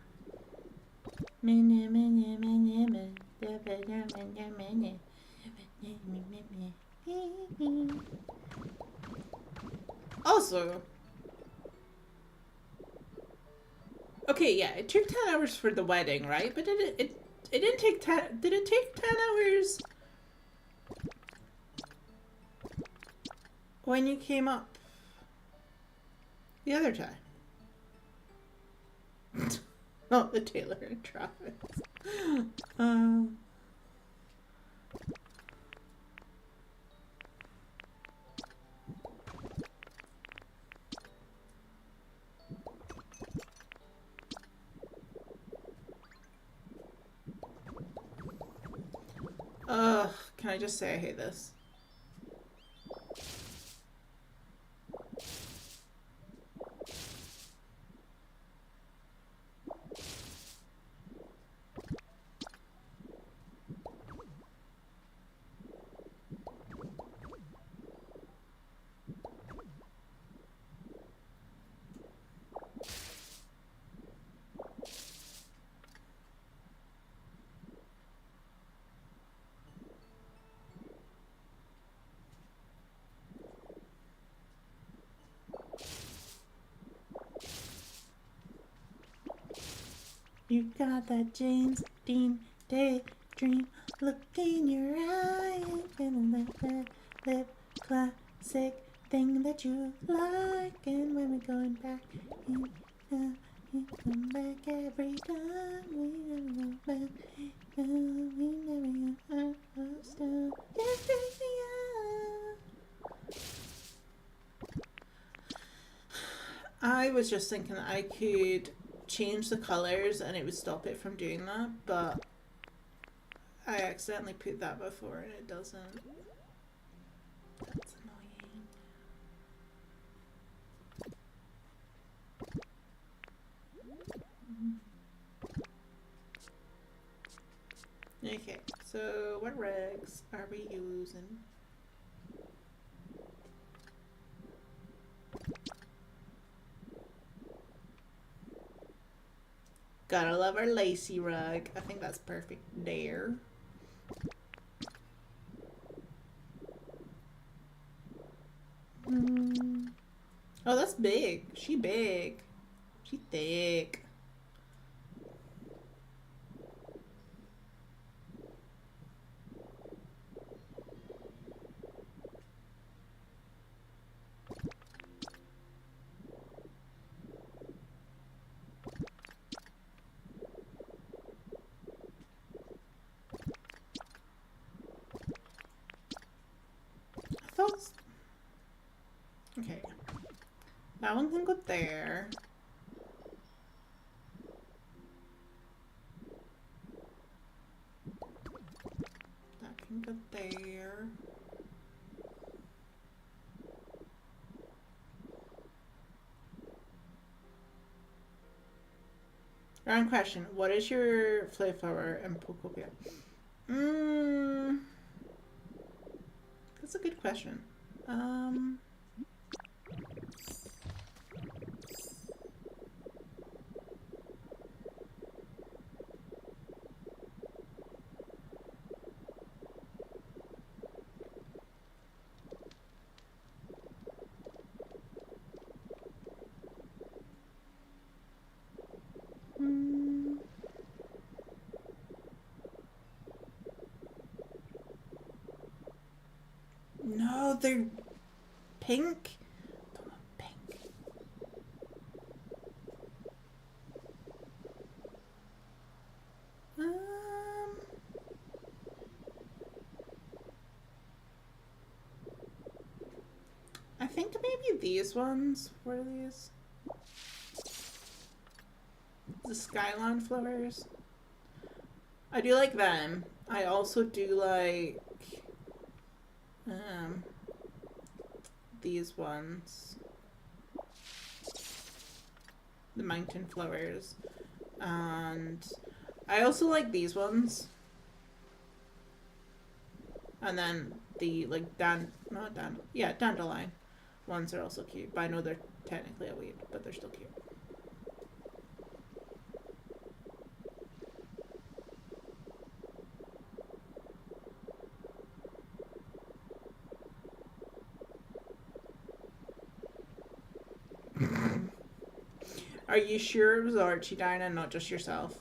Also, okay, yeah, it took 10 hours for the wedding, right? But it didn't take 10. Did it take 10 hours when you came up the other time? Oh, the Taylor and Travis. Can I just say I hate this? You got that James Dean daydream look in your eye, and that lip classic thing that you like. And when we're going back, you come back every time. We never go back. We never go stop. I was just thinking I could change the colors and it would stop it from doing that, but I accidentally put that before and it doesn't. That's annoying. Okay, so what regs are we using? Gotta love our lacy rug. I think that's perfect there. Oh, that's big. She big. She thick. Okay. That one can go there. That can go there. Round question. What is your flower in Pokopia? That's a good question. No, they're pink. Don't want pink. I think maybe these ones. What are these? The Skyline flowers. I do like them. I also do like these ones. The mountain flowers. And I also like these ones. And then the like dandelion ones are also cute. But I know they're technically a weed, but they're still cute. Are you sure it was Archie dying and not just yourself?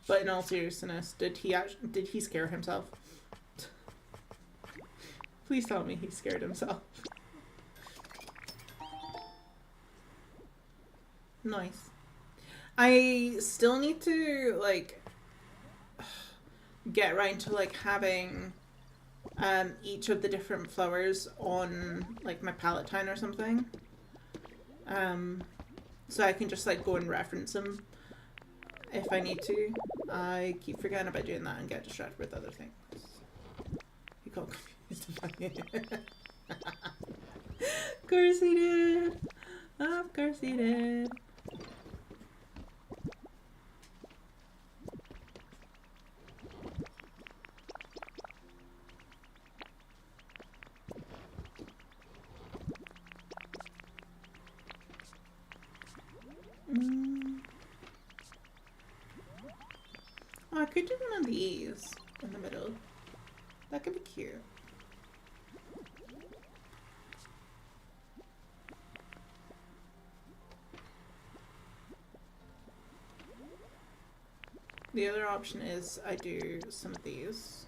But in all seriousness, did he scare himself? Please tell me he scared himself. Nice. I still need to like get around to like having each of the different flowers on like my palette tine or something. So I can just like go and reference them if I need to. I keep forgetting about doing that and get distracted with other things. You got confused about it. Of course he did. Of course he did. Oh, I could do one of these in the middle. That could be cute. The other option is I do some of these.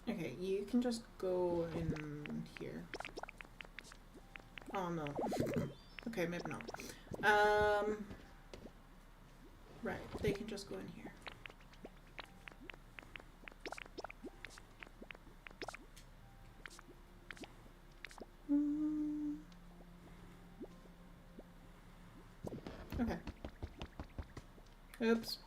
Okay, you can just go in here. Oh no. Okay, maybe not. Right, they can just go in here. Okay. Oops.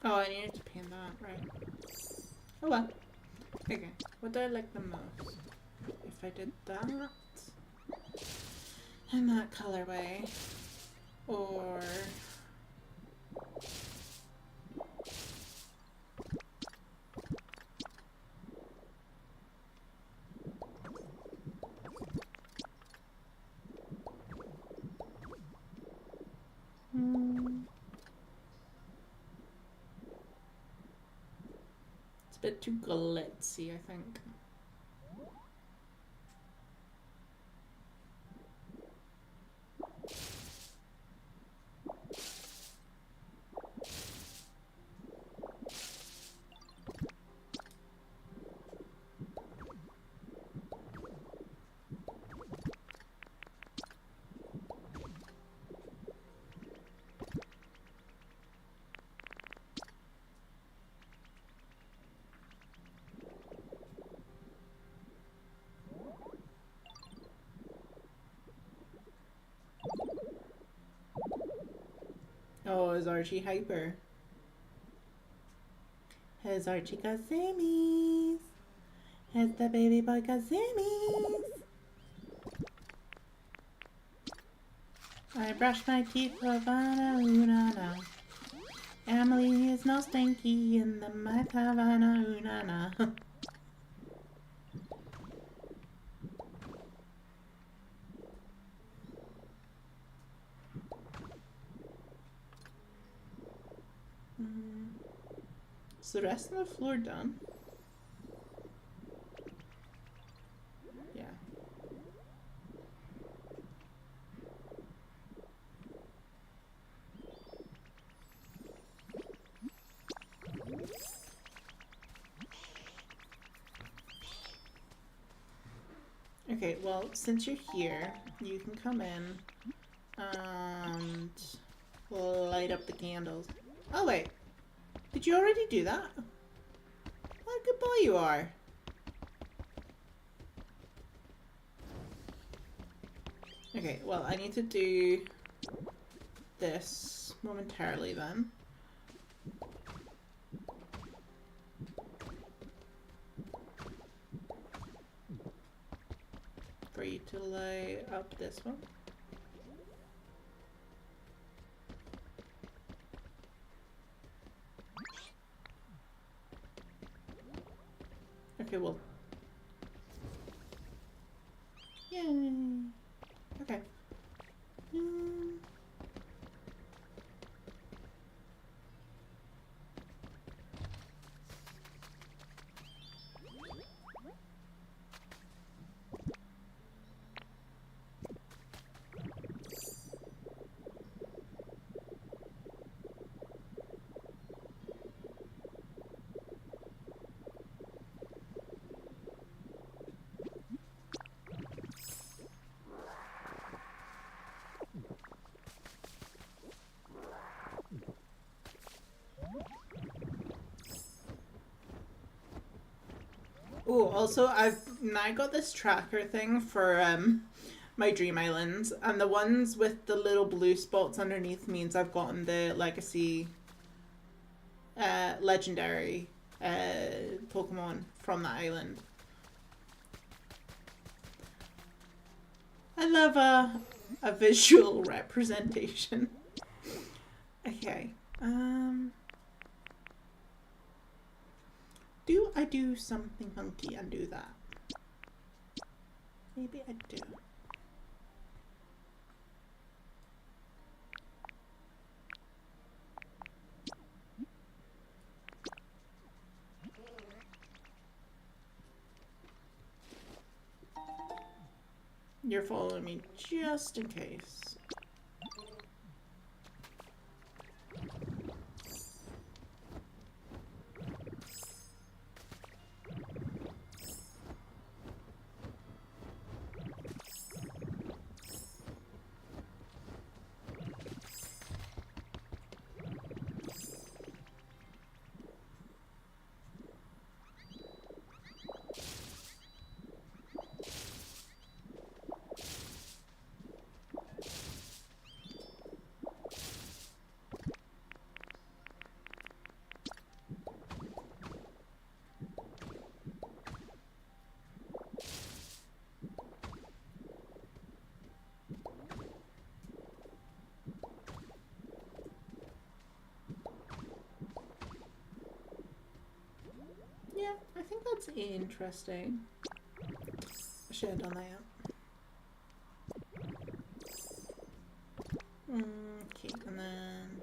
Oh, I needed to paint that, right. Oh well. Okay, what do I like the most? If I did that in that colorway, or it's a bit too glitzy, I think. Oh, is Archie hyper? Has Archie got zoomies? Has the baby boy got zoomies? I brush my teeth with Havana. Emily is no stinky in the mouth Havana. Is the rest of the floor done? Yeah. Okay, well, since you're here, you can come in and light up the candles. Oh, wait. Did you already do that? What a good boy you are. Okay, well, I need to do this momentarily then. For you to light up this one. Okay, well. Yay. Okay. Oh, also I've now got this tracker thing for my dream islands, and the ones with the little blue spots underneath means I've gotten the legacy legendary Pokemon from that island. I love a visual representation. Okay. Do I do something funky and do that? Maybe I do. You're following me just in case. Yeah, I think that's interesting. I should have done that. Okay, and then...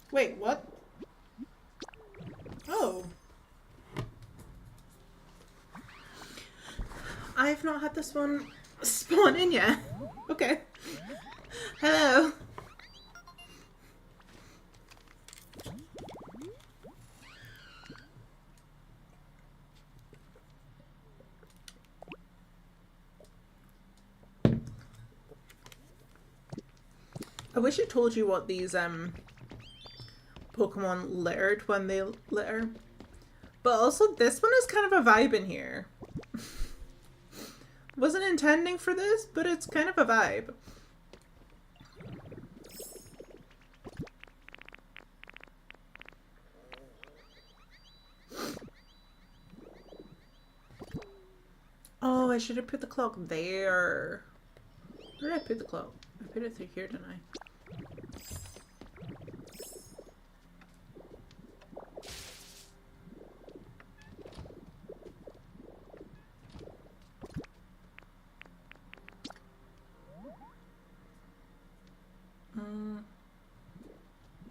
Wait, what? Oh. I've not had this one spawn in yet. Okay. Hello. I wish it told you what these Pokemon littered when they litter. But also this one is kind of a vibe in here. Wasn't intending for this, but it's kind of a vibe. Oh, I should have put the clock there. Where did I put the clock? I put it through here, didn't I?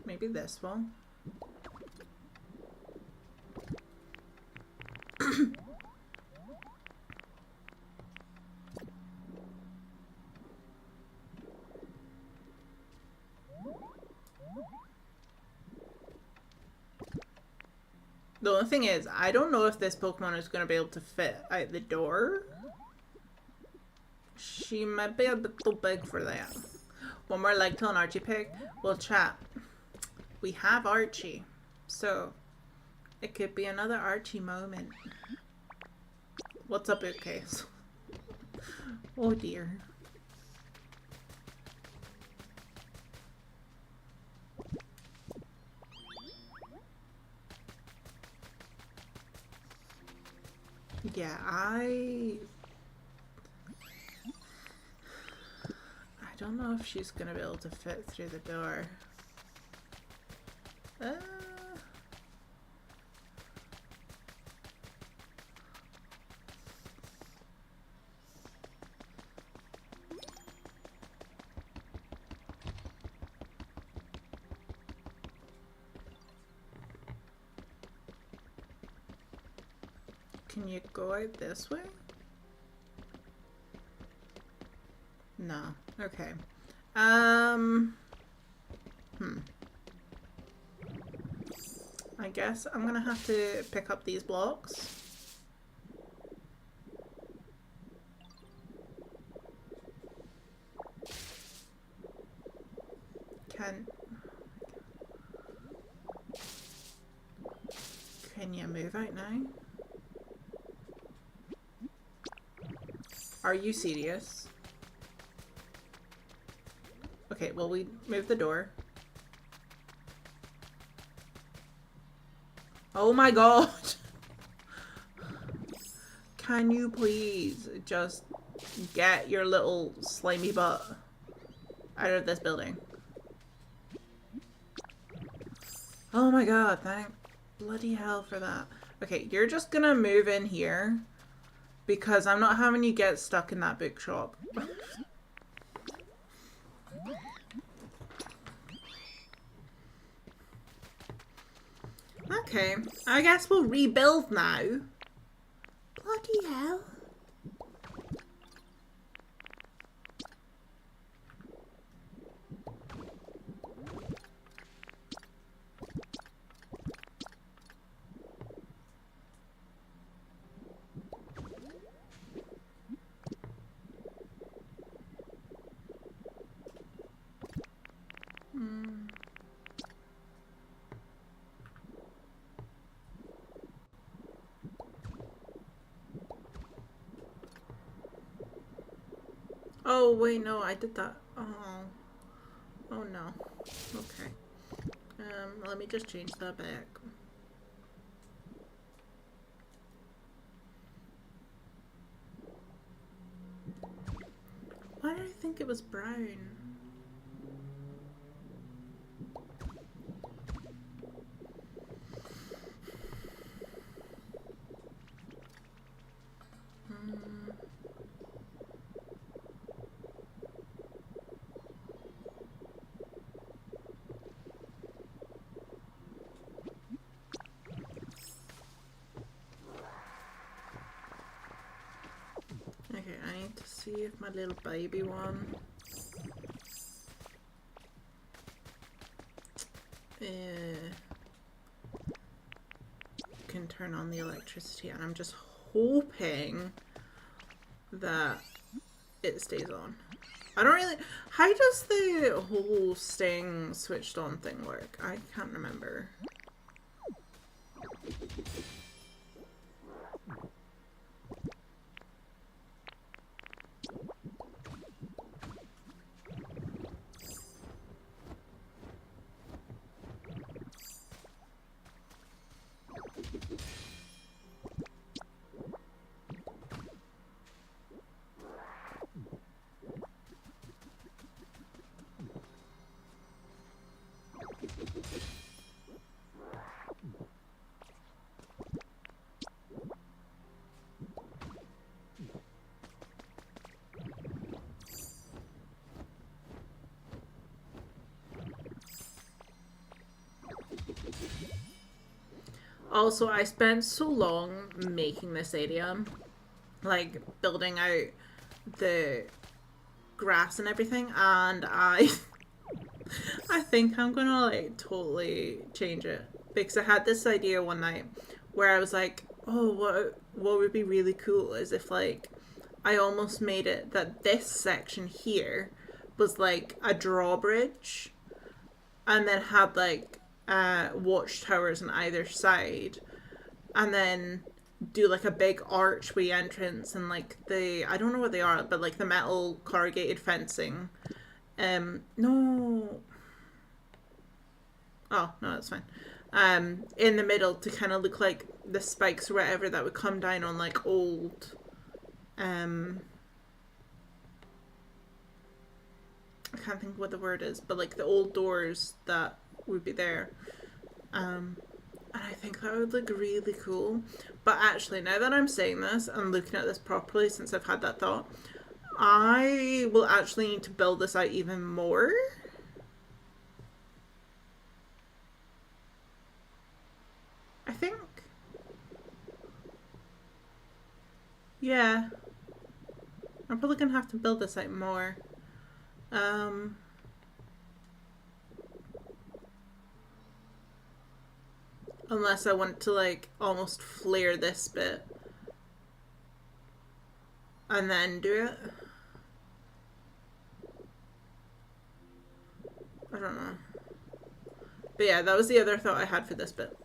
Maybe this one. The only thing is, I don't know if this Pokemon is going to be able to fit out the door. She might be a bit too big for that. One more leg till an Archie pig. Well, chat. We have Archie. So, it could be another Archie moment. What's up, bookcase? Oh dear. Yeah, I don't know if she's gonna be able to fit through the door. Can you go out this way? No. Okay. I guess I'm gonna have to pick up these blocks. Can you move out now? Are you serious? Okay, well, we moved the door. Oh my god! Can you please just get your little slimy butt out of this building? Oh my god, thank bloody hell for that. Okay, you're just gonna move in here because I'm not having you get stuck in that bookshop. Okay, I guess we'll rebuild now. Bloody hell. Oh, wait, no, I did that. Oh. Oh, no. Okay. Let me just change that back. Why did I think it was brown? Okay, I need to see if my little baby one can turn on the electricity, and I'm just hoping that it stays on. I don't really... How does the whole staying switched on thing work? I can't remember. Also, I spent so long making this area, like building out the grass and everything, and I think I'm gonna like totally change it, because I had this idea one night where I was like, oh, what would be really cool is if like I almost made it that this section here was like a drawbridge, and then had like watchtowers on either side, and then do like a big archway entrance and like the, I don't know what they are, but like the metal corrugated fencing. No. Oh, no, that's fine. In the middle to kind of look like the spikes or whatever that would come down on like old, I can't think what the word is, but like the old doors that would be there. And I think that would look really cool. But actually, now that I'm saying this and looking at this properly since I've had that thought, I will actually need to build this out even more. I think. Yeah. I'm probably going to have to build this out more. Unless I want to like almost flare this bit and then do it. I don't know. But yeah, that was the other thought I had for this bit.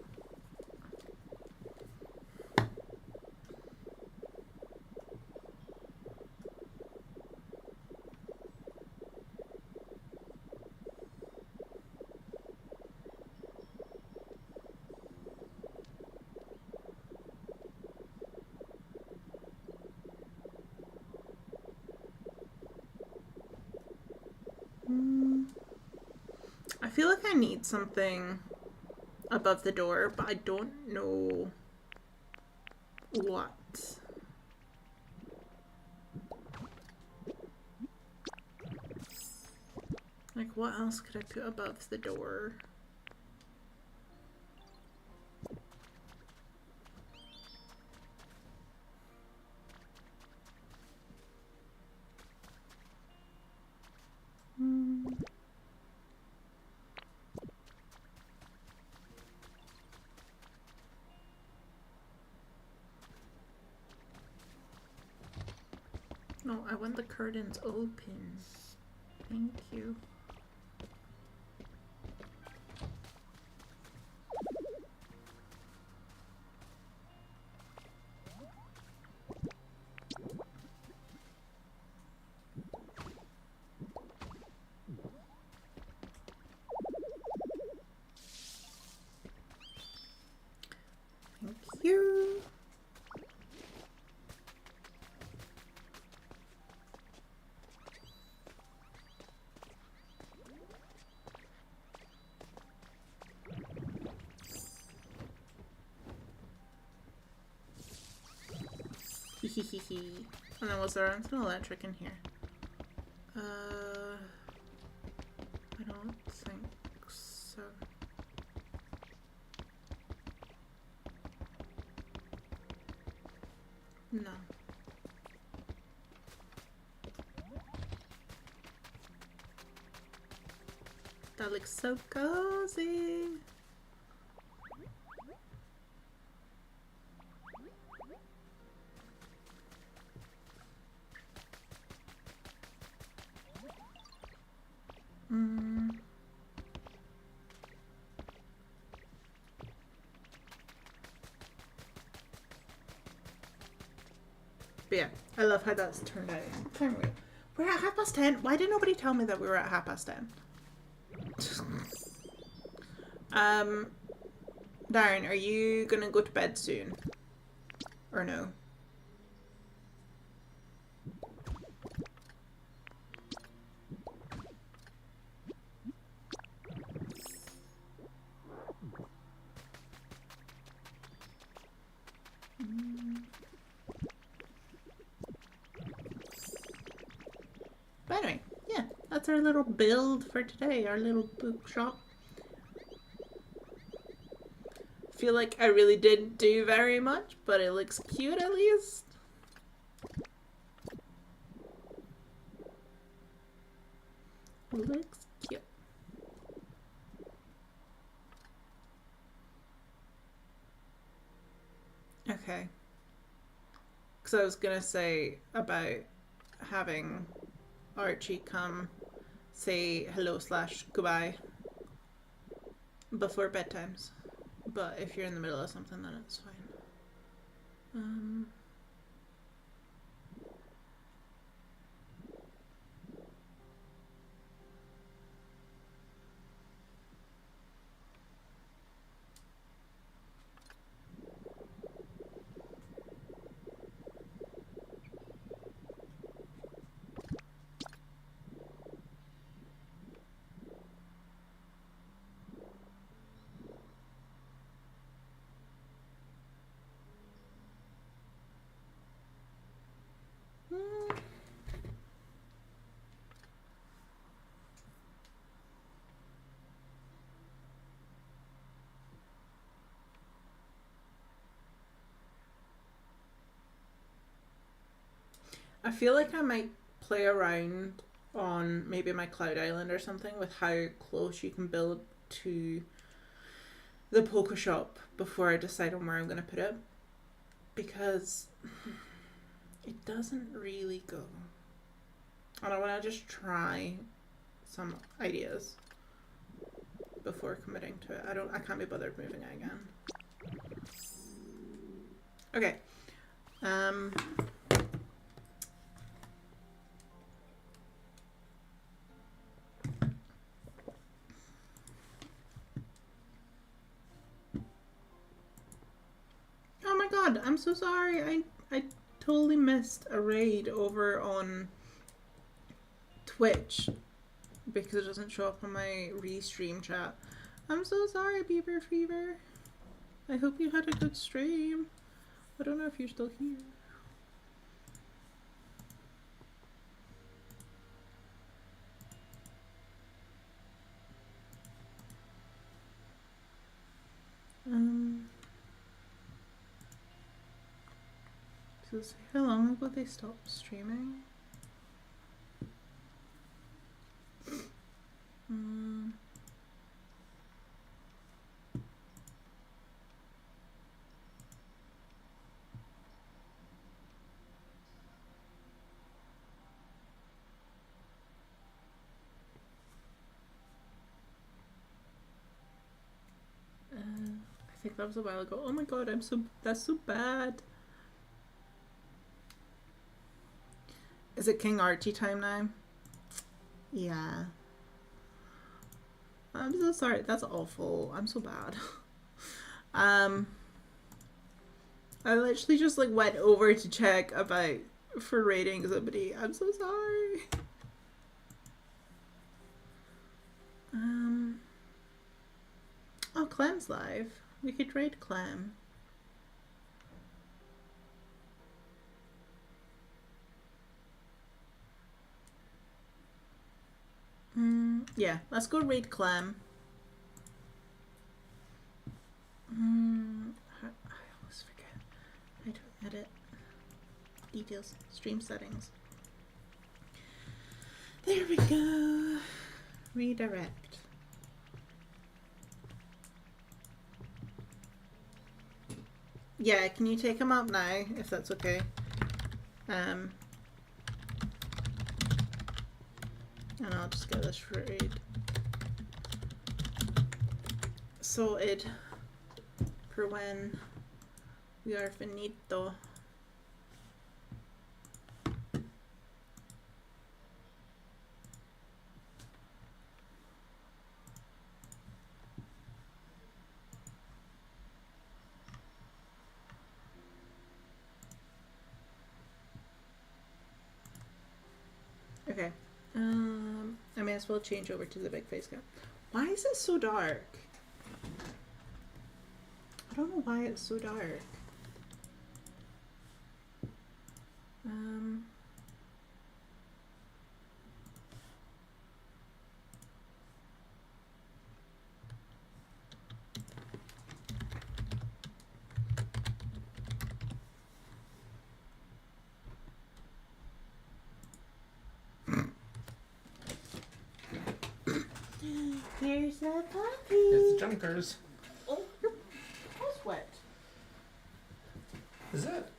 I feel like I need something above the door, but I don't know what. Like, what else could I put above the door? No, I want the curtains open. Thank you. Thank you. And then was there anything electric in here? I don't think so. No. That looks so cozy. But yeah, I love how that's turned out. We're at 10:30. Why did nobody tell me that we were at 10:30? Darren, are you gonna go to bed soon? Or no? But anyway, yeah, that's our little build for today, our little bookshop. Feel like I really didn't do very much, but it looks cute at least. It looks cute. Okay. Because I was gonna say about having Archie come say hello / goodbye before bedtimes. But if you're in the middle of something, then it's fine. I feel like I might play around on maybe my Cloud Island or something with how close you can build to the Pokopia before I decide on where I'm going to put it. Because it doesn't really go. And I want to just try some ideas. before committing to it. I can't be bothered moving it again. Okay. Oh my god, I'm so sorry. I totally missed a raid over on Twitch because it doesn't show up on my restream chat. I'm so sorry, Beaver Fever. I hope you had a good stream. I don't know if you're still here. So say how long ago they stopped streaming? I think that was a while ago. Oh my god, that's so bad. Is it King Archie time now? Yeah. I'm so sorry. That's awful. I'm so bad. I literally just like went over to check about for raiding somebody. I'm so sorry. Oh, Clem's live. We could raid Clem. Yeah, let's go raid Clem. I always forget. I don't edit. Details. Stream settings. There we go. Redirect. Yeah, can you take him up now, if that's okay? And I'll just get this raid sorted for when we are finito. Okay. I may as well change over to the big face cam. Why is it so dark? I don't know why it's so dark. There's a puppy. It's the junkers. Oh, your paws wet. Is it?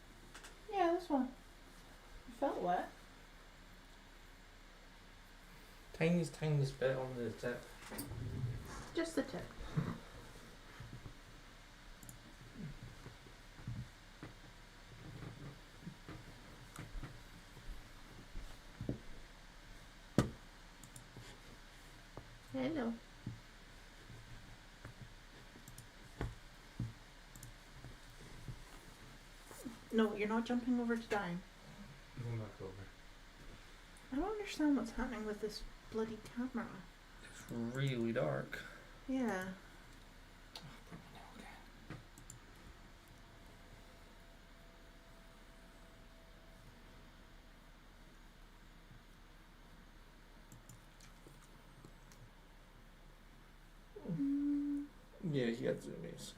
Yeah, this one. You felt wet. Tiniest bit on the tip. Just the tip. Hello. No, you're not jumping over to dine. Going back over. I don't understand what's happening with this bloody camera. It's really dark. Yeah. Yeah, he got zoomies.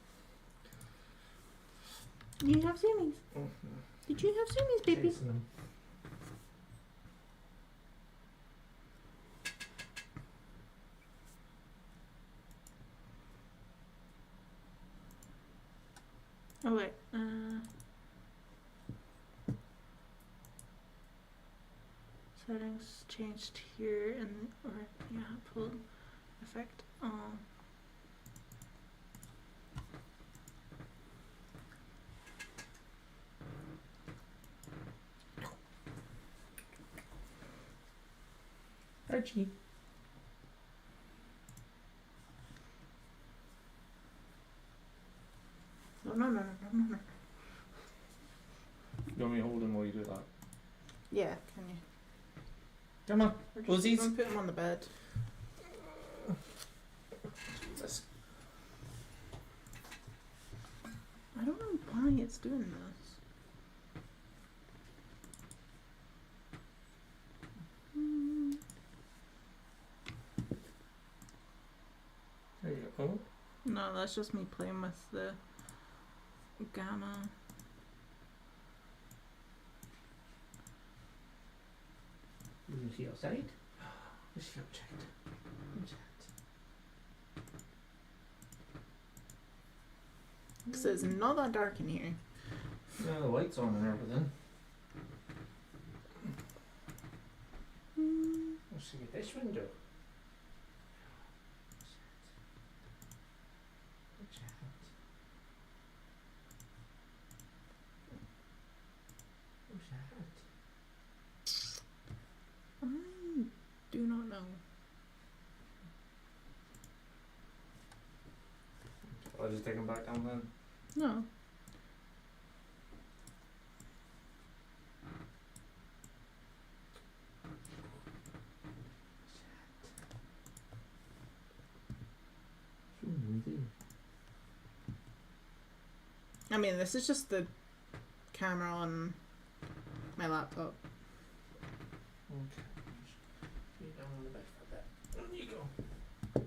You have zoomies. Mm-hmm. Did you have zoomies, baby? Chasing them. Oh wait. Settings changed here and or yeah, pull effect on. Archie. No, no, no, no, no, no. You want me to hold him while you do that? Yeah, can you? Come on, Or just Uzzies. even put him on the bed. Jesus. I don't know why it's doing this. There you go. No, that's just me playing with the gamma. Is he outside? Is he outside? Because it's not that dark in here. Yeah, the lights on and everything. Let's look at this window. What's that? What's that? I do not know. I'll just take him back down then. No. So noisy. I mean, this is just the camera on my laptop. Okay. Lay down on the bed for a bit. There you go.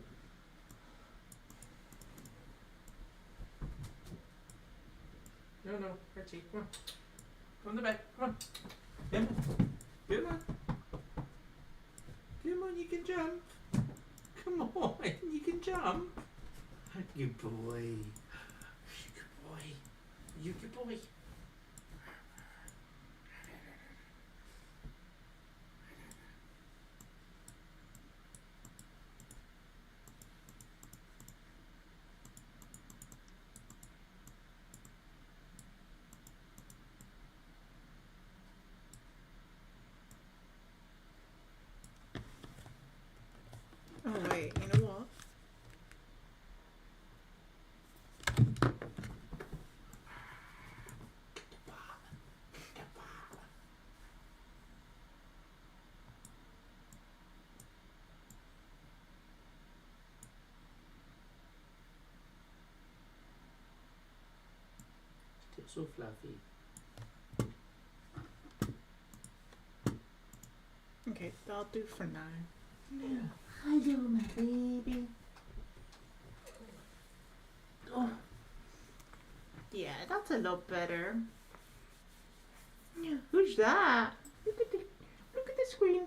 No, Archie, come on. Go on the bed, come on. Come on. Come on. Come on, you can jump. Come on, you can jump. Good boy. Good boy. You good boy. Oh wait, you know what? It's so fluffy. Okay, that'll do for now. Yeah. Hello, my baby. Oh, Yeah, that's a lot better. Yeah, who's that? Look at the screen.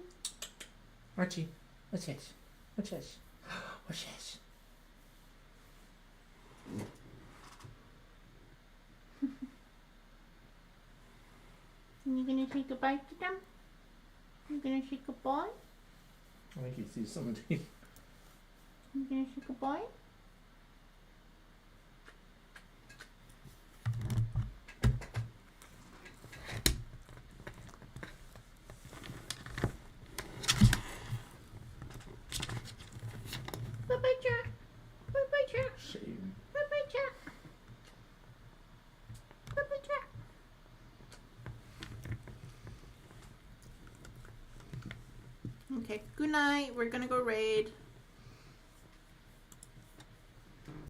Archie, what's this? What's this? What's this? You gonna say goodbye to them? You gonna say goodbye? I think he sees somebody. You gonna say goodbye? Bye-bye, Jack. Bye-bye, Jack. Shame. Bye-bye, Jack. Bye-bye, Jack. Okay, good night. We're gonna go raid.